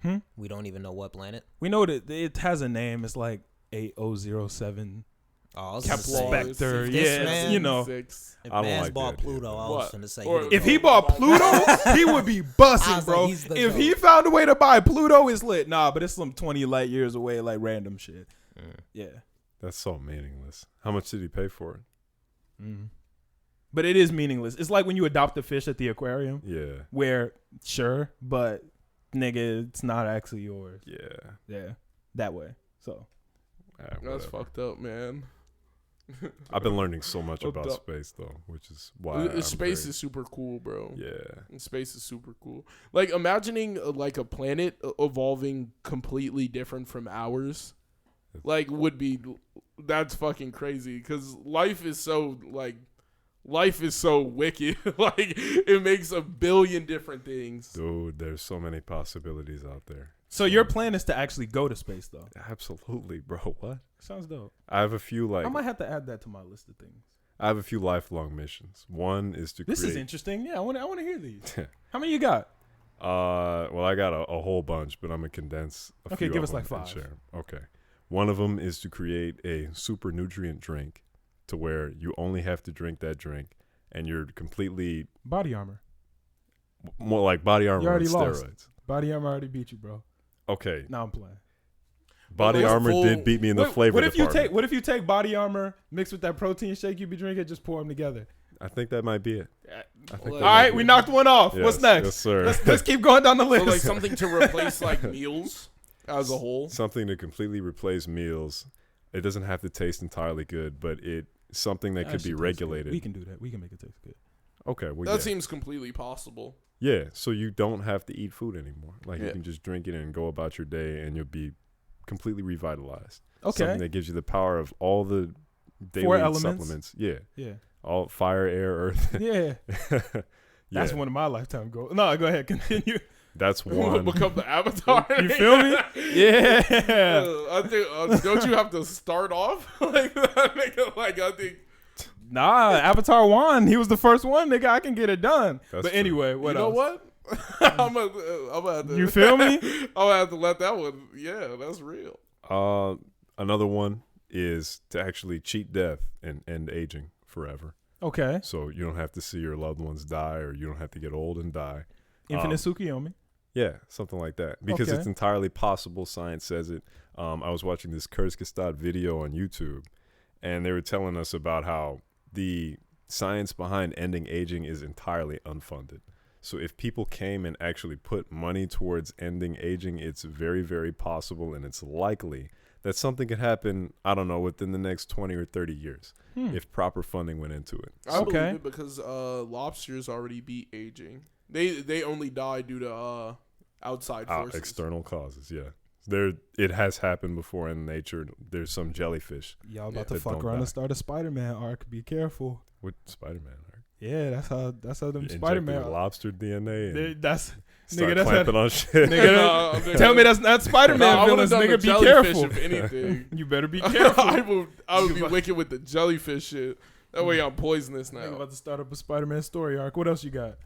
planet. We don't even know what planet. We know that it has a name. It's like 8007 Oh, I was Kepler. gonna say, Spectre. This Yeah, man- you know. Six. if I don't man's like the bought idea Pluto, of I that. was What? gonna say Or- he the If he goat. bought Pluto, he would be I busting, was bro. like, he's the If he goat. found a way to buy Pluto, it's lit. Nah, but it's some 20 light years away, like random shit. Yeah. That's so meaningless. How much did he pay for it? But it is meaningless. It's like when you adopt a fish at the aquarium, Yeah. where sure, but nigga, it's not actually yours. Yeah. Yeah, that way. So That's whatever. fucked up, man. I've been learning so much What about the- space though, which is why Space is super cool, bro. Yeah. Space is super cool. Like imagining like a planet evolving completely different from ours, like would be that's fucking crazy because life is so wicked. Like it makes a billion different things. Dude, there's so many possibilities out there. So your plan is to actually go to space, though. Absolutely, bro. What? Sounds dope. I have a few I might have to add that to my list of things. I have a few lifelong missions. One is to This create. is interesting. Yeah, I want to hear these. How many you got? Well, I got a whole bunch, but I'm gonna condense. Okay, few give of us like them and 5. share 'em. Okay, one of them is to create a super nutrient drink, to where you only have to drink that drink, and you're completely Body armor. more like body armor You on already steroids. lost. Body armor already beat you, bro. Okay, Now I'm playing. Body Like, Armor full- did beat me in the flavor What if you department. take Body Armor mixed with that protein shake you be drinking? Just pour them together. I think that might be it. I think All that All might right, be we it. knocked one off. Yes, What's next? Yes, sir. Let's keep going down the So list. like something to replace like meals as a whole. Something to completely replace meals. It doesn't have to taste entirely good, but something that could be regulated. We can do that. We can make it taste good. Okay, well, That yeah. seems completely possible. Yeah, so you don't have to eat food anymore. Like you Yeah. can just drink it and go about your day, and you'll be completely revitalized. Okay. Something that gives you the power of all the daily 4 elements? supplements. Yeah, Yeah. all fire, air, earth. Yeah. Yeah, That's one of my lifetime goals. No, go ahead. Continue. that's We'll one. become the avatar. You feel me? Yeah. I think don't you have to start off like that? Nigga? Like I think Nah, Avatar won. He was the first one, nigga. I can get it done. That's But true. anyway, what you know else? what? I'm gonna have to, You feel me? I'm gonna have to let that one. Yeah, that's real. Another one is to actually cheat death and end aging forever. Okay. So you don't have to see your loved ones die, or you don't have to get old and die. Infinite Tsukiyomi. Yeah, something like that. Because Okay. it's entirely possible. Science says it. I was watching this Kurzgesagt video on YouTube, and they were telling us about how the science behind ending aging is entirely unfunded. So if people came and actually put money towards ending aging, it's very, very possible, and it's likely that something could happen, I don't know, within the next 20 or 30 years if proper funding went into it. I Okay. believe it because lobsters already beat aging. They only die due to outside forces. External causes, yeah. It has happened before in nature. There's some jellyfish. Y'all about Yeah. to fuck Don't around die. and start a arc. Be careful. With Spider-Man, right? Yeah, that's how them Injected Spider-Man. with lobster DNA and That's start nigga. That's clamping how, on shit. nigga. Tell me that's not Spider-Man I would've villains, done the nigga. Be jellyfish, careful. If anything, You better be careful. I would be wicked with the jellyfish shit. That way I'm poisonous I'm now. about to start up a Spider-Man story arc. What else you got?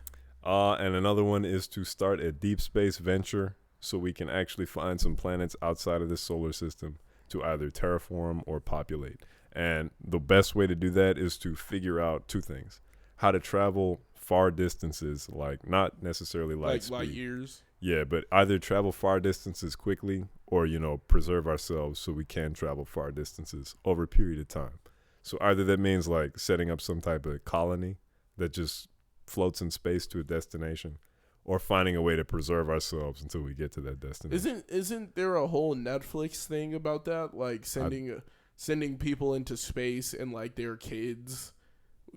And another one is to start a deep space venture so we can actually find some planets outside of this solar system to either terraform or populate. And the best way to do that is to figure out two things: how to travel far distances, like not necessarily light Like speed. years. Yeah, but either travel far distances quickly or, preserve ourselves so we can travel far distances over a period of time. So either that means like setting up some type of colony that just floats in space to a destination, or finding a way to preserve ourselves until we get to that destination. Isn't there a whole Netflix thing about that? Like sending people into space and like their kids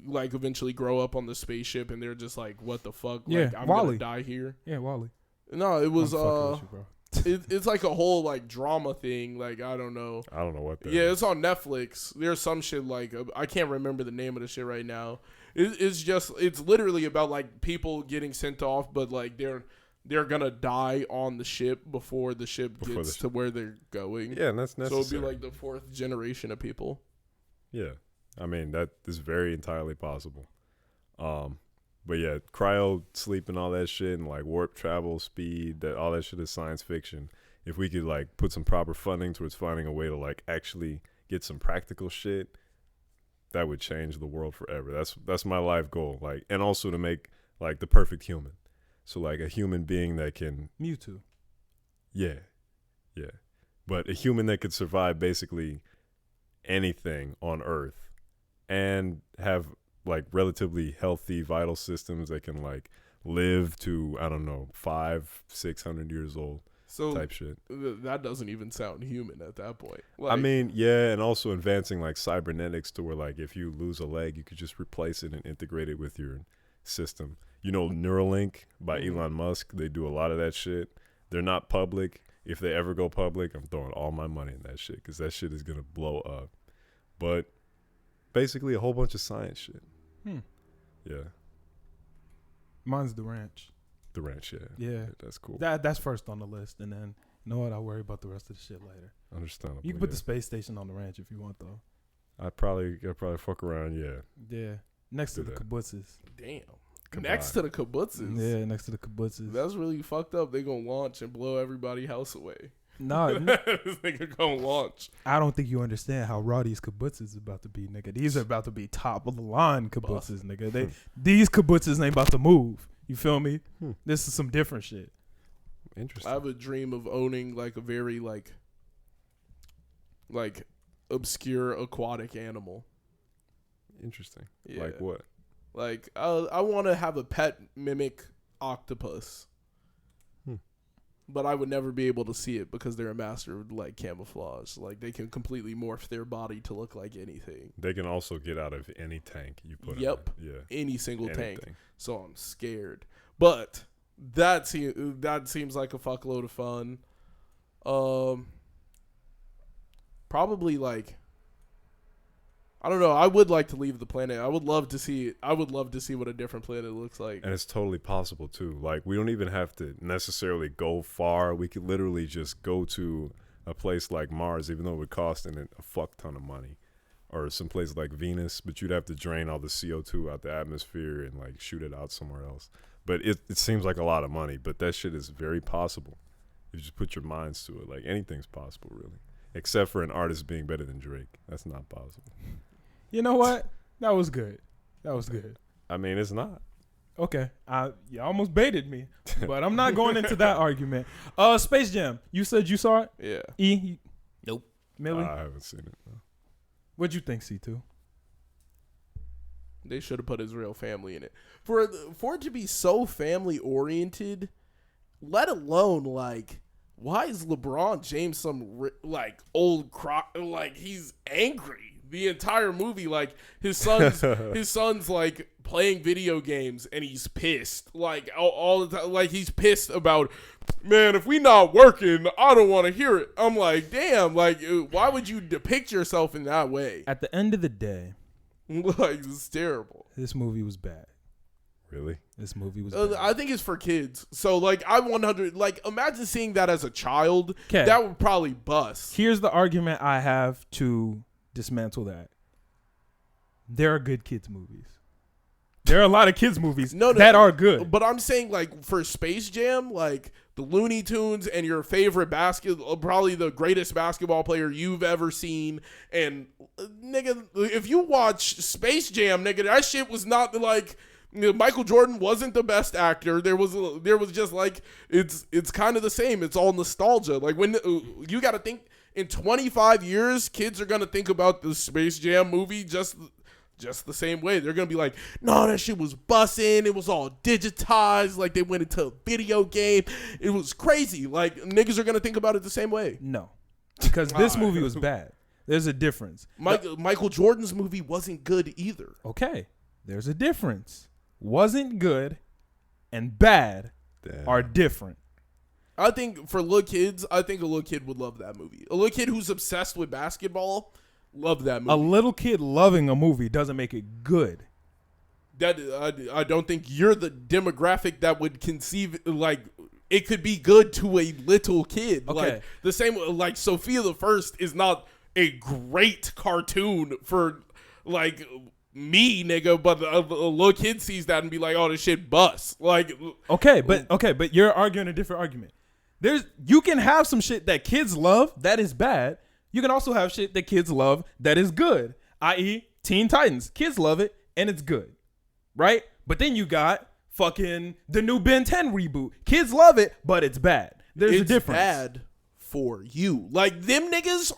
like eventually grow up on the spaceship and they're just like, what the fuck? Yeah, Like, I'm Wall-E. gonna die here. Yeah, Wally. No, it was I'm fucking with you, bro. it's like a whole like drama thing. Like I don't know. I don't know what that Yeah, is. it's on Netflix. There's some shit like I can't remember the name of the shit right now. It's literally about like people getting sent off, but like they're gonna die on the ship before the ship gets to where they're going. Yeah, and that's So necessary. it'll be like the 4th generation of people. Yeah, I mean that is very entirely possible. But yeah, cryo sleep and all that shit, and like warp travel, speed, that all that shit is science fiction. If we could like put some proper funding towards finding a way to like actually get some practical shit, that would change the world forever. That's my life goal. Like, and also to make like the perfect human. So like a human being that can Mewtwo. Yeah. But a human that could survive basically anything on Earth and have like relatively healthy vital systems that can like live to, I don't know, 500-600 years old So type shit. that doesn't even sound human at that point. I Like, mean, yeah, and also advancing like cybernetics to where like if you lose a leg, you could just replace it and integrate it with your system. Neuralink by Elon Musk, they do a lot of that shit. They're not public. If they ever go public, I'm throwing all my money in that shit because that shit is going to blow up. But basically a whole bunch of science shit. Yeah. Mine's the ranch. The ranch, yeah. Yeah. That's cool. That's first on the list, and then you know what? I'll worry about the rest of the shit later. Understandable. You can put the space station on the ranch if you want, though. I'd probably fuck around, yeah. Yeah, next to Do the that. kibbutzes. damn. Combined. Next to the kibbutzes. Yeah, next to the kibbutzes. That's really fucked up. They gonna launch and blow everybody's house away. No, This nigga gonna launch. I don't think you understand how raw these kibbutzes is about to be, nigga. These are about to be top of the line kibbutzes, nigga. These kibbutzes ain't about to move. You feel me? This is some different shit. Interesting. I have a dream of owning like a very like like obscure aquatic animal. Interesting. Yeah. Like what? Like I want to have a pet mimic octopus. But I would never be able to see it because they're a master of like camouflage. Like they can completely morph their body to look like anything. They can also get out of any tank you put Yep. in. Yeah. Any single tank. Anything. So I'm scared. But that seems like a fuckload of fun. Probably like, I don't know. I would like to leave the planet. I would love to see it. I would love to see what a different planet looks like. And it's totally possible too. Like we don't even have to necessarily go far. We could literally just go to a place like Mars, even though it would cost a fuck ton of money, or some place like Venus. But you'd have to drain all the CO2 out the atmosphere and like shoot it out somewhere else. But it seems like a lot of money. But that shit is very possible. You just put your minds to it. Like anything's possible, really, except for an artist being better than Drake. That's not possible. You know what? That was good. That was good. I mean, it's not. Okay. You almost baited me, but I'm not going into that argument. Space Jam. You said you saw it? Yeah. Nope. Millie? I haven't seen it. No. What'd you think, C2? They should have put his real family in it. For it to be so family oriented, let alone like, why is LeBron James some like old like he's angry the entire movie? Like his son's like playing video games and he's pissed like all the time. Like he's pissed about, man, if we not working, I don't want to hear it. I'm like, damn, like why would you depict yourself in that way? At the end of the day, Like it's terrible. this movie was bad. Really? This movie was bad. I think it's for kids. So like I 100 like imagine seeing that as a child. 'Kay. That would probably bust. Here's the argument I have to dismantle that. There are good kids movies. There are a lot of kids movies that are good. But I'm saying like for Space Jam, like the Looney Tunes and your favorite probably the greatest basketball player you've ever seen, and nigga, if you watch Space Jam, nigga, that shit was not like, Michael Jordan wasn't the best actor. There was just like it's kind of the same. It's all nostalgia. Like when you got to think in 25 years, kids are gonna think about the Space Jam movie just the same way. They're gonna be like, no, that shit was bussin'. It was all digitized. Like they went into a video game. It was crazy. Like niggas are gonna think about it the same way. No, because this movie was bad. There's a difference. Michael Jordan's movie wasn't good either. Okay, there's a difference. Wasn't good and bad are different. I think for little kids, I think a little kid would love that movie. A little kid who's obsessed with basketball, love that movie. A little kid loving a movie doesn't make it good. That I don't think you're the demographic that would conceive like it could be good to a little kid. Okay. Like the same like Sophia the First is not a great cartoon for like me, nigga, but a little kid sees that and be like, oh, this shit bust. Like Okay, but you're arguing a different argument. You can have some shit that kids love that is bad. You can also have shit that kids love that is good, i.e. Teen Titans. Kids love it and it's good, right? But then you got fucking the new Ben 10 reboot. Kids love it, but it's bad. There's a difference. It's bad for you. Like them niggas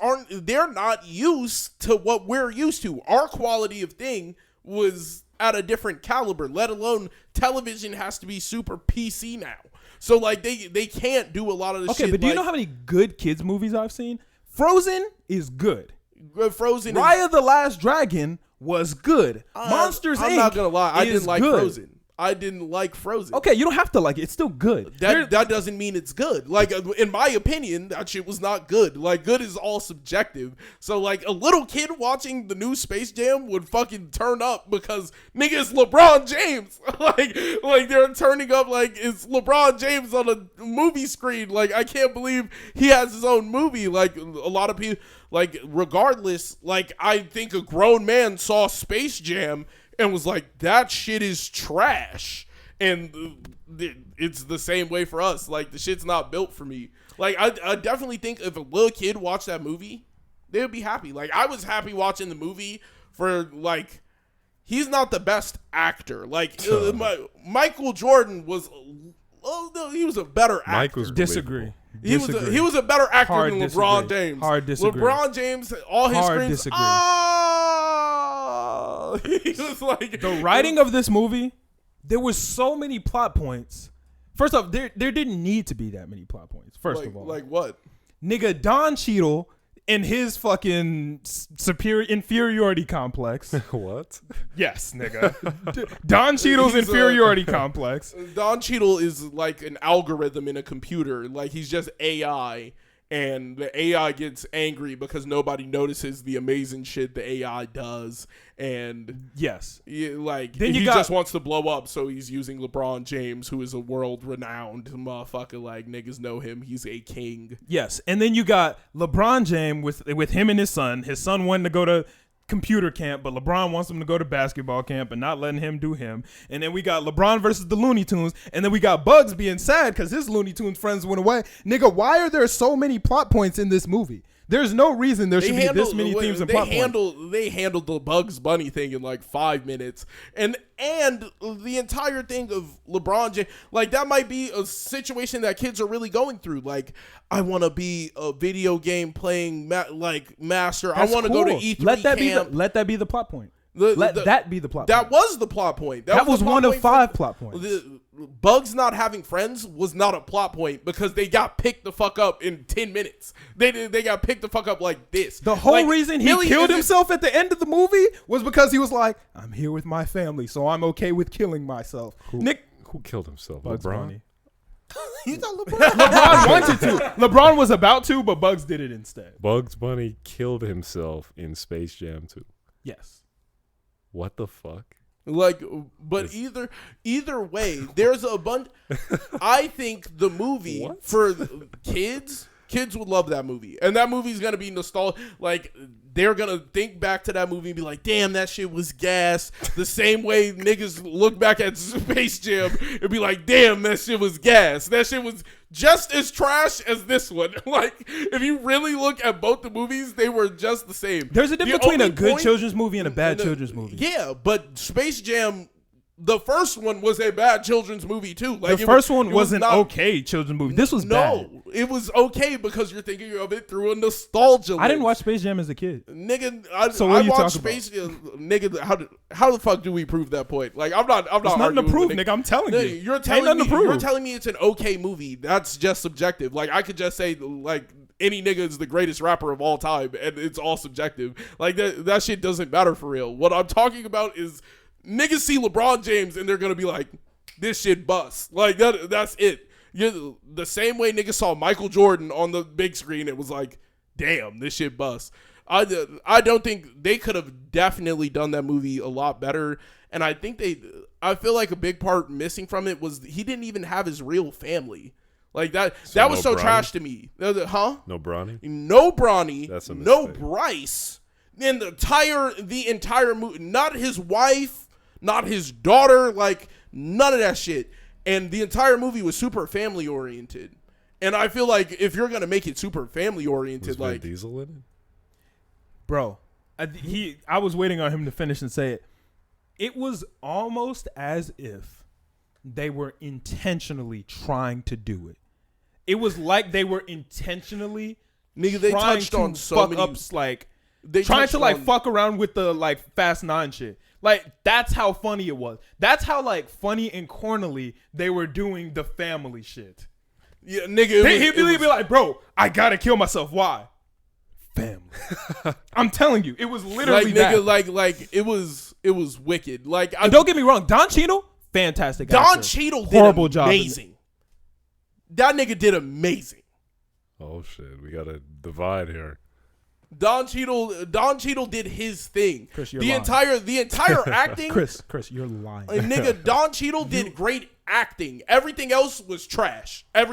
they're not used to what we're used to. Our quality of thing was at a different caliber, let alone television has to be super PC now. So like they can't do a lot of the shit. Okay, but do you know how many good kids movies I've seen? Frozen is good. Frozen Raya the Last Dragon was good. Monsters Inc. I'm not gonna lie, I didn't like good. Frozen. I didn't like Frozen. Okay, you don't have to like it. It's still good. That doesn't mean it's good. Like, in my opinion, that shit was not good. Like, good is all subjective. So, like, a little kid watching the new Space Jam would fucking turn up because, nigga, it's LeBron James. like they're turning up like it's LeBron James on a movie screen. Like, I can't believe he has his own movie. Like, a lot of people, like, regardless, like, I think a grown man saw Space Jam and was like, that shit is trash. And it's the same way for us. Like, the shit's not built for me. Like, I definitely think if a little kid watched that movie, they would be happy. Like, I was happy watching the movie for, like, he's not the best actor. Like, Michael Jordan was, he was a better actor. Mike was Disagree. He Disagree. was a better actor Hard than disagree. LeBron James. Hard disagree. LeBron James, all his Hard screams. disagree. Ah! He was like The writing of this movie, there was so many plot points. First off, there didn't need to be that many plot points. First of all, like what? nigga, Don Cheadle in his fucking inferiority complex. What? Yes, nigga. Don Cheadle's He's inferiority complex. Don Cheadle is like an algorithm in a computer. Like he's just AI, and the AI gets angry because nobody notices the amazing shit the AI does, and Yes. like Then he you got- just wants to blow up, so he's using LeBron James, who is a world-renowned motherfucker. Like niggas know him; he's a king. Yes. And then you got LeBron James with him and his son. His son wanted to go to computer camp, but LeBron wants him to go to basketball camp and not letting him do him. And then we got LeBron versus the Looney Tunes. And then we got Bugs being sad because his Looney Tunes friends went away. Nigga, why are there so many plot points in this movie? There's no reason there should be this many themes and plot points. They handled the Bugs Bunny thing in like 5 minutes, and the entire thing of LeBron James, like that might be a situation that kids are really going through. Like, I want to be a video game playing master. That's I want to go to cool. E3 Let that camp. let that be the plot point. Let that be the plot That point. was the plot point. That was the plot one of point 5 for- plot points. Bugs not having friends was not a plot point because they got picked the fuck up in 10 minutes. They got picked the fuck up like this. The whole Like, reason he Millie killed isn't- himself at the end of the movie was because he was like, I'm here with my family, so I'm okay with killing myself. Nick Who killed himself? Bugs LeBron? Bunny. You thought LeBron? LeBron wanted to. LeBron was about to, but Bugs did it instead. Bugs Bunny killed himself in Space Jam 2. Yes. What the fuck? Like, but either way, there's a bunch. I think the movie What? for kids would love that movie, and that movie's gonna be nostalgic. Like, they're gonna think back to that movie and be like, "Damn, that shit was gas." The same way niggas look back at Space Jam and be like, "Damn, that shit was gas. That shit was just as trash as this one." Like, if you really look at both the movies, they were just the same. There's a difference The between a only good point- children's movie and a bad children's movie. Yeah, but Space Jam, the first one was a bad children's movie too. Like The first one it wasn't not- okay children's movie. This was bad. No, it was okay because you're thinking of it through a nostalgia. I didn't lens. watch Space Jam as a kid. Nigga, So what I are you watched talking Space Jam. Nigga, how the fuck do we prove that point? Like, I'm not There's nothing to arguing prove, with nigga. I'm telling you. You're Ain't telling nothing me to prove. you're telling me it's an okay movie. That's just subjective. Like, I could just say like any nigga is the greatest rapper of all time, and it's all subjective. Like that shit doesn't matter for real. What I'm talking about is niggas see LeBron James and they're gonna be like, this shit bust. Like that's it. You're the same way niggas saw Michael Jordan on the big screen. It was like, damn, this shit bust. I don't think they could have definitely done that movie a lot better. And I think I feel like a big part missing from it was he didn't even have his real family. Like that was so Bronny? trash to me. Huh? No Bronny? No Bronny. That's a no mistake. Bryce. And the entire movie, not his wife, not his daughter, like none of that shit. And the entire movie was super family oriented. And I feel like if you're gonna make it super family Was oriented, Vin like Diesel in it? Bro, I was waiting on him to finish and say it. It was almost as if they were intentionally trying to do it. It was like they were intentionally nigga, they trying touched to on so fuck many. ups, like They trying touched to like on- fuck around with the like Fast 9 shit. Like that's how funny it was. That's how like funny and cornily they were doing the family shit. Yeah, nigga. He'd be like, bro, I gotta kill myself. Why? Family. I'm telling you, it was literally like that. nigga, like it was wicked. Like And don't get me wrong, Don Cheadle, fantastic. Don actor. Cheadle did Horrible job in it. amazing. That nigga did amazing. Oh shit, we got a divide here. Don Cheadle did his thing. Chris, you're the lying. entire acting. Chris, you're lying. Nigga, Don Cheadle did great acting. Everything else was trash. I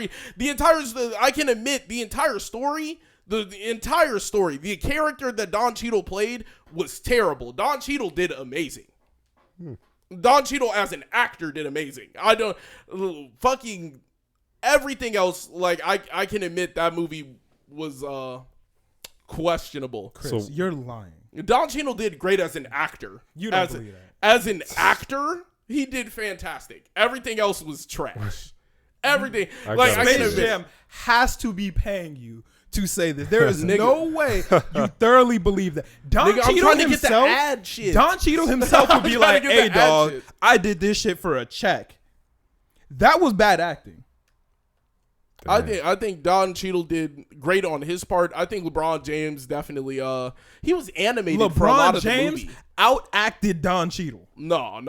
can admit the entire story. The entire story, the character that Don Cheadle played was terrible. Don Cheadle did amazing. Don Cheadle as an actor did amazing. I don't fucking everything else. Like I can admit that movie was questionable. Chris, So- you're lying. Don Cheadle did great as an actor. You don't as, believe that. As an actor, he did fantastic. Everything else was trash. Everything. I Like, gotta I see can't Space it. Jam has to be paying you to say this. There is Nigga. no way you thoroughly believe that. Don Nigga, I'm Cheadle trying to get the himself, ad shit. Don Cheadle himself would be I'm trying like, to get "Hey, the ad dog, shit." I did this shit for a check." That was bad acting. I think Don Cheadle did great on his part. I think LeBron James definitely he was animated for a lot LeBron of James the movie. outacted Don Cheadle. No,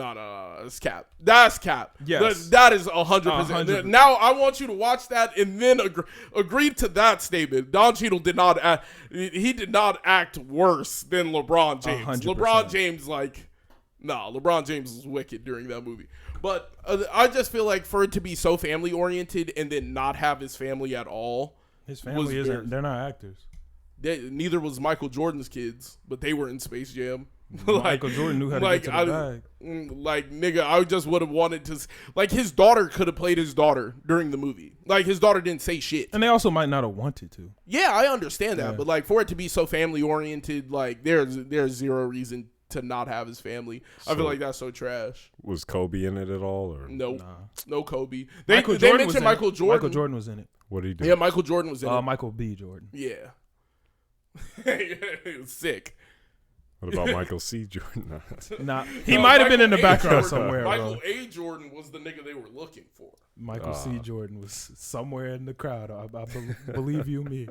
it's cap. That's cap. Yes. That is 100%. 100%. Now I want you to watch that and then agree to that statement. Don Cheadle did not act. He did not act worse than LeBron James. 100%. LeBron James, LeBron James was wicked during that movie. But I just feel like for it to be so family oriented and then not have his family at all. His family isn't. They're not actors. Neither was Michael Jordan's kids, but they were in Space Jam. Michael Jordan knew how to get to the bag. Nigga, I just would have wanted to. Like, his daughter could have played his daughter during the movie. Like, his daughter didn't say shit. And they also might not have wanted to. Yeah, I understand that. Yeah. But, like, for it to be so family oriented, like, there's zero reason to not have his family. I feel like that's so trash. Was Kobe in it at all, or Nope. Nah. No Kobe. Michael They Jordan was mentioned in Michael it. Jordan. Michael Jordan was in it. what did he do? Yeah, Michael Jordan was in it. Michael B. Jordan. Yeah. It was sick. What about Michael C. Jordan? Nah, he might have been in the Michael A. background Jordan. somewhere. Michael Bro. A. Jordan was the nigga they were looking for. Michael C. Jordan was somewhere in the crowd. Believe you me.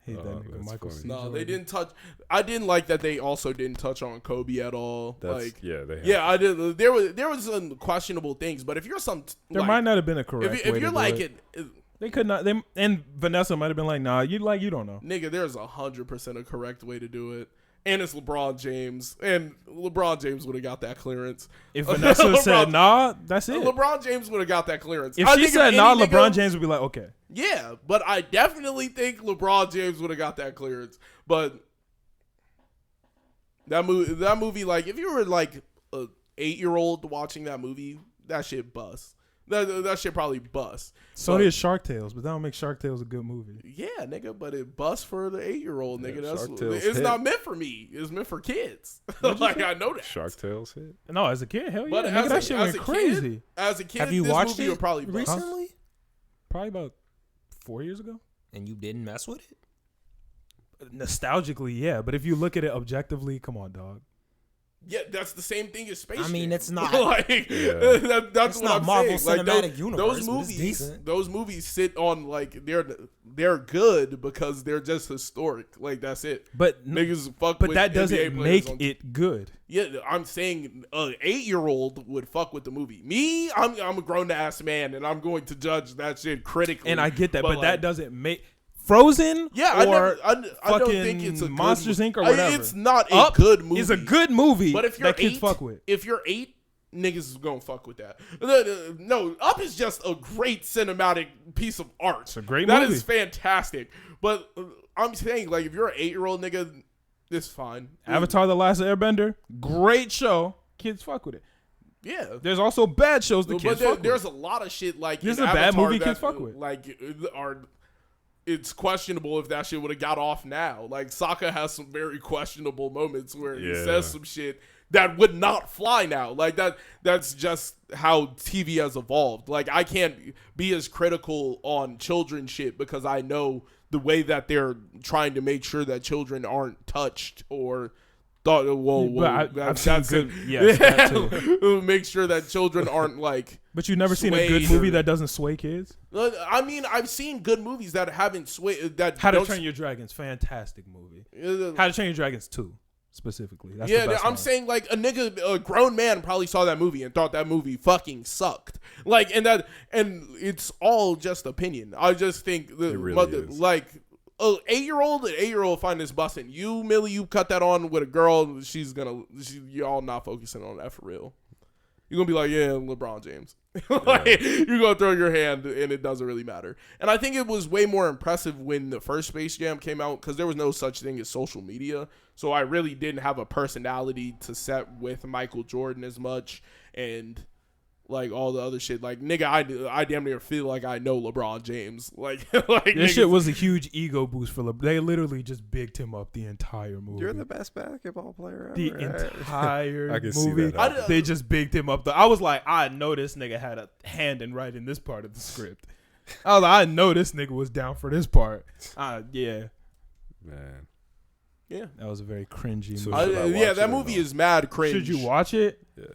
Hate that nigga, that's Michael funny. C. No, Jordan. they didn't touch. I didn't like that they also didn't touch on Kobe at all. They have. Yeah, I did. There was some questionable things, but if you're There might not have been a correct way if to you're do like it. it, They could not. They and Vanessa might have been like, "Nah, you don't know." nigga, there's 100% a correct way to do it, and it's LeBron James, and LeBron James would have got that clearance. If Vanessa said, "Nah," that's it. LeBron James would have got that clearance. If I she think said, any "Nah," nigga- LeBron James would be like, "Okay." Yeah, but I definitely think LeBron James would have got that clearance. But that movie, like, if you were like a 8-year-old watching that movie, that shit bust. That shit probably bust. So But- did Shark Tales, but that don't make Shark Tales a good movie. Yeah, nigga, but it busts for the 8-year-old, nigga. Yeah, That's Shark Tales it's hit. not meant for me. It's meant for kids. Like, I know that. Shark Tales hit. No, as a kid, hell yeah, But nigga, as that a- shit as went a kid, crazy. As a kid, Have you this watched movie it would probably bust. recently? Probably about 4 years ago. And you didn't mess with it? Nostalgically, yeah, but if you look at it objectively, come on, dog. Yeah, that's the same thing as Space I mean, Jam. it's not- like that's It's what not I'm Marvel saying. Cinematic Like, Universe, those but it's movies, decent. those movies sit on like they're good because they're just historic. Like, that's it. But Niggas fuck but with that NBA doesn't players make on- it good. Yeah, I'm saying an 8-year-old would fuck with the movie. Me, I'm a grown ass man, and I'm going to judge that shit critically. And I get that, but like, that doesn't make Frozen. Yeah, or I don't fucking think it's a Monsters good, Inc. or whatever. It's not a Up good movie. It's a good movie. But if you're that kids 8, fuck with. If you're 8, niggas is gonna fuck with that. No, Up is just a great cinematic piece of art. It's a great That movie. is fantastic. But I'm saying, like, if you're an 8-year-old nigga, this fine. Avatar: The Last Airbender, great show. Kids fuck with it. Yeah. There's also bad shows the But kids there- fuck with. there's a lot of shit like This in is a bad Avatar movie that, kids fuck with. Like, it's questionable if that shit would have got off now. Like, Sokka has some very questionable moments where he Yeah. says some shit that would not fly now. Like, that's just how TV has evolved. Like, I can't be as critical on children shit because I know the way that they're trying to make sure that children aren't touched or thought, whoa, But I've seen that's good. it. Yes, that too. Make sure that children aren't like. But you've never seen a Swayed good movie or- that doesn't sway kids? I mean, I've seen good movies that haven't swayed. That How to don't Train Your Dragons, fantastic movie. uh, How to Train Your Dragons 2, specifically. That's the yeah, best I'm one. saying like a grown man probably saw that movie and thought that movie fucking sucked. Like, and it's all just opinion. I just think It really is. like. An 8-year-old find this busting. You, Millie, you cut that on with a girl, y'all not focusing on that for real. You're gonna be like, yeah, LeBron James. Like, you're gonna throw your hand and it doesn't really matter. And I think it was way more impressive when the first Space Jam came out because there was no such thing as social media. So I really didn't have a personality to set with Michael Jordan as much. And like all the other shit. Like nigga, I damn near feel like I know LeBron James. Like This shit was a huge ego boost for LeBron. They literally just bigged him up the entire movie. You're the best basketball player ever. The right? entire I can see movie. that happening. They just bigged him up. I was like, I know this nigga had a hand in writing this part of the script. I was like, I know this nigga was down for this part. Yeah. Man. Yeah. That was a very cringy So movie. should I watch Yeah, that it or movie no? is mad cringe. Should you watch it? Yeah.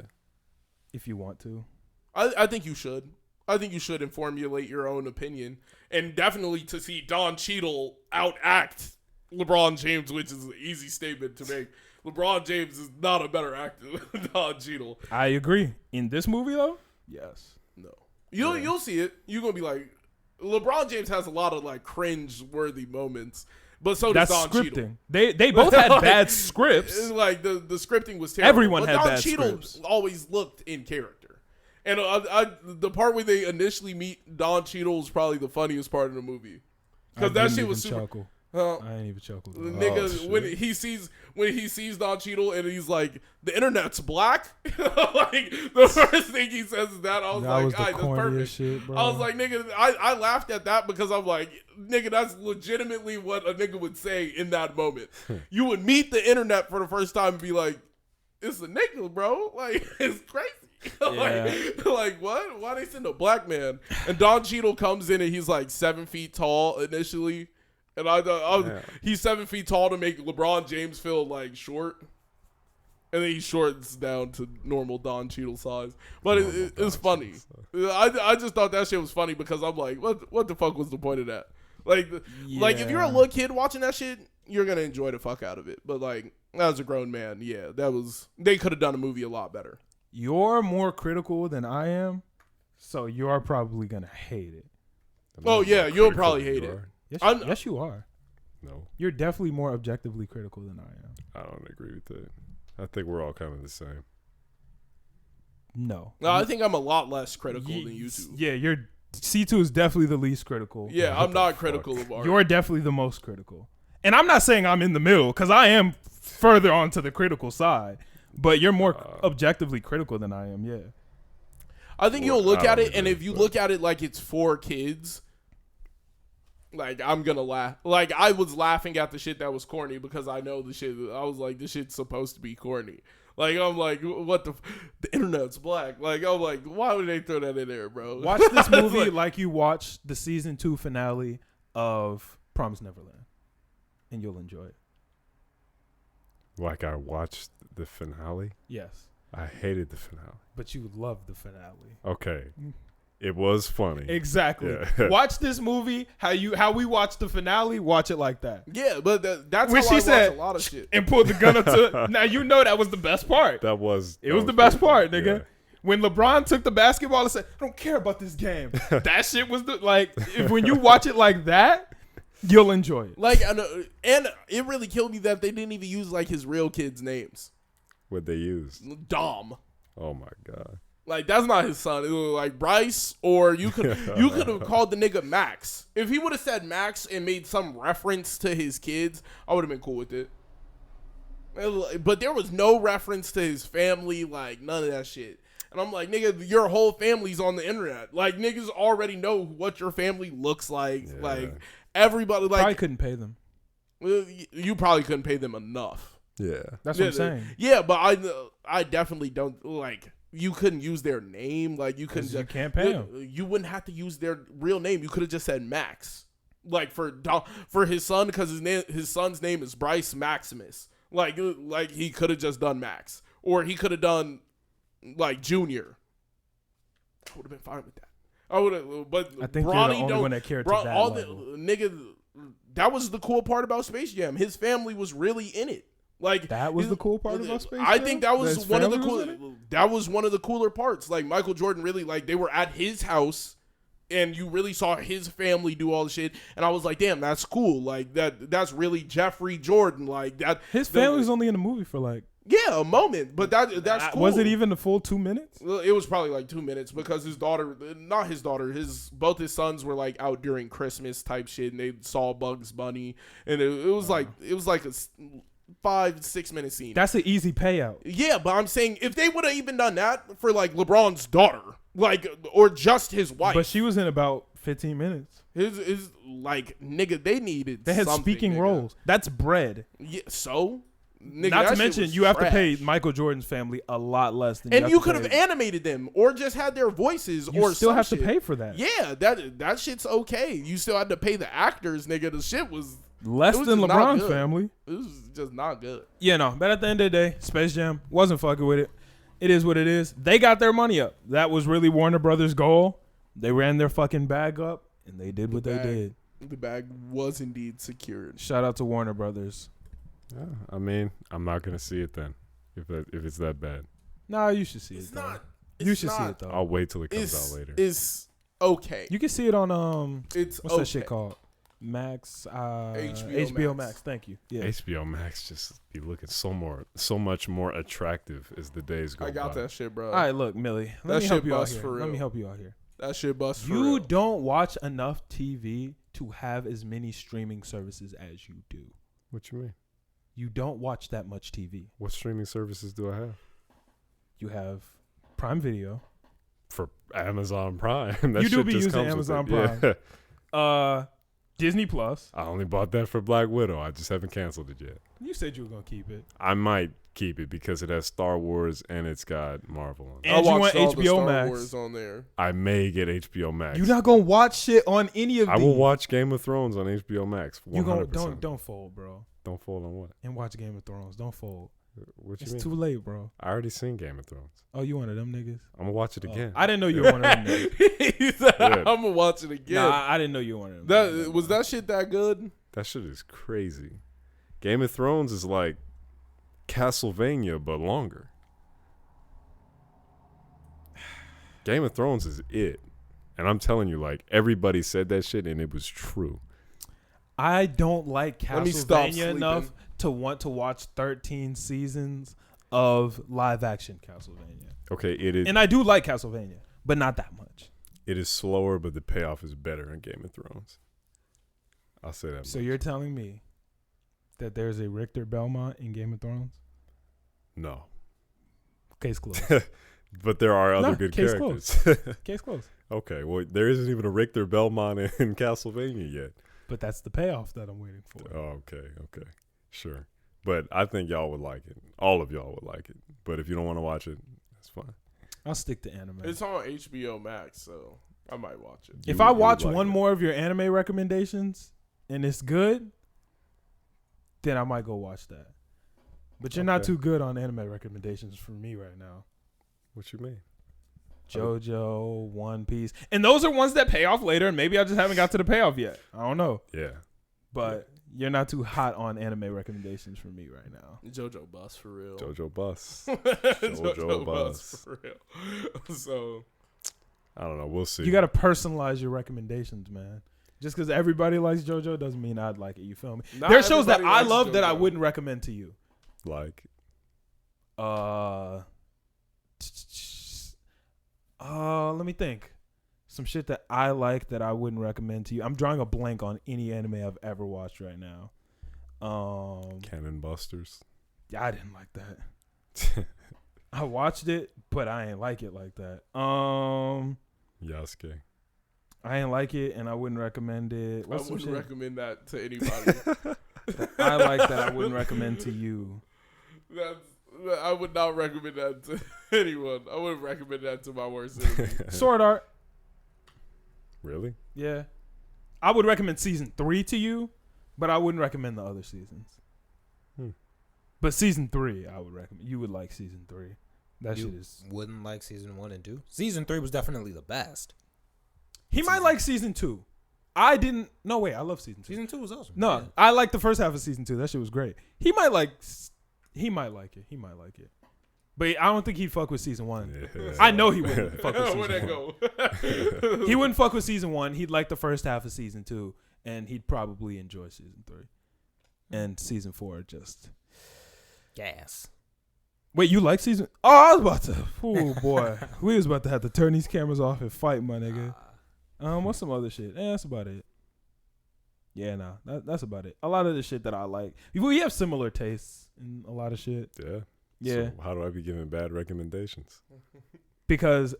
If you want to. I think you should. I think you should and formulate your own opinion. And definitely to see Don Cheadle outact LeBron James, which is an easy statement to make. LeBron James is not a better actor than Don Cheadle. I agree. In this movie, though? Yes. No. You'll see it. You're going to be like, LeBron James has a lot of like cringe-worthy moments. But so does That's Don scripting. Cheadle. They both had Like, bad scripts. It's like the scripting was terrible. Everyone but had Don bad Cheadle scripts. always looked in character. And the part where they initially meet Don Cheadle is probably the funniest part of the movie. Because that shit was super. Chuckle. I ain't even chuckle. Nigga, when he sees Don Cheadle and he's like, the internet's black. Like the first thing he says is that. I was That like, was the alright, that's corniest perfect. shit, bro. I was like, nigga, I laughed at that because I'm like, nigga, that's legitimately what a nigga would say in that moment. You would meet the internet for the first time and be like, it's a nigga, bro. Like, it's crazy. like what? Why they send a black man? And Don Cheadle comes in and he's like 7 feet tall initially. And he's 7 feet tall to make LeBron James feel like short. And then he shortens down to normal Don Cheadle size. But it's funny. I just thought that shit was funny because I'm like, what the fuck was the point of that? Like if you're a little kid watching that shit, you're going to enjoy the fuck out of it. But like, as a grown man, yeah, they could have done a movie a lot better. You're more critical than I am, so you're probably going to hate it. Oh, yeah, you'll probably hate it. Yes, you are. No. You're definitely more objectively critical than I am. I don't agree with that. I think we're all kind of the same. No. I think I'm a lot less critical than you two. Yeah, C2 is definitely the least critical. Yeah, I'm not critical of art. You're definitely the most critical. And I'm not saying I'm in the middle, because I am further onto the critical side. But you're more objectively critical than I am, yeah. I think you'll look at it, and if you look at it like it's for kids, like, I'm gonna laugh. Like, I was laughing at the shit that was corny because I know the shit. I was like, this shit's supposed to be corny. Like, I'm like, what the internet's black. Like, I'm like, why would they throw that in there, bro? Watch this movie like you watched the season 2 finale of Promised Neverland, and you'll enjoy it. Like I watched the finale. Yes. I hated the finale. But you loved the finale. Okay. It was funny. Exactly. Yeah. Watch this movie how we watch the finale. Watch it like that. Yeah, but that's When how she I said- watch a lot of shit. And pull the gun up to. Now you know that was the best part. That was The best part, pretty nigga. good. When LeBron took the basketball and said, "I don't care about this game." That shit was when you watch it like that, you'll enjoy it. Like, and it really killed me that they didn't even use like his real kids' names. What they used. Dom. Oh my god. Like, that's not his son. It was like Bryce, or you could have called the nigga Max. If he would have said Max and made some reference to his kids, I would have been cool with it. But there was no reference to his family, like none of that shit. And I'm like, nigga, your whole family's on the internet. Like, niggas already know what your family looks like. Yeah. Like, everybody, like, Probably couldn't pay them. you probably couldn't pay them enough. Yeah. That's what I'm saying. Yeah, but I definitely don't like. You couldn't use their name. Like, you couldn't. You can't pay them. You wouldn't have to use their real name. You could have just said Max, like for his son, because his son's name is Bryce Maximus. Like he could have just done Max, or he could have done like Junior. I would have been fine with that. I would have, but I think Bronny you're the only one that cared to that all level. nigga. That was the cool part about Space Jam. His family was really in it. Like, That was the cool part about Space I Jam? think that was His one of the family cool. was in it? That was one of the cooler parts. Like, Michael Jordan really, like, they were at his house, and you really saw his family do all the shit. And I was like, damn, that's cool. Like, that's really Jeffrey Jordan. Like, that. His family was only in the movie for like. Yeah, a moment, but that's cool. Was it even the full 2 minutes? It was probably like 2 minutes because both his sons were like out during Christmas type shit, and they saw Bugs Bunny, and it was like a 5-6 minute scene. That's an easy payout. Yeah, but I'm saying if they would have even done that for like LeBron's daughter, like, or just his wife. But she was in about 15 minutes. His like, nigga, they needed. They had something, speaking nigga. roles. That's bread. Yeah, so. Nigga, Not that to shit mention, was you have to trash. pay Michael Jordan's family a lot less than. And you could have have to pay. animated them, or just had their voices, You or still some have shit. to pay for that. Yeah, that shit's okay. You still had to pay the actors, nigga. The shit was Less it was than just not LeBron's good. family. It was just not good. Yeah, no. But at the end of the day, Space Jam wasn't fucking with it. It is what it is. They got their money up. That was really Warner Brothers' goal. They ran their fucking bag up, and they did what they did. The bag was indeed secured. Shout out to Warner Brothers. Yeah, I mean, I'm not gonna see it then if it's that bad. Nah, you should see It's it. Though. not. You it's should see not- it though. I'll wait till it comes out later. It's okay. You can see it on It's what's okay. that shit called? Max. HBO HBO Max. Max. Thank you. Yeah. HBO Max just be looking so much more attractive as the days go by. I got that shit, bro. All right, look, Millie. Let That me help shit you out bust here. for Let me real. help you out here. That shit bust for You real. don't watch enough TV to have as many streaming services as you do. What you mean? You don't watch that much TV. What streaming services do I have? You have Prime Video. For Amazon Prime. That You do shit be just using comes with Amazon it. Yeah. Disney Plus. I only bought that for Black Widow. I just haven't canceled it yet. You said you were gonna keep it. I might keep it because it has Star Wars and it's got Marvel on it. And you want watched all the HBO Star Max. Wars on there. I may get HBO Max. You're not gonna watch shit on any of I these. will watch Game of Thrones on HBO Max. 100%. You gonna don't fold, bro. Don't fold on what? And watch Game of Thrones. Don't fold. What you It's mean? too late, bro. I already seen Game of Thrones. Oh, you one of them niggas? I'm gonna watch it Oh, again. I didn't know you were one of them niggas. He said, Yeah. I'm gonna watch it again. Nah, I didn't know you were one of them. that niggas. was that shit that good? That shit is crazy. Game of Thrones is like Castlevania but longer. Game of Thrones is it. And I'm telling you, like, everybody said that shit and it was true. I don't like Let me stop Castlevania sleeping. enough to want to watch 13 seasons of live action Castlevania. Okay, it is And I do like Castlevania, but not that much. it is slower, but the payoff is better in Game of Thrones. I'll say that So much. you're telling me that there's a Richter Belmont in Game of Thrones? No. Case closed. But there are other No, good case characters. Case closed. Okay, well, there isn't even a Richter Belmont in Castlevania yet. But that's the payoff that I'm waiting for. Oh, okay. Sure. But I think y'all would like it. All of y'all would like it. But if you don't want to watch it, that's fine. I'll stick to anime. It's on HBO Max, so I might watch it. If You- I you would watch like one it. more of your anime recommendations and it's good, then I might go watch that. But you're not Okay. too good on anime recommendations for me right now. What you mean? JoJo, One Piece. And those are ones that pay off later, and maybe I just haven't got to the payoff yet. I don't know. Yeah. But you're not too hot on anime recommendations for me right now. JoJo bust for real. JoJo Bus. JoJo bust. bust for real. So I don't know. We'll see. You got to personalize your recommendations, man. Just because everybody likes JoJo doesn't mean I'd like it. You feel me? not There are shows that everybody I likes love that I JoJo. wouldn't recommend to you. like. Let me think. Some shit that I like that I wouldn't recommend to you. I'm drawing a blank on any anime I've ever watched right now. Cannon Busters. Yeah, I didn't like that. I watched it, but I ain't like it like that. Yasuke. I ain't like it, and I wouldn't recommend it. I What's some wouldn't shit recommend that to anybody. I like that I wouldn't recommend to you? I would not recommend that to anyone. I wouldn't recommend that to my worst enemy. Sword Art. Really? Yeah. I would recommend season 3 to you, but I wouldn't recommend the other seasons. But season 3, I would recommend. You would like season 3. That You shit is. wouldn't like season 1 and 2. Season 3 was definitely the best. He might like season 2. I didn't. No, wait. I love season 2. Season 2 was awesome. No, Yeah. I liked the first half of season 2. That shit was great. He might like it. He might like it. But I don't think he'd fuck with season 1. Yeah. I know he wouldn't fuck with Where'd season that 1. go? He wouldn't fuck with season 1. He'd like the first half of season 2, and he'd probably enjoy season 3. And season 4 just. Gas. Wait, you like season? Oh, I was about to. Oh boy, we was about to have to turn these cameras off and fight, my nigga. What's some other shit? That's about it. Yeah, nah, that's about it. A lot of the shit that I like, we have similar tastes in a lot of shit. Yeah. Yeah, So how do I be giving bad recommendations? because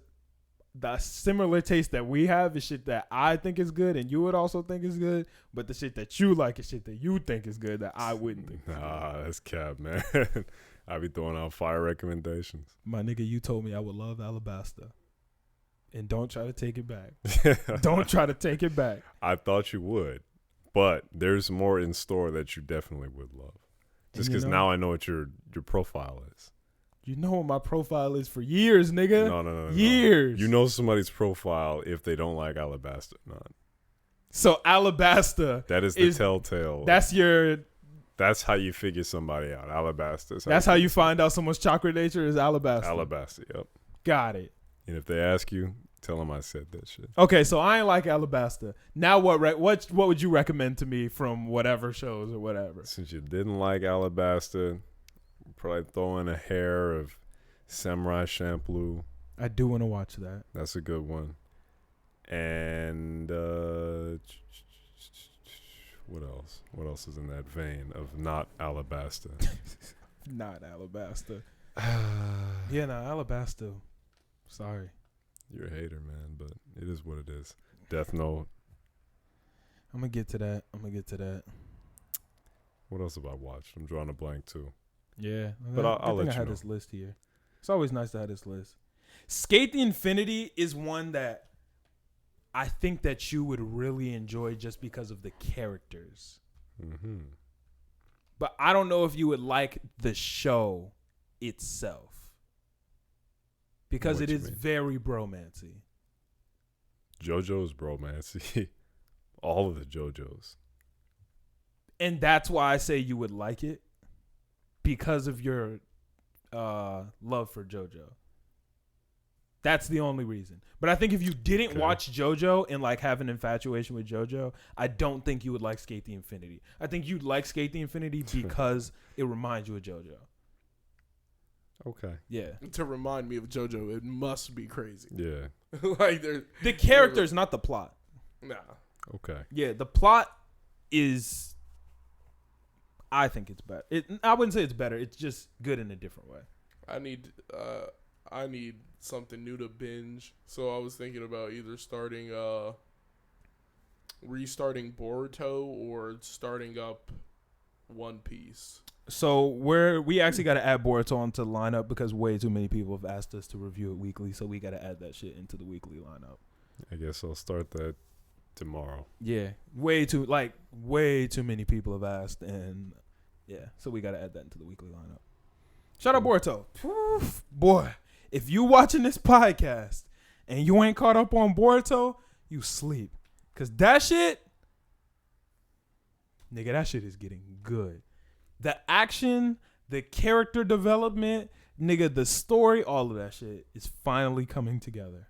the similar taste that we have is shit that I think is good and you would also think is good, but the shit that you like is shit that you think is good that I wouldn't think. Nah, that's cap, man. I be throwing out fire recommendations. My nigga, you told me I would love Alabasta. And don't try to take it back. Don't try to take it back. I thought you would, but there's more in store that you definitely would love. Just because now I know what your profile is. You know what my profile is for years, nigga. No. Years. You know somebody's profile if they don't like Alabasta or not. So Alabasta. That is the telltale. That's how you figure somebody out. Alabasta. That's how you find out someone's chakra nature is Alabasta. Alabasta, yep. Got it. And if they ask you, tell them I said that shit. Okay, so I ain't like Alabasta. Now what would you recommend to me from whatever shows or whatever? Since you didn't like Alabasta, probably throw in a hair of Samurai Champloo. I do want to watch that. That's a good one. And what else? What else is in that vein of not Alabasta? Not Alabasta. Yeah, no, Alabasta. Sorry. You're a hater, man, but it is what it is. Death Note. I'm going to get to that. What else have I watched? I'm drawing a blank, too. Yeah. But I'll let you I had know. this list here. It's always nice to have this list. Skate the Infinity is one that I think that you would really enjoy just because of the characters. Mm-hmm. But I don't know if you would like the show itself. Because it is very bromancy. JoJo's bromancy. All of the JoJo's. And that's why I say you would like it. Because of your love for JoJo. That's the only reason. But I think if you didn't watch JoJo and like have an infatuation with JoJo, I don't think you would like Skate the Infinity. I think you'd like Skate the Infinity because it reminds you of JoJo. Okay. Yeah. To remind me of JoJo, it must be crazy. Yeah. Like there's the characters, not the plot. Nah. Okay. Yeah, the plot is. I think it's better. I wouldn't say it's better. It's just good in a different way. I need something new to binge. So I was thinking about either restarting Boruto or starting up One Piece. So we actually got to add Boruto onto the lineup because way too many people have asked us to review it weekly. So we got to add that shit into the weekly lineup. I guess I'll start that tomorrow. Yeah, way too many people have asked, and yeah, so we got to add that into the weekly lineup. Shout out Boruto. Oof, boy, if you watching this podcast and you ain't caught up on Boruto, you sleep. Cause that shit, nigga, that shit is getting good. The action, the character development, nigga, the story, all of that shit is finally coming together.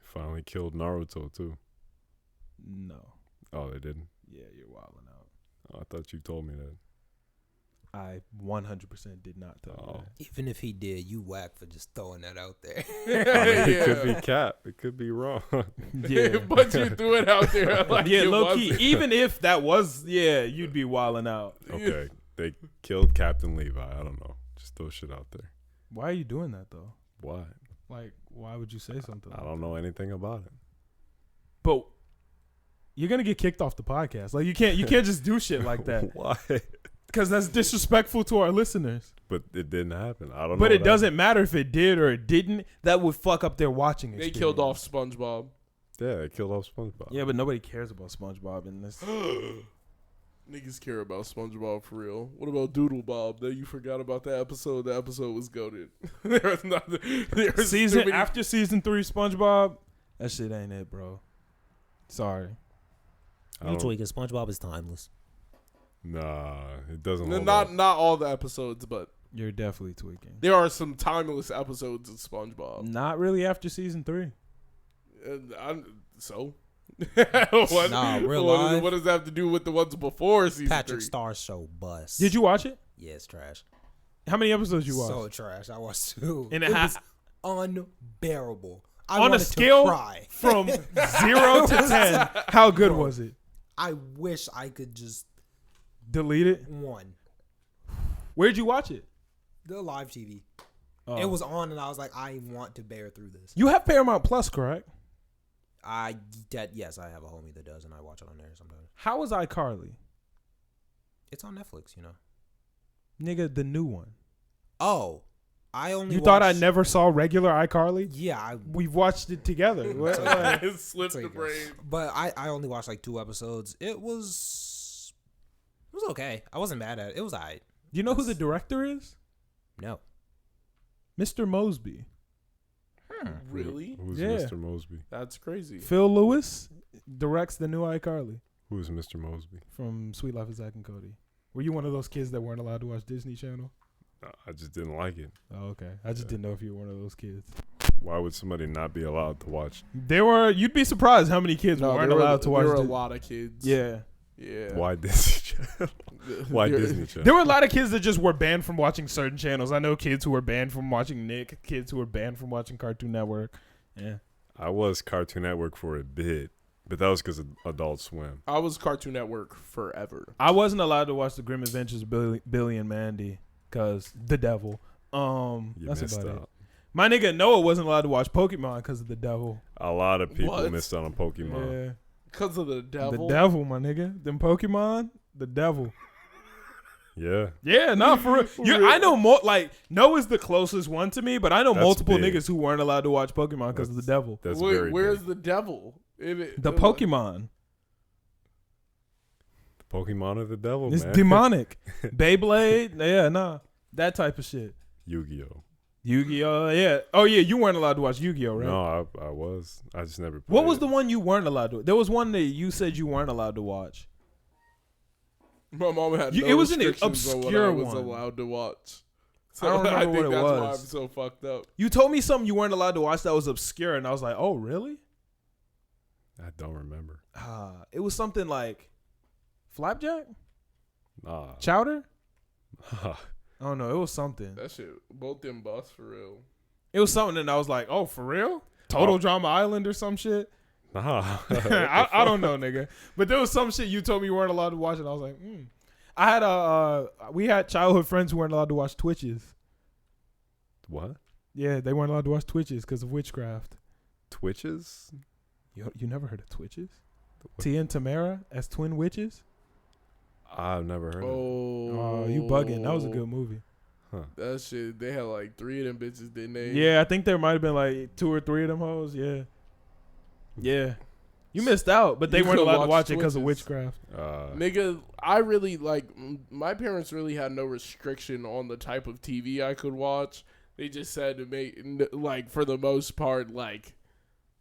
Finally killed Naruto too. No. Oh, they didn't? Yeah, you're wilding out. Oh, I thought you told me that. I 100% did not tell you that. Even if he did, you whack for just throwing that out there. I mean, it could be cap. It could be wrong. Yeah. But you threw it out there. Like Yeah, it low key. wasn't. Even if that was, yeah, you'd be wilding out. Okay. They killed Captain Levi. I don't know. Just throw shit out there. Why are you doing that though? Why? Like, why would you say something? I don't know anything about it. But you're gonna get kicked off the podcast. Like, you can't just do shit like that. Why? Because that's disrespectful to our listeners. But it didn't happen. I don't know. But it doesn't matter if it did or it didn't. That would fuck up their watching They experience. killed off SpongeBob. Yeah, they killed off SpongeBob. Yeah, but nobody cares about SpongeBob in this. Niggas care about SpongeBob for real. What about Doodle Bob? That you forgot about that episode. The episode was goated. There was nothing. After season 3 SpongeBob, that shit ain't it, bro. Sorry. You tweaking. SpongeBob is timeless. Nah, it doesn't. Not all the episodes, but You're definitely tweaking. there are some timeless episodes of SpongeBob. Not really after season 3. So. What does that have to do with the ones before season Patrick 3? Star show bust. Did you watch it? Yeah, it's trash. How many episodes you watched? So trash. I watched 2. And it was unbearable. I on a wanted to scale cry. from 0 to 10, how good was it? I wish I could just Delete it. one Where'd you watch it? the live TV. Oh. It was on, and I was like, I want to bear through this. You have Paramount Plus, correct? Yes, I have a homie that does, and I watch it on there sometimes. How was iCarly? It's on Netflix, you know. Nigga, the new one. Oh, I only. You thought I never saw regular iCarly? Yeah, We've watched it together. What? It slipped Take the it. brain. But I only watched like 2 episodes. It was okay. I wasn't mad at it. It was alright. You know who the director is? No. Mr. Mosby. Really? Who's Yeah. Mr. Mosby? That's crazy. Phil Lewis directs the new iCarly Who's Mr. Mosby? from Sweet Life of Zack and Cody. Were you one of those kids that weren't allowed to watch Disney Channel? I just didn't like it. Oh, okay. I just didn't know if you were one of those kids. Why would somebody not be allowed to watch? You'd be surprised how many kids weren't allowed to watch There were a Disney. lot of kids. Yeah. Yeah. Why Disney Channel? Why There- Disney Channel? There were a lot of kids that just were banned from watching certain channels. I know kids who were banned from watching Nick, kids who were banned from watching Cartoon Network. Yeah. I was Cartoon Network for a bit, but that was because of Adult Swim. I was Cartoon Network forever. I wasn't allowed to watch The Grim Adventures of Billy and Mandy because the devil. You That's missed about it. out. My nigga Noah wasn't allowed to watch Pokemon because of the devil. A lot of people What? missed out on Pokemon. Yeah. Because of the devil. The devil, my nigga. Them Pokemon, the devil. Yeah. Yeah, no, for real. I know more. Like Noah's the closest one to me, but I know That's multiple big. niggas who weren't allowed to watch Pokemon because of the devil. That's Wait, very where's big. the devil? The Pokemon. The Pokemon of the devil, It's man. demonic. Beyblade, yeah, nah, that type of shit. Yu-Gi-Oh. Yu-Gi-Oh, yeah. Oh yeah, you weren't allowed to watch Yu-Gi-Oh, right? No, I was. I just never played What was it. the one you weren't allowed to? There was one that you said you weren't allowed to watch. My mom had You- no it was an restrictions on what obscure I was one. allowed to watch. So I don't remember think what it that's why was. I'm so fucked up. You told me something you weren't allowed to watch that was obscure, and I was like, oh really? I don't remember. It was something like Flapjack, Nah. Chowder. I don't know. It was something. That shit, both them busts for real. It was something, and I was like, oh, for real? Total Oh. Drama Island or some shit. Nah. I don't know, nigga. But there was some shit you told me you weren't allowed to watch, and I was like, I had we had childhood friends who weren't allowed to watch Twitches. What? Yeah, they weren't allowed to watch Twitches because of witchcraft. Twitches? You never heard of Twitches? What? Tia and Tamara as twin witches? I've never heard of it. Oh, you bugging. That was a good movie. That shit, they had like 3 of them bitches, didn't they? Yeah, I think there might have been like 2 or 3 of them hoes. Yeah. Yeah. You missed out, but they You weren't could've allowed to watch watched it because of Twitches. witchcraft. Nigga, I really my parents really had no restriction on the type of TV I could watch. They just said to make, like, for the most part, like,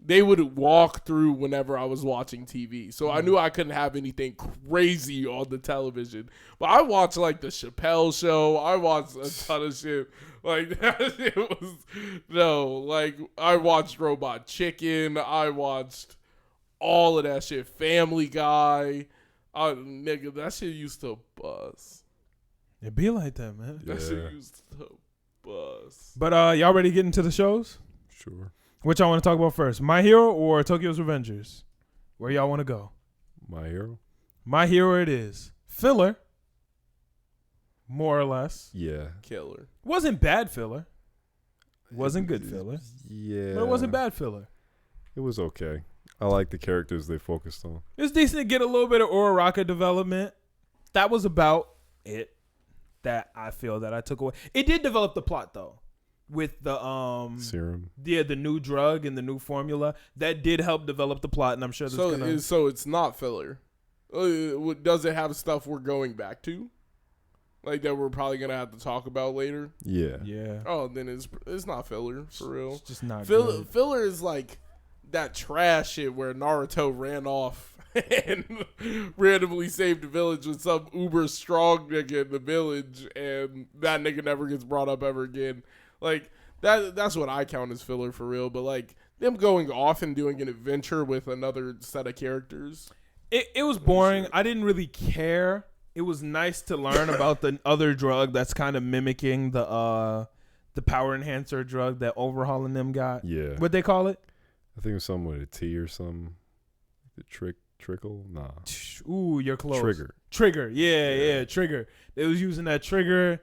they would walk through whenever I was watching TV. So I knew I couldn't have anything crazy on the television. But I watched, like, the Chappelle Show. I watched a ton of shit. Like, that shit was, no, like, I watched Robot Chicken. I watched all of that shit. Family Guy. Nigga, that shit used to buzz. It be like that, man. That Yeah. shit used to buzz. But y'all ready to get into the shows? Sure. Which y'all want to talk about first? My Hero or Tokyo's Revengers? Where y'all want to go? My Hero? My Hero it is. Filler. More or less. Yeah. Killer. Wasn't bad filler. Wasn't good filler. Yeah. But it wasn't bad filler. It was okay. I like the characters they focused on. It was decent to get a little bit of Uraraka development. That was about it that I feel that I took away. It did develop the plot though. With the Serum. the new drug and the new formula. That did help develop the plot, and I'm sure that's So it's not filler. Does it have stuff we're going back to? Like that we're probably gonna have to talk about later? Yeah. yeah. Oh, then it's not filler for real. It's just not Filler, good. filler is like that trash shit where Naruto ran off and randomly saved the village with some uber strong nigga in the village, and that nigga never gets brought up ever again. Like that's what I count as filler for real. But like them going off and doing an adventure with another set of characters. It was boring. I didn't really care. It was nice to learn about the other drug that's kind of mimicking the power enhancer drug that Overhaul and them got. Yeah. What they call it? I think it was something with a T or something. The trickle? Nah. Ooh, you're close. Trigger. Trigger. Yeah, Trigger. They was using that trigger.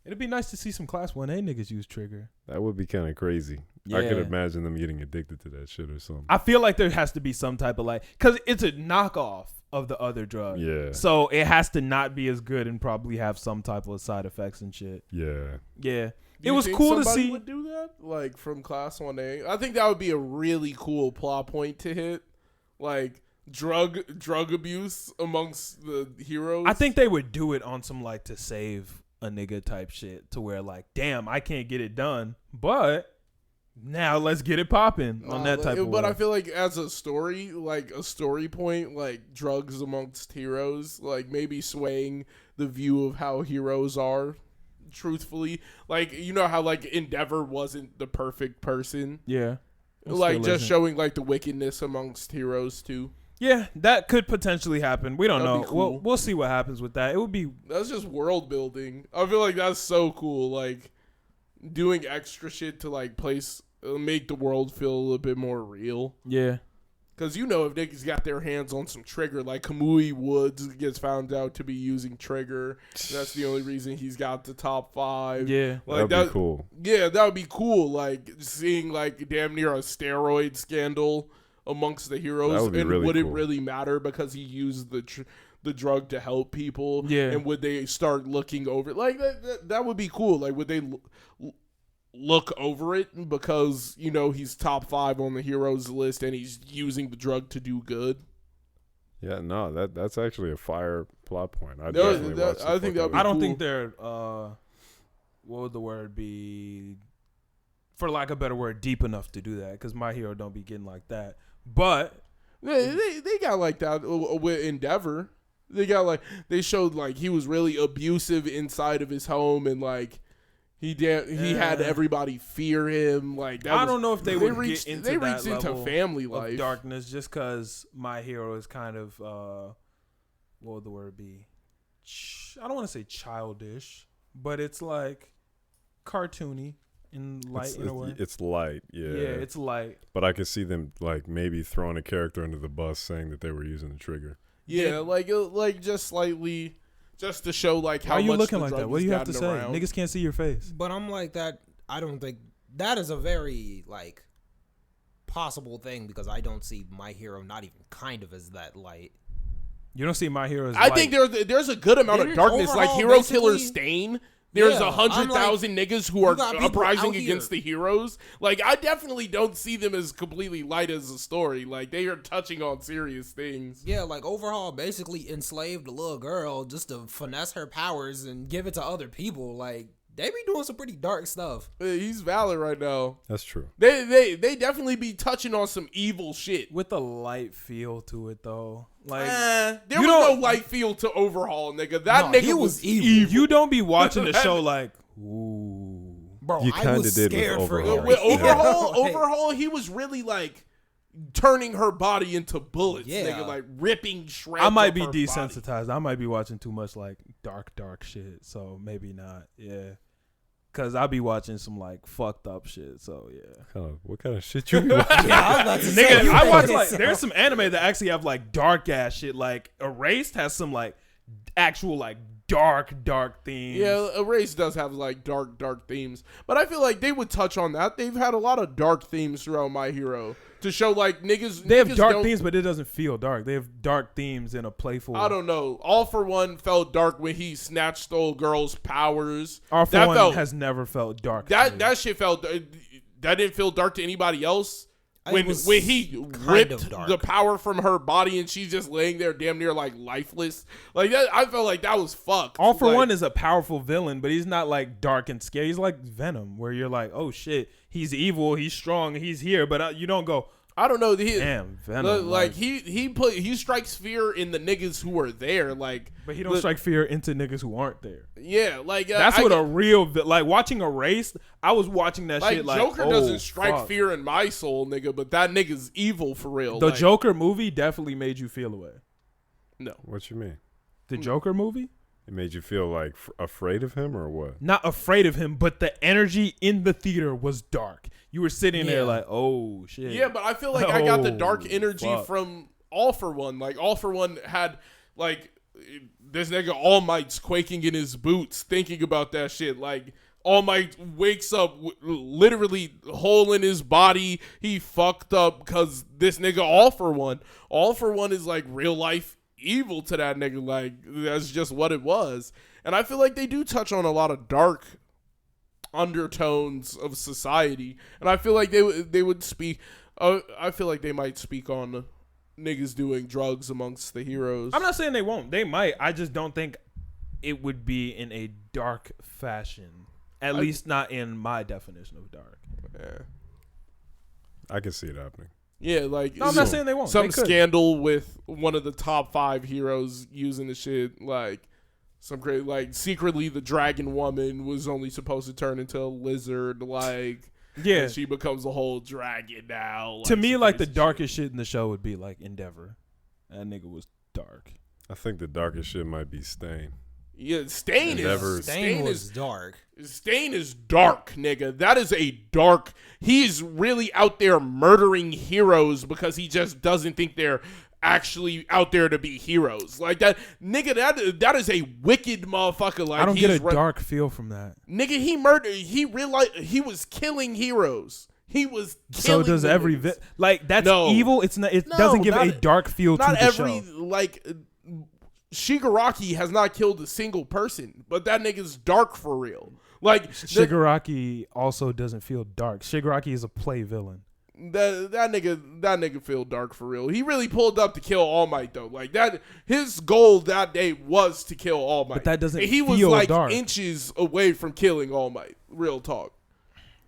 It'd be nice to see some Class 1A niggas use Trigger. That would be kind of crazy. Yeah. I could imagine them getting addicted to that shit or something. I feel like there has to be some type of like, because it's a knockoff of the other drug. Yeah. So it has to not be as good and probably have some type of side effects and shit. Yeah. Yeah. Do It you was think cool to somebody see. would do that, like from Class 1A. I think that would be a really cool plot point to hit, like drug abuse amongst the heroes. I think they would do it on some like to save a nigga type shit to where like, damn, I can't get it done, but now let's get it popping on that type of But way. I feel like as a story, like a story point, like drugs amongst heroes, like maybe swaying the view of how heroes are. Truthfully, like you know how like Endeavor wasn't the perfect person, Yeah. It like still just isn't. showing like the wickedness amongst heroes too. Yeah, that could potentially happen. We don't That'd know. be cool. We'll see what happens with that. It would be That's just world building. I feel like that's so cool. Like doing extra shit to like make the world feel a little bit more real. yeah. Cause you know if niggas got their hands on some Trigger, like Kamui Woods gets found out to be using Trigger. That's the only reason he's got the top 5. Yeah. Like That'd be cool. Yeah, that would be cool. Like seeing like damn near a steroid scandal amongst the heroes, That would be and really would it cool. really matter because he used the drug to help people? Yeah. And would they start looking over like that would be cool. Like would they look over it because you know he's top 5 on the heroes list and he's using the drug to do good? Yeah, no, that's actually a fire plot point. I No, definitely watch the I think fuck that'd out be I of don't cool. think they're what would the word be, for lack of a better word, deep enough to do that, because My Hero don't be getting like that. But They got like that with Endeavor. They got like they showed like he was really abusive inside of his home and like he had everybody fear him. Like that I was- don't know if they would get into they that reached into level family of life. darkness, just because My Hero is kind of what would the word be? I don't want to say childish, but it's like cartoony and light in a way. It's light, yeah. Yeah, it's light. But I could see them like maybe throwing a character under the bus saying that they were using the Trigger. Yeah, like just slightly, just to show like how Why are you much looking the like drug that? What do has you have to gotten say? around. Niggas can't see your face. But I'm like that. I don't think that is a very like possible thing because I don't see My Hero not even kind of as that light. You don't see My Hero as I light. think there's a good amount of There's darkness, like overall, Hero Killer basically- Stain. There's Yeah, 100,000 niggas who are got people uprising out against here. the heroes. Like, I definitely don't see them as completely light as a story. Like, they are touching on serious things. Yeah, like Overhaul basically enslaved a little girl just to finesse her powers and give it to other people. Like they be doing some pretty dark stuff. He's valid right now. That's true. They definitely be touching on some evil shit. with a light feel to it though. Like There you was don't- no light feel to Overhaul, nigga. That No, nigga he was was evil. evil. you don't be watching the show like, ooh. Bro, You I kinda was did with scared for Overhaul. him. With Yeah. Overhaul, he was really like turning her body into bullets, Yeah. nigga, like ripping shreds. I might of be her body. desensitized. I might be watching too much like dark shit. So maybe not. Yeah. Cause I be watching some like fucked up shit. So yeah. What kind of shit you be watching? Yeah, I was about to say, Nigga, you I watch made it like sound- there's some anime that actually have like dark ass shit. Like Erased has some like actual like dark themes. Yeah, Erased does have like dark themes, but I feel like they would touch on that. They've had a lot of dark themes throughout My Hero to show like niggas. They have niggas dark don't- themes, but it doesn't feel dark. They have dark themes in a playful. I don't know. All for One felt dark when he snatched stole girls' powers. All for that One felt, has never felt dark. to me. that shit felt that didn't feel dark to anybody else. It When was he kind ripped of dark. the power from her body and she's just laying there damn near like lifeless, like that, I felt like that was fucked. All for Like, One is a powerful villain, but he's not like dark and scary. He's like Venom, where you're like, oh shit, he's evil, he's strong, he's here, but you don't go, I don't know. damn, Venom. Like he strikes fear in the niggas who are there. Like, but he don't strike fear into niggas who aren't there. yeah, like That's what a real like watching Erased. I was watching that like shit like Joker oh, doesn't strike fuck. fear in my soul, nigga. But that nigga's evil for real. The like, Joker movie definitely made you feel away. No, What you mean? The Joker movie, It made you feel like afraid of him or what? not afraid of him, but the energy in the theater was dark. You were sitting there Yeah. like, oh shit. yeah, but I feel like I got the dark Oh, energy fuck. from All for One. Like All for One had like this nigga All Might's quaking in his boots thinking about that shit. Like, All Might wakes up literally hole in his body. He fucked up because this nigga All For One is like real life evil to that nigga. Like, that's just what it was. And I feel like they do touch on a lot of dark undertones of society. And I feel like they would speak. I feel like they might speak on niggas doing drugs amongst the heroes. I'm not saying they won't. They might. I just don't think it would be in a dark fashion. At least not in my definition of dark. Yeah. I can see it happening. Yeah, like No, I'm not saying they won't. Some They could. scandal with one of the top 5 heroes using the shit, like some great, like secretly the dragon woman was only supposed to turn into a lizard, like Yeah. and she becomes a whole dragon now. Like, To me, some like the crazy darkest shit in the show would be like Endeavor. That nigga was dark. I think the darkest shit might be Stain. Yeah, Stain Stain was is dark. Stain is dark, nigga. That is a dark. He's really out there murdering heroes because he just doesn't think they're actually out there to be heroes. Like that, nigga. That is a wicked motherfucker. Like I don't get a he's dark feel from that. nigga. He murdered. He realized he was killing heroes. He was So killing does every niggas. like that's No. evil. It's not. It No, doesn't give not- a dark feel to Not the every show. like. Shigaraki has not killed a single person, but that nigga's dark for real. Like Shigaraki also doesn't feel dark. Shigaraki is a play villain. that nigga feel dark for real. He really pulled up to kill All Might though. Like that, his goal that day was to kill All Might. But that doesn't And he was feel like dark. inches away from killing All Might. Real talk.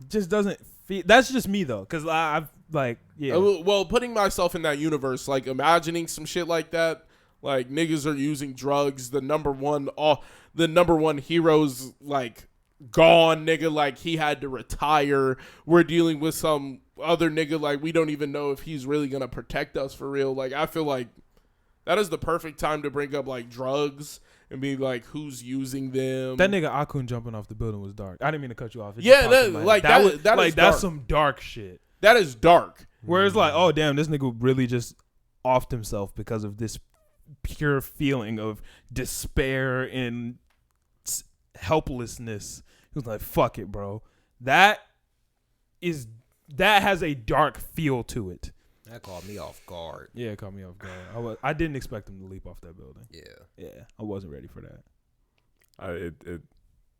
It just doesn't feel. That's just me though, because I've like yeah. Well, putting myself in that universe, like imagining some shit like that. Like niggas are using drugs. The number one hero's like gone, nigga. Like he had to retire. We're dealing with some other nigga. Like we don't even know if he's really gonna protect us for real. Like I feel like that is the perfect time to bring up like drugs and be like, who's using them? That nigga Akun jumping off the building was dark. I didn't mean to cut you off. It just Yeah, popped that- in my head. like, that that- was that like is that's dark. some dark shit. That is dark. Where it's like, oh damn, this nigga really just offed himself because of this pure feeling of despair and helplessness. He was like, fuck it, bro. That has a dark feel to it. That caught me off guard. Yeah, it caught me off guard. I didn't expect him to leap off that building. Yeah. I wasn't ready for that.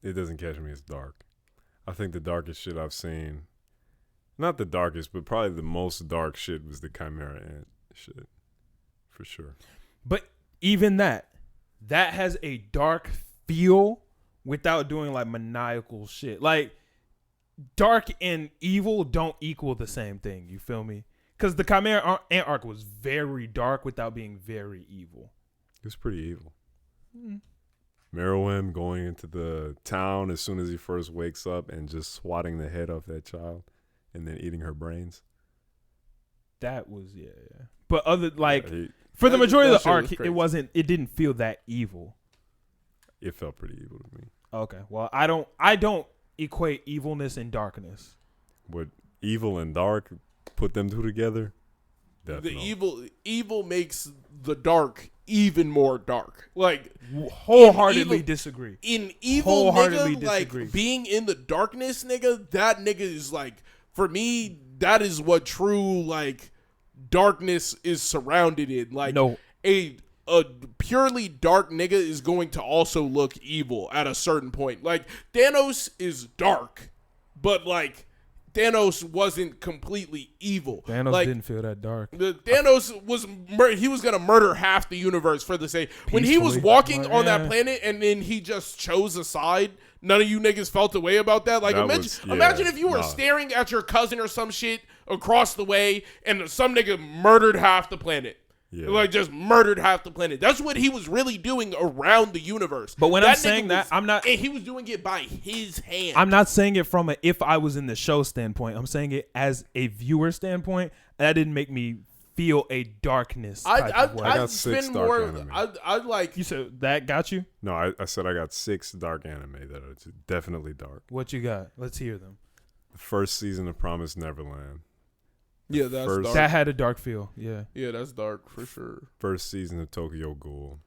It doesn't catch me as dark. I think the darkest shit I've seen, not the darkest, but probably the most dark shit was the Chimera Ant shit, for sure. But even that has a dark feel without doing like maniacal shit. Like dark and evil don't equal the same thing. You feel me? Because the Chimera Ant arc was very dark without being very evil. It was pretty evil. Meruem going into the town as soon as he first wakes up and just swatting the head off that child and then eating her brains. That was yeah. But other like Yeah, for the majority that of the shit was arc, crazy. it didn't feel that evil. it felt pretty evil to me. Okay, well I don't equate evilness and darkness. What evil and dark, put them two together? Definitely. The evil makes the dark even more dark. Like Wholeheartedly evil- disagree. in evil, Wholeheartedly nigga, like disagree. being in the darkness, nigga, that nigga is like, for me, that is what true like darkness is surrounded in. Like No. a purely dark nigga is going to also look evil at a certain point. Like Thanos is dark, but like Thanos wasn't completely evil. Thanos like, didn't feel that dark. The Thanos was he was gonna murder half the universe for the sake. When he was Peacefully. walking Like, on yeah. that planet and then he just chose a side, none of you niggas felt a way about that. Like That imagine, was- yeah, imagine if you were nah. staring at your cousin or some shit across the way and some nigga murdered half the planet. Yeah. Like just murdered half the planet. That's what he was really doing around the universe. But when That I'm nigga saying that, was- I'm not- and he was doing it by his hand. I'm not saying it from a if I was in the show standpoint. I'm saying it as a viewer standpoint. That didn't make me feel a darkness type of way. I got I'd 6 spend dark more. anime. I'd like. You said that got you? No, I said I got 6 dark anime that are definitely dark. What you got? Let's hear them. The first season of Promised Neverland. Yeah, that's First- dark. That had a dark feel. Yeah. Yeah, that's dark for sure. First season of Tokyo Ghoul.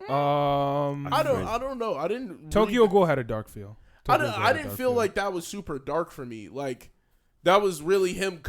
I don't know. I didn't. Tokyo Ghoul had a dark feel. I didn't feel like that was super dark for me. Like that was really him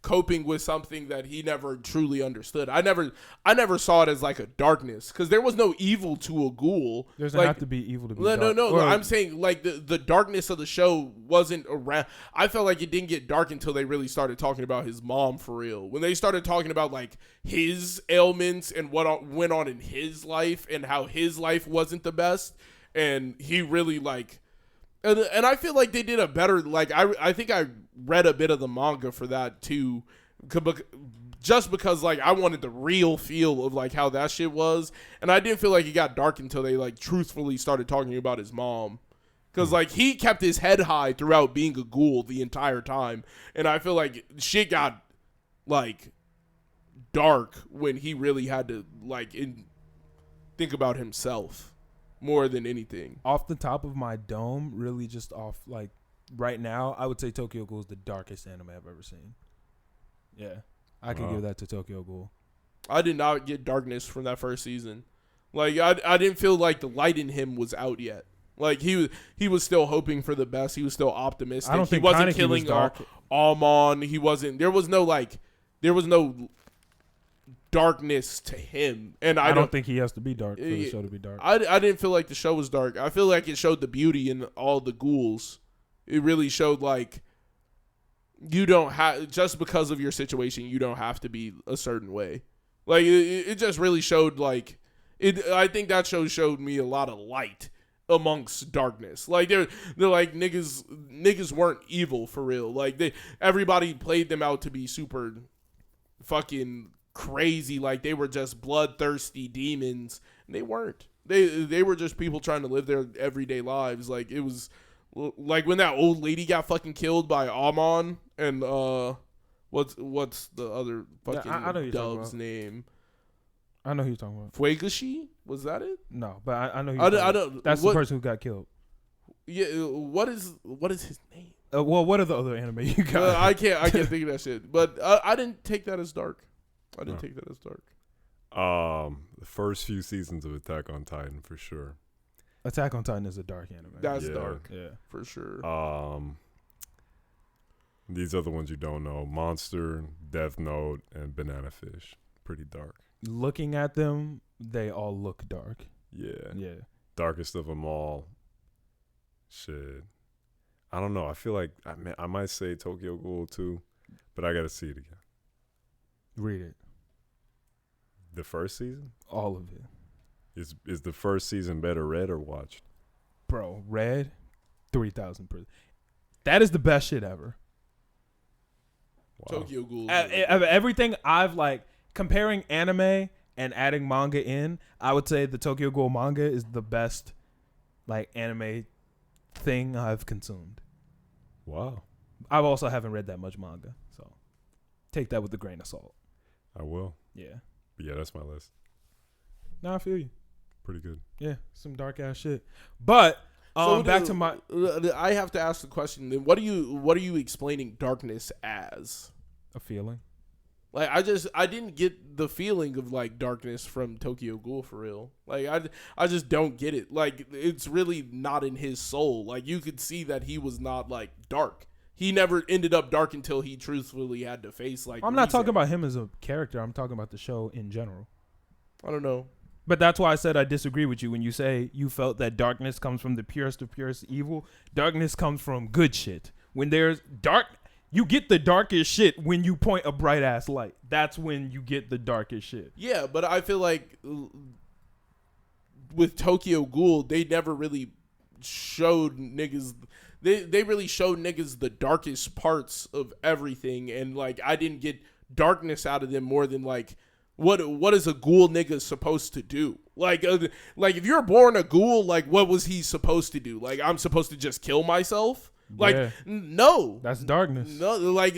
coping with something that he never truly understood. I never saw it as like a darkness because there was no evil to a ghoul. There doesn't have to be evil to be dark. No. I'm saying like the darkness of the show wasn't around. I felt like it didn't get dark until they really started talking about his mom for real. When they started talking about like his ailments and what went on in his life and how his life wasn't the best, and he really like. And I feel like they did a better, like, I think I read a bit of the manga for that, too, just because, like, I wanted the real feel of, like, how that shit was, and I didn't feel like it got dark until they, like, truthfully started talking about his mom, because, like, he kept his head high throughout being a ghoul the entire time, and I feel like shit got, like, dark when he really had to, like, think about himself. More than anything. Off the top of my dome, really just off, like, right now, I would say Tokyo Ghoul is the darkest anime I've ever seen. Yeah. I could give that to Tokyo Ghoul. I did not get darkness from that first season. Like, I didn't feel like the light in him was out yet. Like, he was still hoping for the best. He was still optimistic. I don't think he wasn't Kaneki killing was dark. Almon. He wasn't. There was no darkness to him, and I don't think he has to be dark for the show to be dark. I didn't feel like the show was dark. I feel like it showed the beauty in all the ghouls. It really showed like you don't have, just because of your situation, you don't have to be a certain way. Like it just really showed like it. I think that show showed me a lot of light amongst darkness. Like they're like niggas weren't evil for real. Like everybody played them out to be super fucking crazy, like they were just bloodthirsty demons, and they weren't. They were just people trying to live their everyday lives. Like it was like when that old lady got fucking killed by Amon and what's the other fucking I know dove's name? I know who you're talking about. Fuegashi? Was that it? No, but I know who I don't. That's the person who got killed. Yeah, what is his name? Well, what are the other anime you got? I can't think of that shit. But I didn't take that as dark. I didn't take that as dark. The first few seasons of Attack on Titan for sure. Attack on Titan is a dark anime. That's dark. Yeah, for sure. These are the ones you don't know: Monster, Death Note, and Banana Fish. Pretty dark. Looking at them, they all look dark. Yeah. Darkest of them all. Shit. I don't know. I feel like I might say Tokyo Ghoul too, but I gotta see it again. Read it. The first season? All of it. Is the first season better read or watched? Bro, read 3,000%. That is the best shit ever. Wow. Tokyo Ghoul. Everything I've like comparing anime and adding manga in, I would say the Tokyo Ghoul manga is the best like anime thing I've consumed. Wow. I also haven't read that much manga, so take that with a grain of salt. I will. Yeah. But yeah, that's my list. No, I feel you. Pretty good. Yeah, some dark ass shit. But back to my. I have to ask the question. Then, what are you explaining darkness as? A feeling. Like I didn't get the feeling of like darkness from Tokyo Ghoul for real. Like I just don't get it. Like it's really not in his soul. Like you could see that he was not like dark. He never ended up dark until he truthfully had to face like. I'm not talking about him as a character. I'm talking about the show in general. I don't know. But that's why I said I disagree with you when you say you felt that darkness comes from the purest of purest evil. Darkness comes from good shit. When there's dark, you get the darkest shit when you point a bright ass light. That's when you get the darkest shit. Yeah, but I feel like with Tokyo Ghoul, they never really showed niggas. They really showed niggas the darkest parts of everything, and like I didn't get darkness out of them more than like what is a ghoul nigga supposed to do? Like if you're born a ghoul, like what was he supposed to do? Like I'm supposed to just kill myself? Like Yeah. No, That's darkness. no, like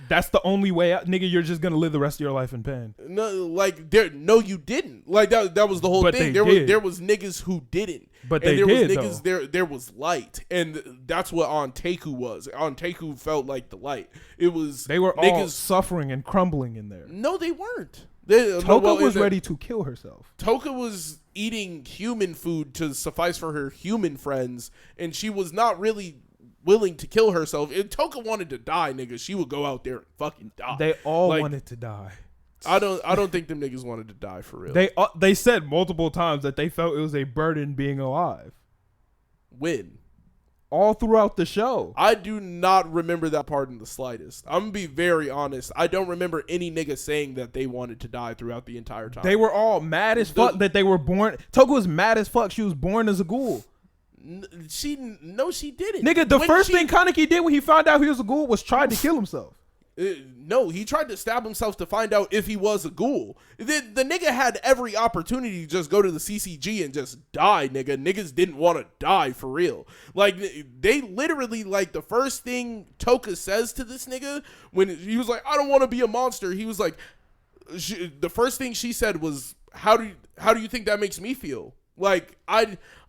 That's the only way out, nigga. You're just gonna live the rest of your life in pain. no, like no, you didn't. Like that was the whole But thing. they did. There was niggas who didn't. But and they there did, was niggas there was light, and that's what Anteku was. Anteku felt like the light. It was They were all niggas. suffering and crumbling in there. No, they weren't. Toka was ready to kill herself. Toka was eating human food to suffice for her human friends, and she was not really willing to kill herself. If Toka wanted to die, nigga, she would go out there and fucking die. They all wanted to die. I don't think them niggas wanted to die for real. They said multiple times that they felt it was a burden being alive. When? All throughout the show. I do not remember that part in the slightest. I'm gonna be very honest. I don't remember any nigga saying that they wanted to die throughout the entire time. They were all mad as fuck that they were born. Toka was mad as fuck. She was born as a ghoul. She didn't. Nigga, the first thing Kaneki did when he found out he was a ghoul was try to kill himself. No, he tried to stab himself to find out if he was a ghoul. The nigga had every opportunity to just go to the CCG and just die, nigga. Niggas didn't want to die for real. Like, they literally, like, the first thing Toka says to this nigga when he was like, I don't want to be a monster. He was like, the first thing she said was, how do you think that makes me feel? Like,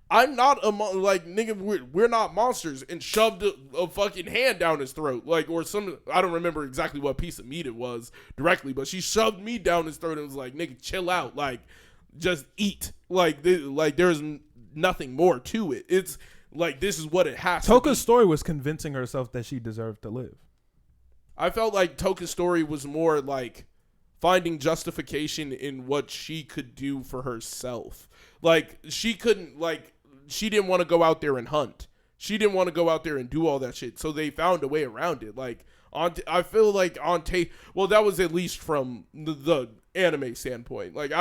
I'm not like, nigga, we're not monsters, and shoved a fucking hand down his throat, like, or some, I don't remember exactly what piece of meat it was directly, but she shoved me down his throat and was like, nigga, chill out, like, just eat, like there's nothing more to it. It's like, this is what it has to be. Toka's story was convincing herself that she deserved to live. I felt like Toka's story was more like finding justification in what she could do for herself. Like, she couldn't, like, she didn't want to go out there and hunt. She didn't want to go out there and do all that shit. So they found a way around it. Like, I feel like on tape, well, that was at least from the anime standpoint. Like,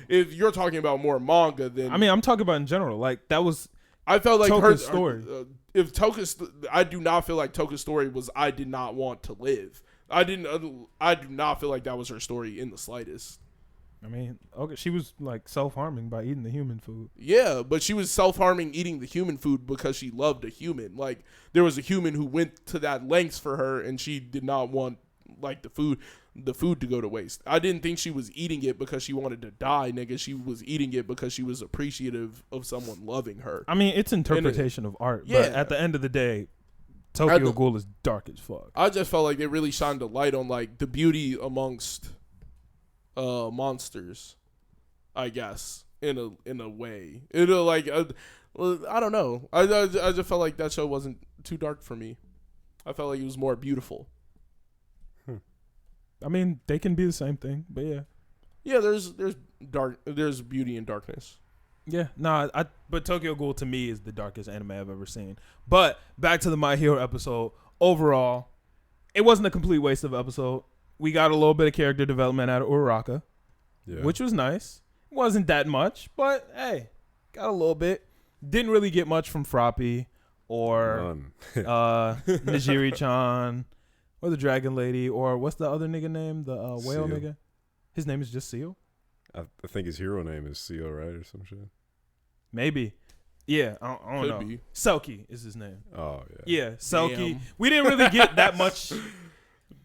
if you're talking about more manga, then. I mean, I'm talking about in general. Like, that was. I felt like Toka's her story. I do not feel like Toka's story was, I did not want to live. I do not feel like that was her story in the slightest. I mean, okay, she was like self-harming by eating the human food. Yeah, but she was self-harming eating the human food because she loved a human. Like, there was a human who went to that lengths for her, and she did not want, like, the food to go to waste. I didn't think she was eating it because she wanted to die, nigga. She was eating it because she was appreciative of someone loving her. I mean, it's interpretation of art, yeah. But at the end of the day, Tokyo Ghoul is dark as fuck. I just felt like they really shined a light on, like, the beauty amongst monsters, I guess, in a way. I don't know. I just felt like that show wasn't too dark for me. I felt like it was more beautiful. I mean, they can be the same thing, but yeah. Yeah, there's beauty in darkness. Yeah, but Tokyo Ghoul to me is the darkest anime I've ever seen. But back to the My Hero episode. Overall, it wasn't a complete waste of an episode. We got a little bit of character development out of Uraraka, which was nice. Wasn't that much, but hey, got a little bit. Didn't really get much from Froppy or Nijiri-chan or the Dragon Lady, or what's the other nigga name? The whale Seal. nigga? His name is just Seal? I think his hero name is Seal, right, or some shit. Maybe. Yeah, I don't know. Be. Selkie is his name. Oh, yeah. Yeah, Selkie. Damn. We didn't really get that much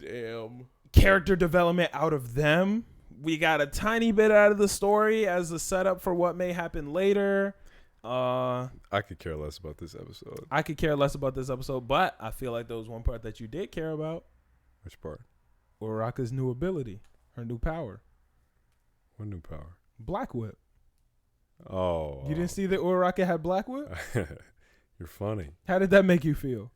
Damn. character development out of them. We got a tiny bit out of the story as a setup for what may happen later. I could care less about this episode. I could care less about this episode, but I feel like there was one part that you did care about. Which part? Uraraka's new ability, her new power. What new power? Black Whip. Oh. You didn't see that Uraraka had Black Whip? You're funny. How did that make you feel?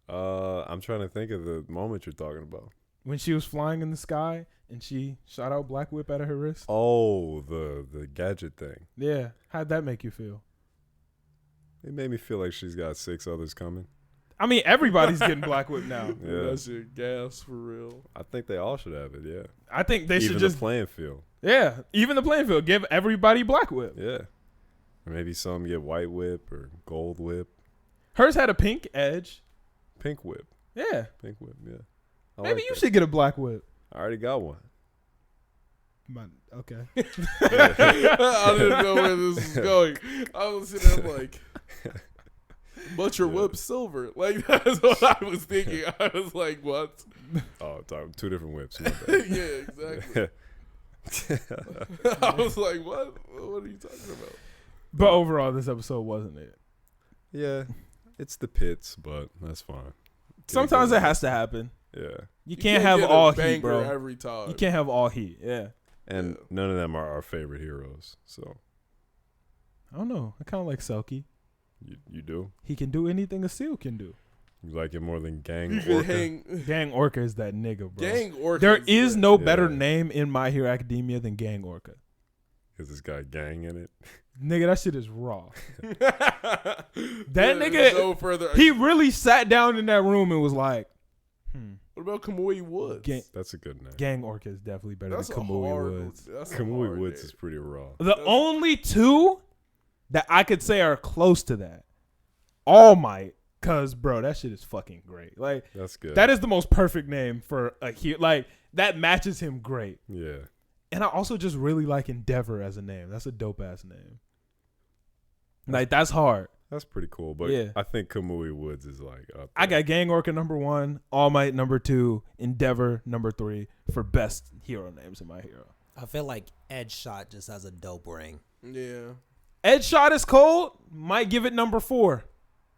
I'm trying to think of the moment you're talking about. When she was flying in the sky and she shot out Black Whip out of her wrist? Oh, the gadget thing. Yeah. How'd that make you feel? It made me feel like she's got 6 others coming. I mean, everybody's getting Black Whip now. Yeah. That shit gas for real. I think they all should have it, yeah. I think they Even should the just playing field. Yeah, even the playing field. Give everybody Black Whip. Yeah. Or maybe some get white whip or gold whip. Hers had a pink edge. Pink whip. Yeah. Pink whip, yeah. Maybe you should get a Black Whip. I already got one. Okay. I didn't know where this was going. I was sitting there like, but your whip's silver. Like, that's what I was thinking. I was like, what? Oh, 2 different whips. My bad. Yeah, exactly. I was like, what? What are you talking about? But overall, this episode wasn't it. Yeah. It's the pits, but that's fine. Sometimes it has to happen. Yeah. You can't have all banger heat, bro. every time. You can't have all heat. Yeah. And none of them are our favorite heroes. So I don't know. I kind of like Selkie. you do? He can do anything a seal can do. You like it more than Gang You could Orca? hang. Gang Orca is that nigga, bro. Gang Orca. There is no better Yeah. name in My Hero Academia than Gang Orca. Because it's got gang in it. Nigga, that shit is raw. that nigga- No further. He really sat down in that room and was like, What about Kamui Woods? That's a good name. Gang Orca is definitely better That's than a Kamui hard. Woods. That's a Kamui hard Woods name. is pretty raw. The only two that I could say are close to that, All Might, cause bro, that shit is fucking great. Like That's good. that is the most perfect name for a hero. Like that matches him great. Yeah. And I also just really like Endeavor as a name. That's a dope ass name. Like that's hard. That's pretty cool. But Yeah. I think Kamui Woods is like up I there. got Gang Orca number 1, All Might number 2, Endeavor number 3 for best hero names in My Hero. I feel like Edge Shot just has a dope ring. Yeah. Edge Shot is cold. Might give it number 4,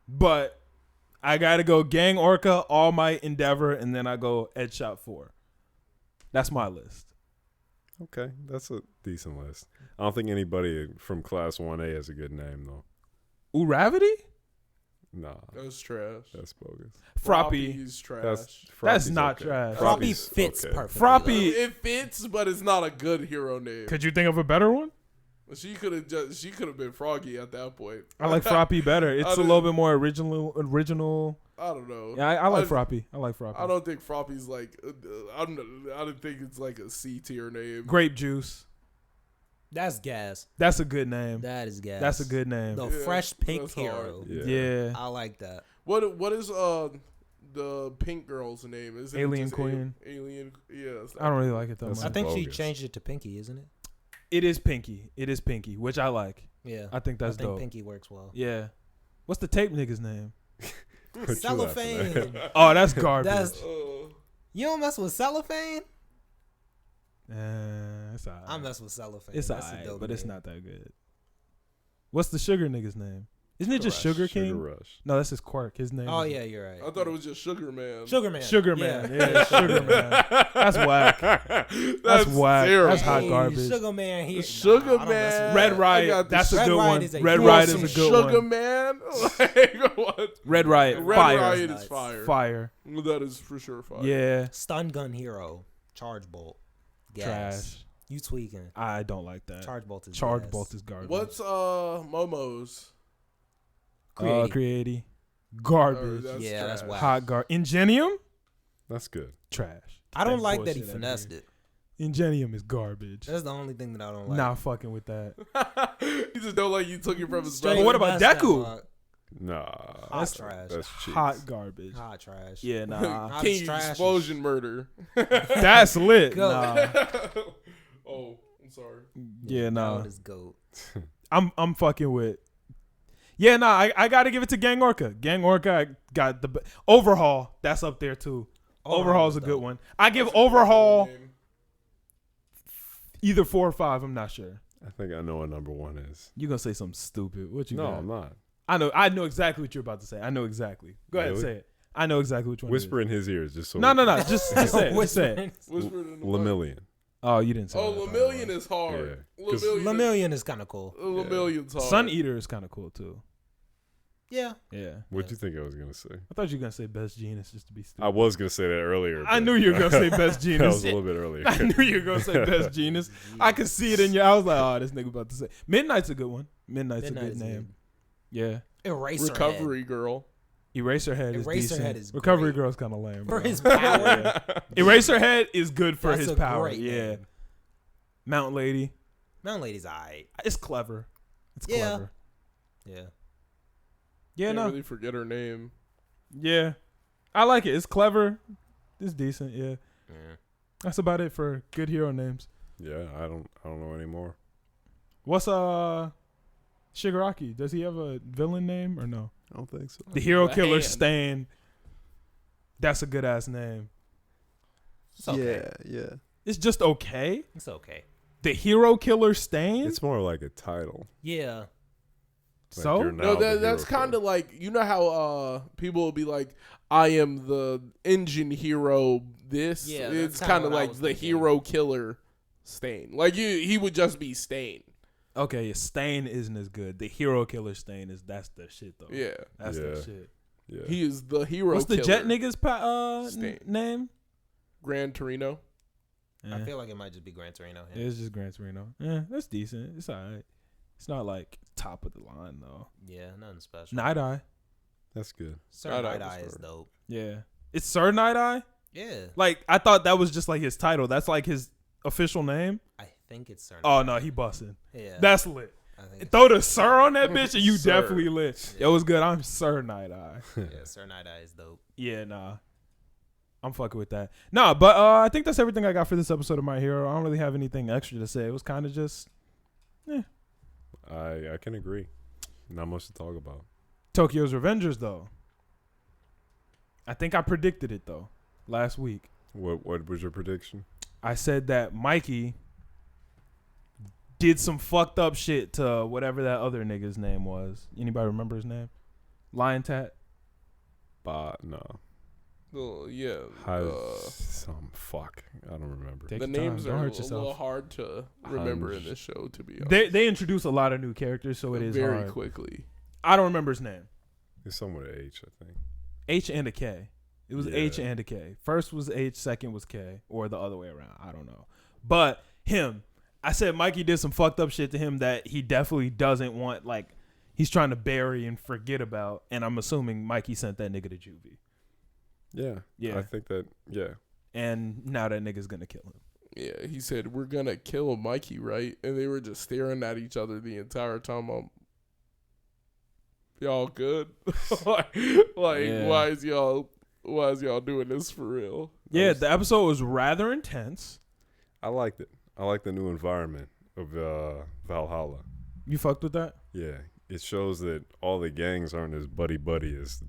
but I gotta go Gang Orca, All Might, Endeavor, and then I go Edge Shot 4. That's my list. Okay, that's a decent list. I don't think anybody from Class 1A has a good name, though. Uravity? Nah, That's trash. that's bogus. Froppy. Froppy's trash. That's Froppy's not okay. trash. Froppy Froppy's fits okay. perfectly. Froppy. It fits, but it's not a good hero name. Could you think of a better one? She could have been Froggy at that point. I like Froppy better. It's a little bit more original. I don't know. Yeah, I like Froppy. I like Froppy. I don't think Froppy's like. I don't think it's like a C tier name. Grape Juice. That's gas. That's a good name. That is gas. That's a good name. The Yeah, fresh pink that's hard. hero. Yeah. I like that. What is the pink girl's name? Is it Alien just Queen. Alien. Yeah. I don't really like it that That's I much. think she bogus. changed it to Pinky, isn't it? It is Pinky. It is Pinky, which I like. Yeah. I think that's I think dope. Pinky works well. Yeah. What's the tape nigga's name? What you laughing Cellophane. at? Oh, that's garbage. That's- You don't mess with cellophane? It's alright. I mess with cellophane. It's That's a alright, dope but it's name. not that good. What's the sugar nigga's name? Isn't it just Sugar King? Sugar Rush. No, that's his quirk. His name. Oh is- yeah, you're right. I thought it was just Sugar Man. Sugar Man. Sugar Man. Yeah, Sugar Man. That's whack. That's whack. terrible. That's hot garbage. Sugar Man here. Sugar I don't mess Man. with Red that. Riot. got the That's a Red good Riot one. is a Red good Riot one. is a good Sugar one. Man. Like, what? Red Riot. Red Fire. Riot Nice. is fire. Fire. That is for sure fire. Yeah. Stun Gun Hero. Charge Bolt. Gas. Trash. You tweaking. I don't like that. Charge Bolt is Charge gas. Bolt is garbage. What's Momo's? Creaty. Garbage. That's Yeah, that's trash. whack. Hot Ingenium? That's good. Trash. I don't That like that he bullshit outta finessed here. it. Ingenium is garbage. That's the only thing that I don't like. Not fucking with that. You just don't like you took it from his Straight But what brother. about finessed that Deku? mug. Nah, Hot trash. that's cheap. Hot garbage. Hot trash. Yeah, nah. Hot King trash is- Explosion Murder. That's lit. Go. Nah. Oh, I'm sorry. Yeah, nah. That is goat. I'm fucking with. Yeah, nah. I gotta give it to Gang Orca. Gang Orca got the Overhaul. That's up there too. Overhaul's a good one. I give Overhaul either 4 or 5. I'm not sure. I think I know what number 1 is. You gonna say something stupid? What you No, got? I'm not. I know exactly what you're about to say. I know exactly. Go ahead, Really? say it. I know exactly which one. Whisper It in his ears, just so. is. No. Just say it. Just say it. Whispering. Whispered in the Lemillion. Oh, you didn't say. Oh, that. Lemillion is hard. Yeah, 'cause Lemillion is kind of cool. Lemillion's hard. Sun Eater is kind of cool too. Yeah. Yeah. What'd you think I was gonna say? I thought you were gonna say Best Genius just to be stupid. I was gonna say that earlier. I but- knew you were gonna say Best That was Genius. a little bit earlier. I knew you were gonna say Best Genius. I could see it in your. I was like, oh, this nigga about to say Midnight's a good one. Midnight's a good name. Yeah. Eraserhead. Recovery Girl. Eraserhead is Eraserhead decent. is Recovery great. Girl's kind of lame. For bro. his power. Yeah. Eraserhead is good for That's his a power. great Yeah. name. Mount Lady. Mountain Lady's alright. It's clever. It's Yeah. clever. Yeah. Yeah, Can't no. really forget her name. Yeah. I like it. It's clever. It's decent. Yeah. Yeah. That's about it for good hero names. Yeah, I don't know anymore. What's Shigaraki? Does he have a villain name or no? I don't think so. The Hero The Killer Hand. Stain. That's a good ass name. It's okay. Yeah. It's just okay. It's okay. The Hero Killer Stain. It's more like a title. Yeah. Like So? you're now No, the that's hero kind of killer. like, you know how people will be like, I am the engine hero. This Yeah, it's that's kinda kind of what I like was the thinking. hero killer. Stain. Like he would just be Stain. Okay, yeah, Stain isn't as good. The hero killer Stain that's the shit though. Yeah. That's Yeah. the shit. Yeah. He is the hero What's the killer. Jet niggas Stain. name? Gran Torino. I feel like it might just be Gran Torino. Yeah, it's just Gran Torino. Yeah, that's decent. It's alright. It's not like top of the line though. Yeah, nothing special. Night Eye. That's good. Sir Night Eye Night Eye was is hard. dope. Yeah. It's Sir Night Eye? Yeah, Like, I thought that was just like his title. That's like his official name. I think it's Sir. Oh Night no, Eye. he busting. Yeah, That's lit. I think it's, Throw the Sir on that bitch and you Sir. definitely lit. Yo, what's good? I'm Sir Night Eye. yeah, Sir Night Eye is dope. Yeah, nah. I'm fucking with that. Nah, but I think that's everything I got for this episode of My Hero. I don't really have anything extra to say. It was kind of just I can agree. Not much to talk about. Tokyo's Revengers, though. I think I predicted it, though, last week. What was your prediction? I said that Mikey did some fucked up shit to whatever that other nigga's name was. Anybody remember his name? Lion Tat? No. Oh, yeah. Some fuck. I don't remember. Take The your time. names Don't are a hurt yourself. little hard to remember in this show, to be honest. They introduce a lot of new characters, so it is very hard. quickly. I don't remember his name. It's somewhere with H, I think. H and a K. It was Yeah. H and a K. First was H, second was K, or the other way around. I don't know. But him, I said Mikey did some fucked up shit to him that he definitely doesn't want, like, he's trying to bury and forget about. And I'm assuming Mikey sent that nigga to juvie. Yeah. Yeah. I think that, yeah. And now that nigga's gonna kill him. Yeah, he said, we're going to kill Mikey, right? And they were just staring at each other the entire time. Y'all good? like, Yeah. why is y'all doing this for real? Yeah, the episode was rather intense. I liked it. I like the new environment of Valhalla. You fucked with that? Yeah. It shows that all the gangs aren't as buddy as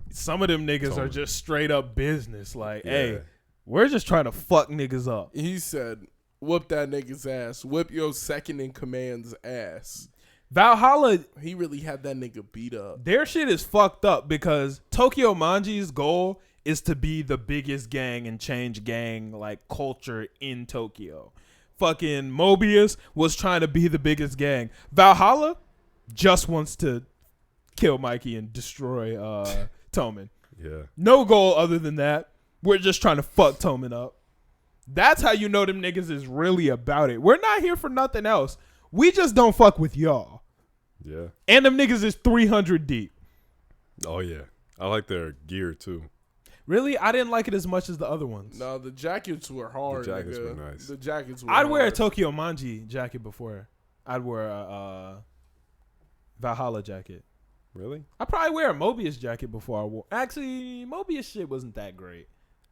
Some of them niggas are Tone. just straight up business. Like, yeah. hey, we're just trying to fuck niggas up. He said, whoop that nigga's ass. Whip your second in command's ass. Valhalla, He really had that nigga beat up. their shit is fucked up because Tokyo Manji's goal is to be the biggest gang and change gang like culture in Tokyo. Fucking Mobius was trying to be the biggest gang. Valhalla just wants to kill Mikey and destroy Toman. Yeah. No goal other than that. We're just trying to fuck Toman up. That's how you know them niggas is really about it. We're not here for nothing else. We just don't fuck with y'all. Yeah. And them niggas is 300 deep. Oh, yeah. I like their gear, too. Really? I didn't like it as much as the other ones. No, the jackets were hard. The jackets nigga. were nice. The jackets were I'd wear a hard. Tokyo Manji jacket before. I'd wear a Valhalla jacket. Really? I'd probably wear a Mobius jacket before I wore. Actually, Mobius shit wasn't that great.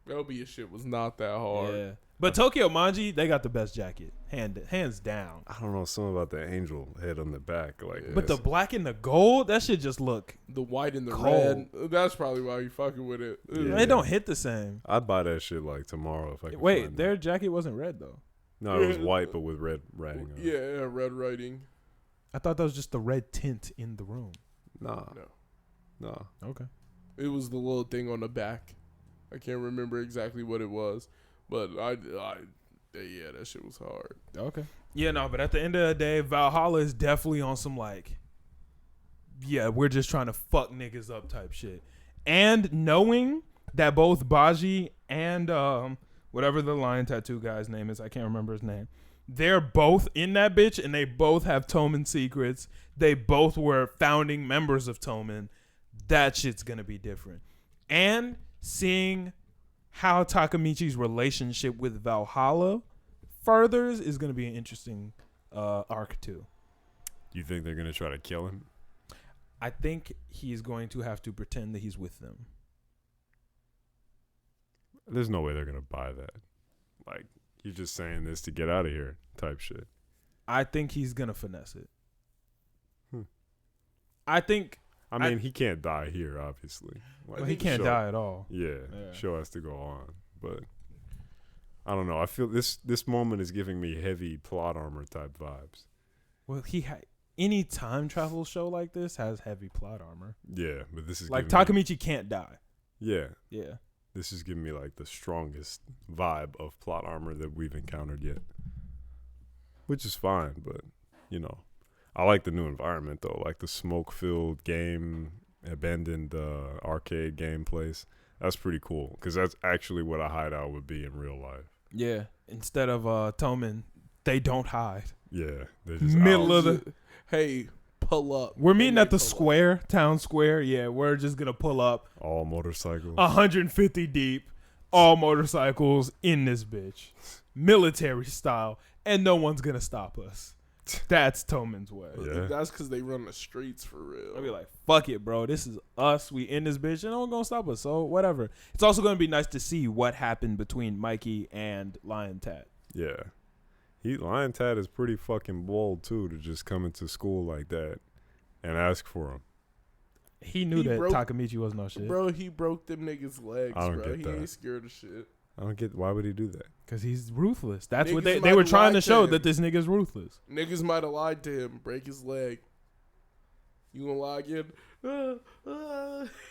Mobius shit was not that hard. Yeah. But Tokyo Manji, they got the best jacket. Hands down. I don't know. Something about the angel head on the back. Like, But the it's- black and the gold, that shit just look. The white and the Cold. red. That's probably why you fucking with it. Yeah. They don't hit the same. I'd buy that shit, like, tomorrow if I could Wait, find their jacket wasn't red though. it. No, it was white, but with red writing on it. Yeah, red writing. I thought that was just the red tint in the room. Nah. No. Nah. Okay. It was the little thing on the back. I can't remember exactly what it was, but yeah, that shit was hard. Okay. Yeah, no, but at the end of the day, Valhalla is definitely on some like, yeah, we're just trying to fuck niggas up type shit. And knowing that both Baji and whatever the lion tattoo guy's name is, I can't remember his name, they're both in that bitch and they both have Toman secrets. They both were founding members of Toman. That shit's gonna be different. And seeing how Takamichi's relationship with Valhalla furthers is going to be an interesting arc too. You think they're going to try to kill him? I think he's going to have to pretend that he's with them. There's no way they're going to buy that. Like, you're just saying this to get out of here type shit. I think he's going to finesse it. Hmm. I think I mean, he can't die here, obviously. Like, well, he can't show- die at all. Yeah, Yeah. show has to go on. But I don't know. I feel this moment is giving me heavy plot armor type vibes. Well, any time travel show like this has heavy plot armor. Yeah, but this is Like giving me- Takamichi can't die. Yeah, Yeah. this is giving me like the strongest vibe of plot armor that we've encountered yet. which is fine. But I like the new environment though, like the smoke-filled game, abandoned arcade game place. That's pretty cool because that's actually what a hideout would be in real life. Yeah. Instead of Toman, they don't hide. Yeah, they just Middle of the. Hey, pull up. We're meeting They at the pull up. square, town square. Yeah, we're just gonna pull up all motorcycles. 150 deep, all motorcycles in this bitch, military style, and no one's gonna stop us. That's Toman's way. Yeah. That's because they run the streets for real. I'll be like, fuck it, bro. This is us. We in this bitch, and no one gonna stop us. So whatever. It's also gonna be nice to see what happened between Mikey and Lion Tat. Yeah. Lion Tat is pretty fucking bold too to just come into school like that and ask for him. He knew that Takamichi was no shit. Bro, he broke them niggas' legs, I don't bro. get He that. ain't scared of shit. I don't get why would he do that? Because he's ruthless. That's what Niggas they were might trying to lie to show him. that this nigga's ruthless. Niggas might have lied to him, break his leg. You gonna lie again?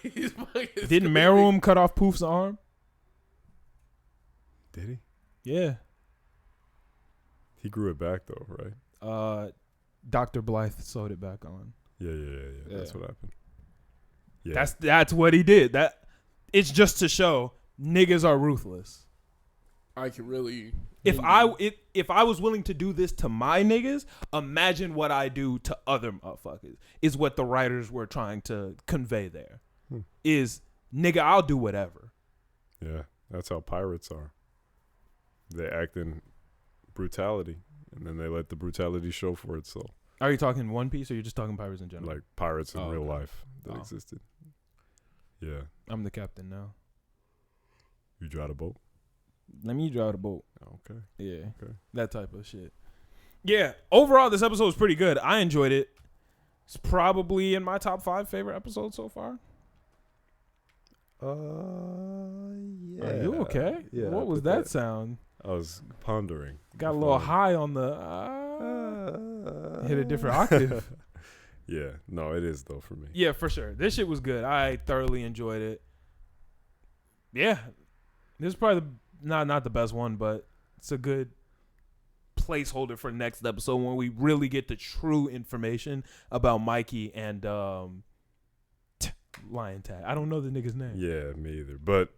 He's fucking Didn't Meruem cut off Poof's arm? Did he? Yeah. He grew it back though, right? Dr. Blythe sewed it back on. Yeah. That's Yeah. what happened. Yeah. That's what he did. It's just to show niggas are ruthless. I can really. If I was willing to do this to my niggas, imagine what I do to other motherfuckers. Is what the writers were trying to convey there. Is nigga, I'll do whatever. Yeah, that's how pirates are. They act in brutality, and then they let the brutality show for itself. Are you talking One Piece or you're just talking pirates in general? Like pirates in real okay. life that Oh. existed. Yeah. I'm the captain now. You drive a boat? Let me drive the boat. Okay. Yeah. Okay. That type of shit. Yeah. Overall, this episode was pretty good. I enjoyed it. It's probably in my top 5 favorite episodes so far. Yeah. Are you okay? Yeah. What was that sound? I was pondering. Got a little high on the. Hit a different octave. Yeah. No, it is though for me. Yeah, for sure. This shit was good. I thoroughly enjoyed it. Yeah. This is probably not the best one, but it's a good placeholder for next episode when we really get the true information about Mikey and Lion Tat. I don't know the nigga's name. Yeah, me either. But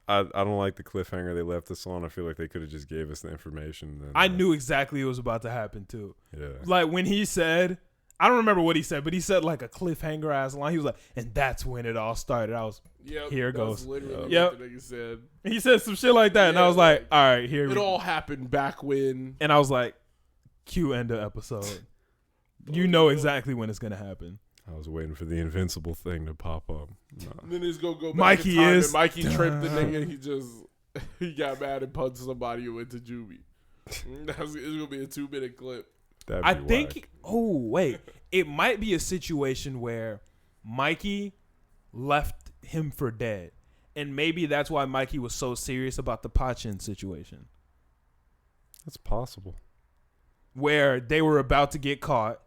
I don't like the cliffhanger they left us on. I feel like they could have just gave us the information. Then, I knew exactly what was about to happen too. Yeah. Like when he said, I don't remember what he said, but he said like a cliffhanger ass line. He was like, and that's when it all started. I was, Yep, here it that's goes. Literally Yep. what the nigga said. he said some shit like that, and I was like, like, all right, here It we all happened back when. And I was like, cue end of episode. You know exactly when it's gonna happen. I was waiting for the invincible thing to pop up. Nah. And then he's gonna go back Mikey in time is- and Mikey tripped the nigga. He got mad and punched somebody and went to juvie. It's gonna be a 2-minute clip. That'd I be think. whack. Oh wait, it might be a situation where Mikey left him for dead, and maybe that's why Mikey was so serious about the Pachin situation, That's possible. where they were about to get caught,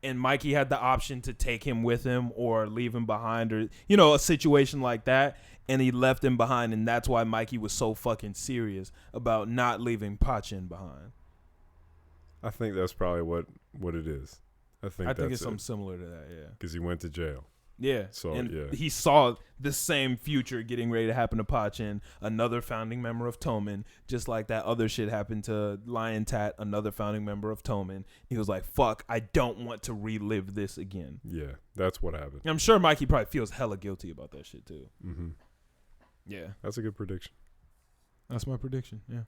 and Mikey had the option to take him with him or leave him behind, or a situation like that, and he left him behind, and that's why Mikey was so fucking serious about not leaving Pachin behind. I think that's probably what it is. I think it's something similar to that, yeah. because he went to jail. Yeah. So, and yeah. he saw the same future getting ready to happen to Pachin, another founding member of Toman, just like that other shit happened to Lion Tat, another founding member of Toman. He was like, fuck, I don't want to relive this again. Yeah, that's what happened. I'm sure Mikey probably feels hella guilty about that shit too. Mm-hmm. Yeah. That's a good prediction. That's my prediction, yeah.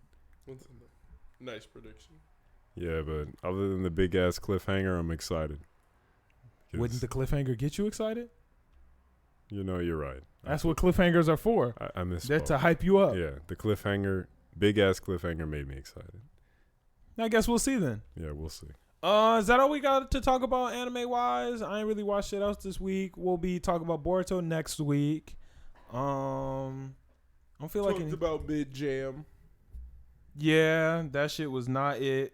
Nice prediction. Yeah, but other than the big ass cliffhanger, I'm excited. 'Cause, Wouldn't the cliffhanger get you excited? You're right. That's what cliffhangers are for. I misspoke. They're to hype you up. Yeah, the cliffhanger, big ass cliffhanger made me excited. I guess we'll see then. Yeah, we'll see. Is that all we got to talk about anime wise? I ain't really watched shit else this week. We'll be talking about Boruto next week. I don't feel like Talked about Mid Jam. yeah, that shit was not it.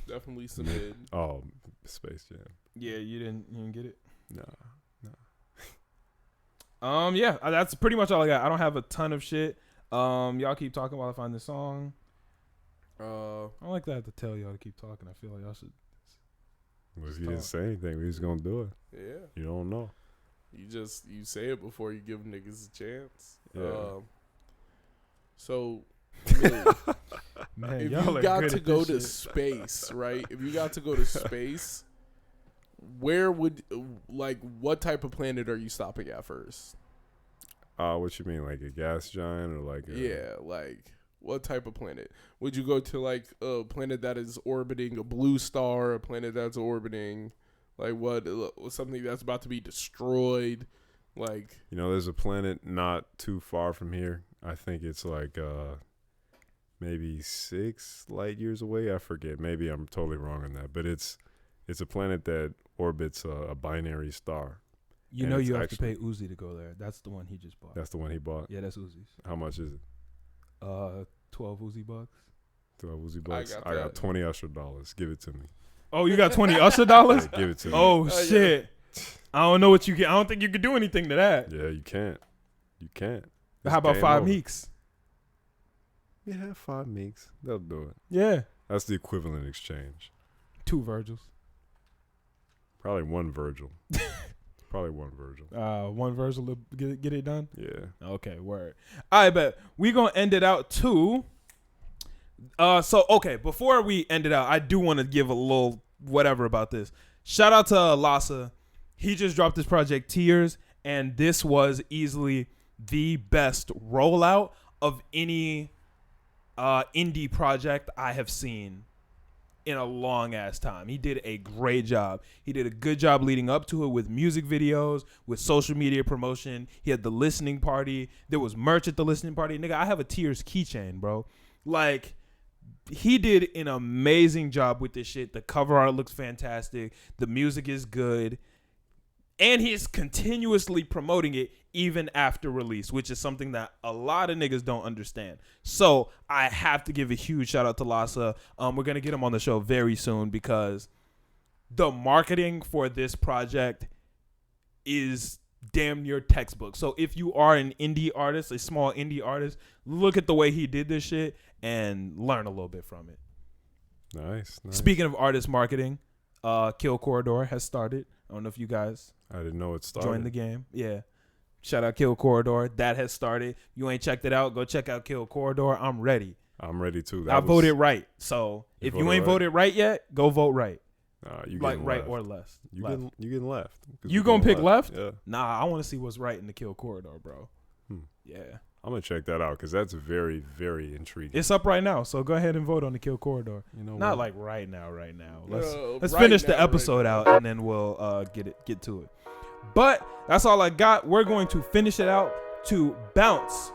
Definitely some mid. Oh, Space Jam. Yeah, you didn't get it. Nah. Yeah, that's pretty much all I got. I don't have a ton of shit. Y'all keep talking while I find this song. I don't like to have to tell y'all to keep talking. I feel like y'all should. Well, if you didn't say anything, we was gonna do it. Yeah. You don't know. You say it before you give niggas a chance. Yeah. So, Man, if y'all you are got good to at go this to shit. space, right? If you got to go to space, where would what type of planet are you stopping at first? What you mean, like a gas giant or like? What type of planet? Would you go to like a planet that is orbiting a blue star, a planet that's orbiting something that's about to be destroyed? Like, there's a planet not too far from here. I think it's like maybe 6 light years away. I forget. Maybe I'm totally wrong on that. But it's a planet that orbits a binary star. You And know it's you have actually- to pay Uzi to go there. That's the one he just bought. That's the one he bought. Yeah, that's Uzi's. How much is it? 12 Uzi bucks. 12 Uzi bucks. got I got that. $20 Usher dollars. Give it to me. Oh, you got 20 Usher dollars? Yeah, give it to me. Oh, yeah. shit. I don't know what you can. I don't think you could do anything to that. Yeah, you can't. You can't. How about game 5 over. Meeks? Yeah, 5 Meeks. They'll do it. Yeah. That's the equivalent exchange. 2 Virgils. Probably 1 Virgil. Probably 1 Virgil. 1 Virgil to get it done? Yeah. Okay, word. All right, bet. We going to end it out too. Okay, before we end it out, I do want to give a little whatever about this. Shout out to Lassa. He just dropped his project Tears, and this was easily the best rollout of any indie project I have seen in a long ass time. He did a great job. He did a good job leading up to it with music videos, with social media promotion. He had the listening party. There was merch at the listening party. Nigga, I have a Tears keychain, bro. Like, he did an amazing job with this shit. The cover art looks fantastic. The music is good. And he's continuously promoting it even after release, which is something that a lot of niggas don't understand. So I have to give a huge shout out to Lassa. We're going to get him on the show very soon because the marketing for this project is damn near textbook. So if you are an indie artist, a small indie artist, look at the way he did this shit and learn a little bit from it. Nice. Speaking of artist marketing, Kill Corridor has started. I don't know if you guys I didn't know it started. joined the game. Yeah. Shout out Kill Corridor. That has started. You ain't checked it out, go check out Kill Corridor. I'm ready. I'm ready too. I voted right. So You if you voted ain't right? voted right yet, go vote right. You Like getting right left. or left. You Left. getting left. 'Cause You we gonna going pick left? Yeah. Nah, I want to see what's right in the Kill Corridor, bro. Yeah. I'm gonna check that out because that's very, very intriguing. It's up right now, so go ahead and vote on the Kill Corridor. You know Not what? like right now. Let's Right finish the now, right episode now. out and then we'll get to it. But that's all I got. We're going to finish it out to Bounce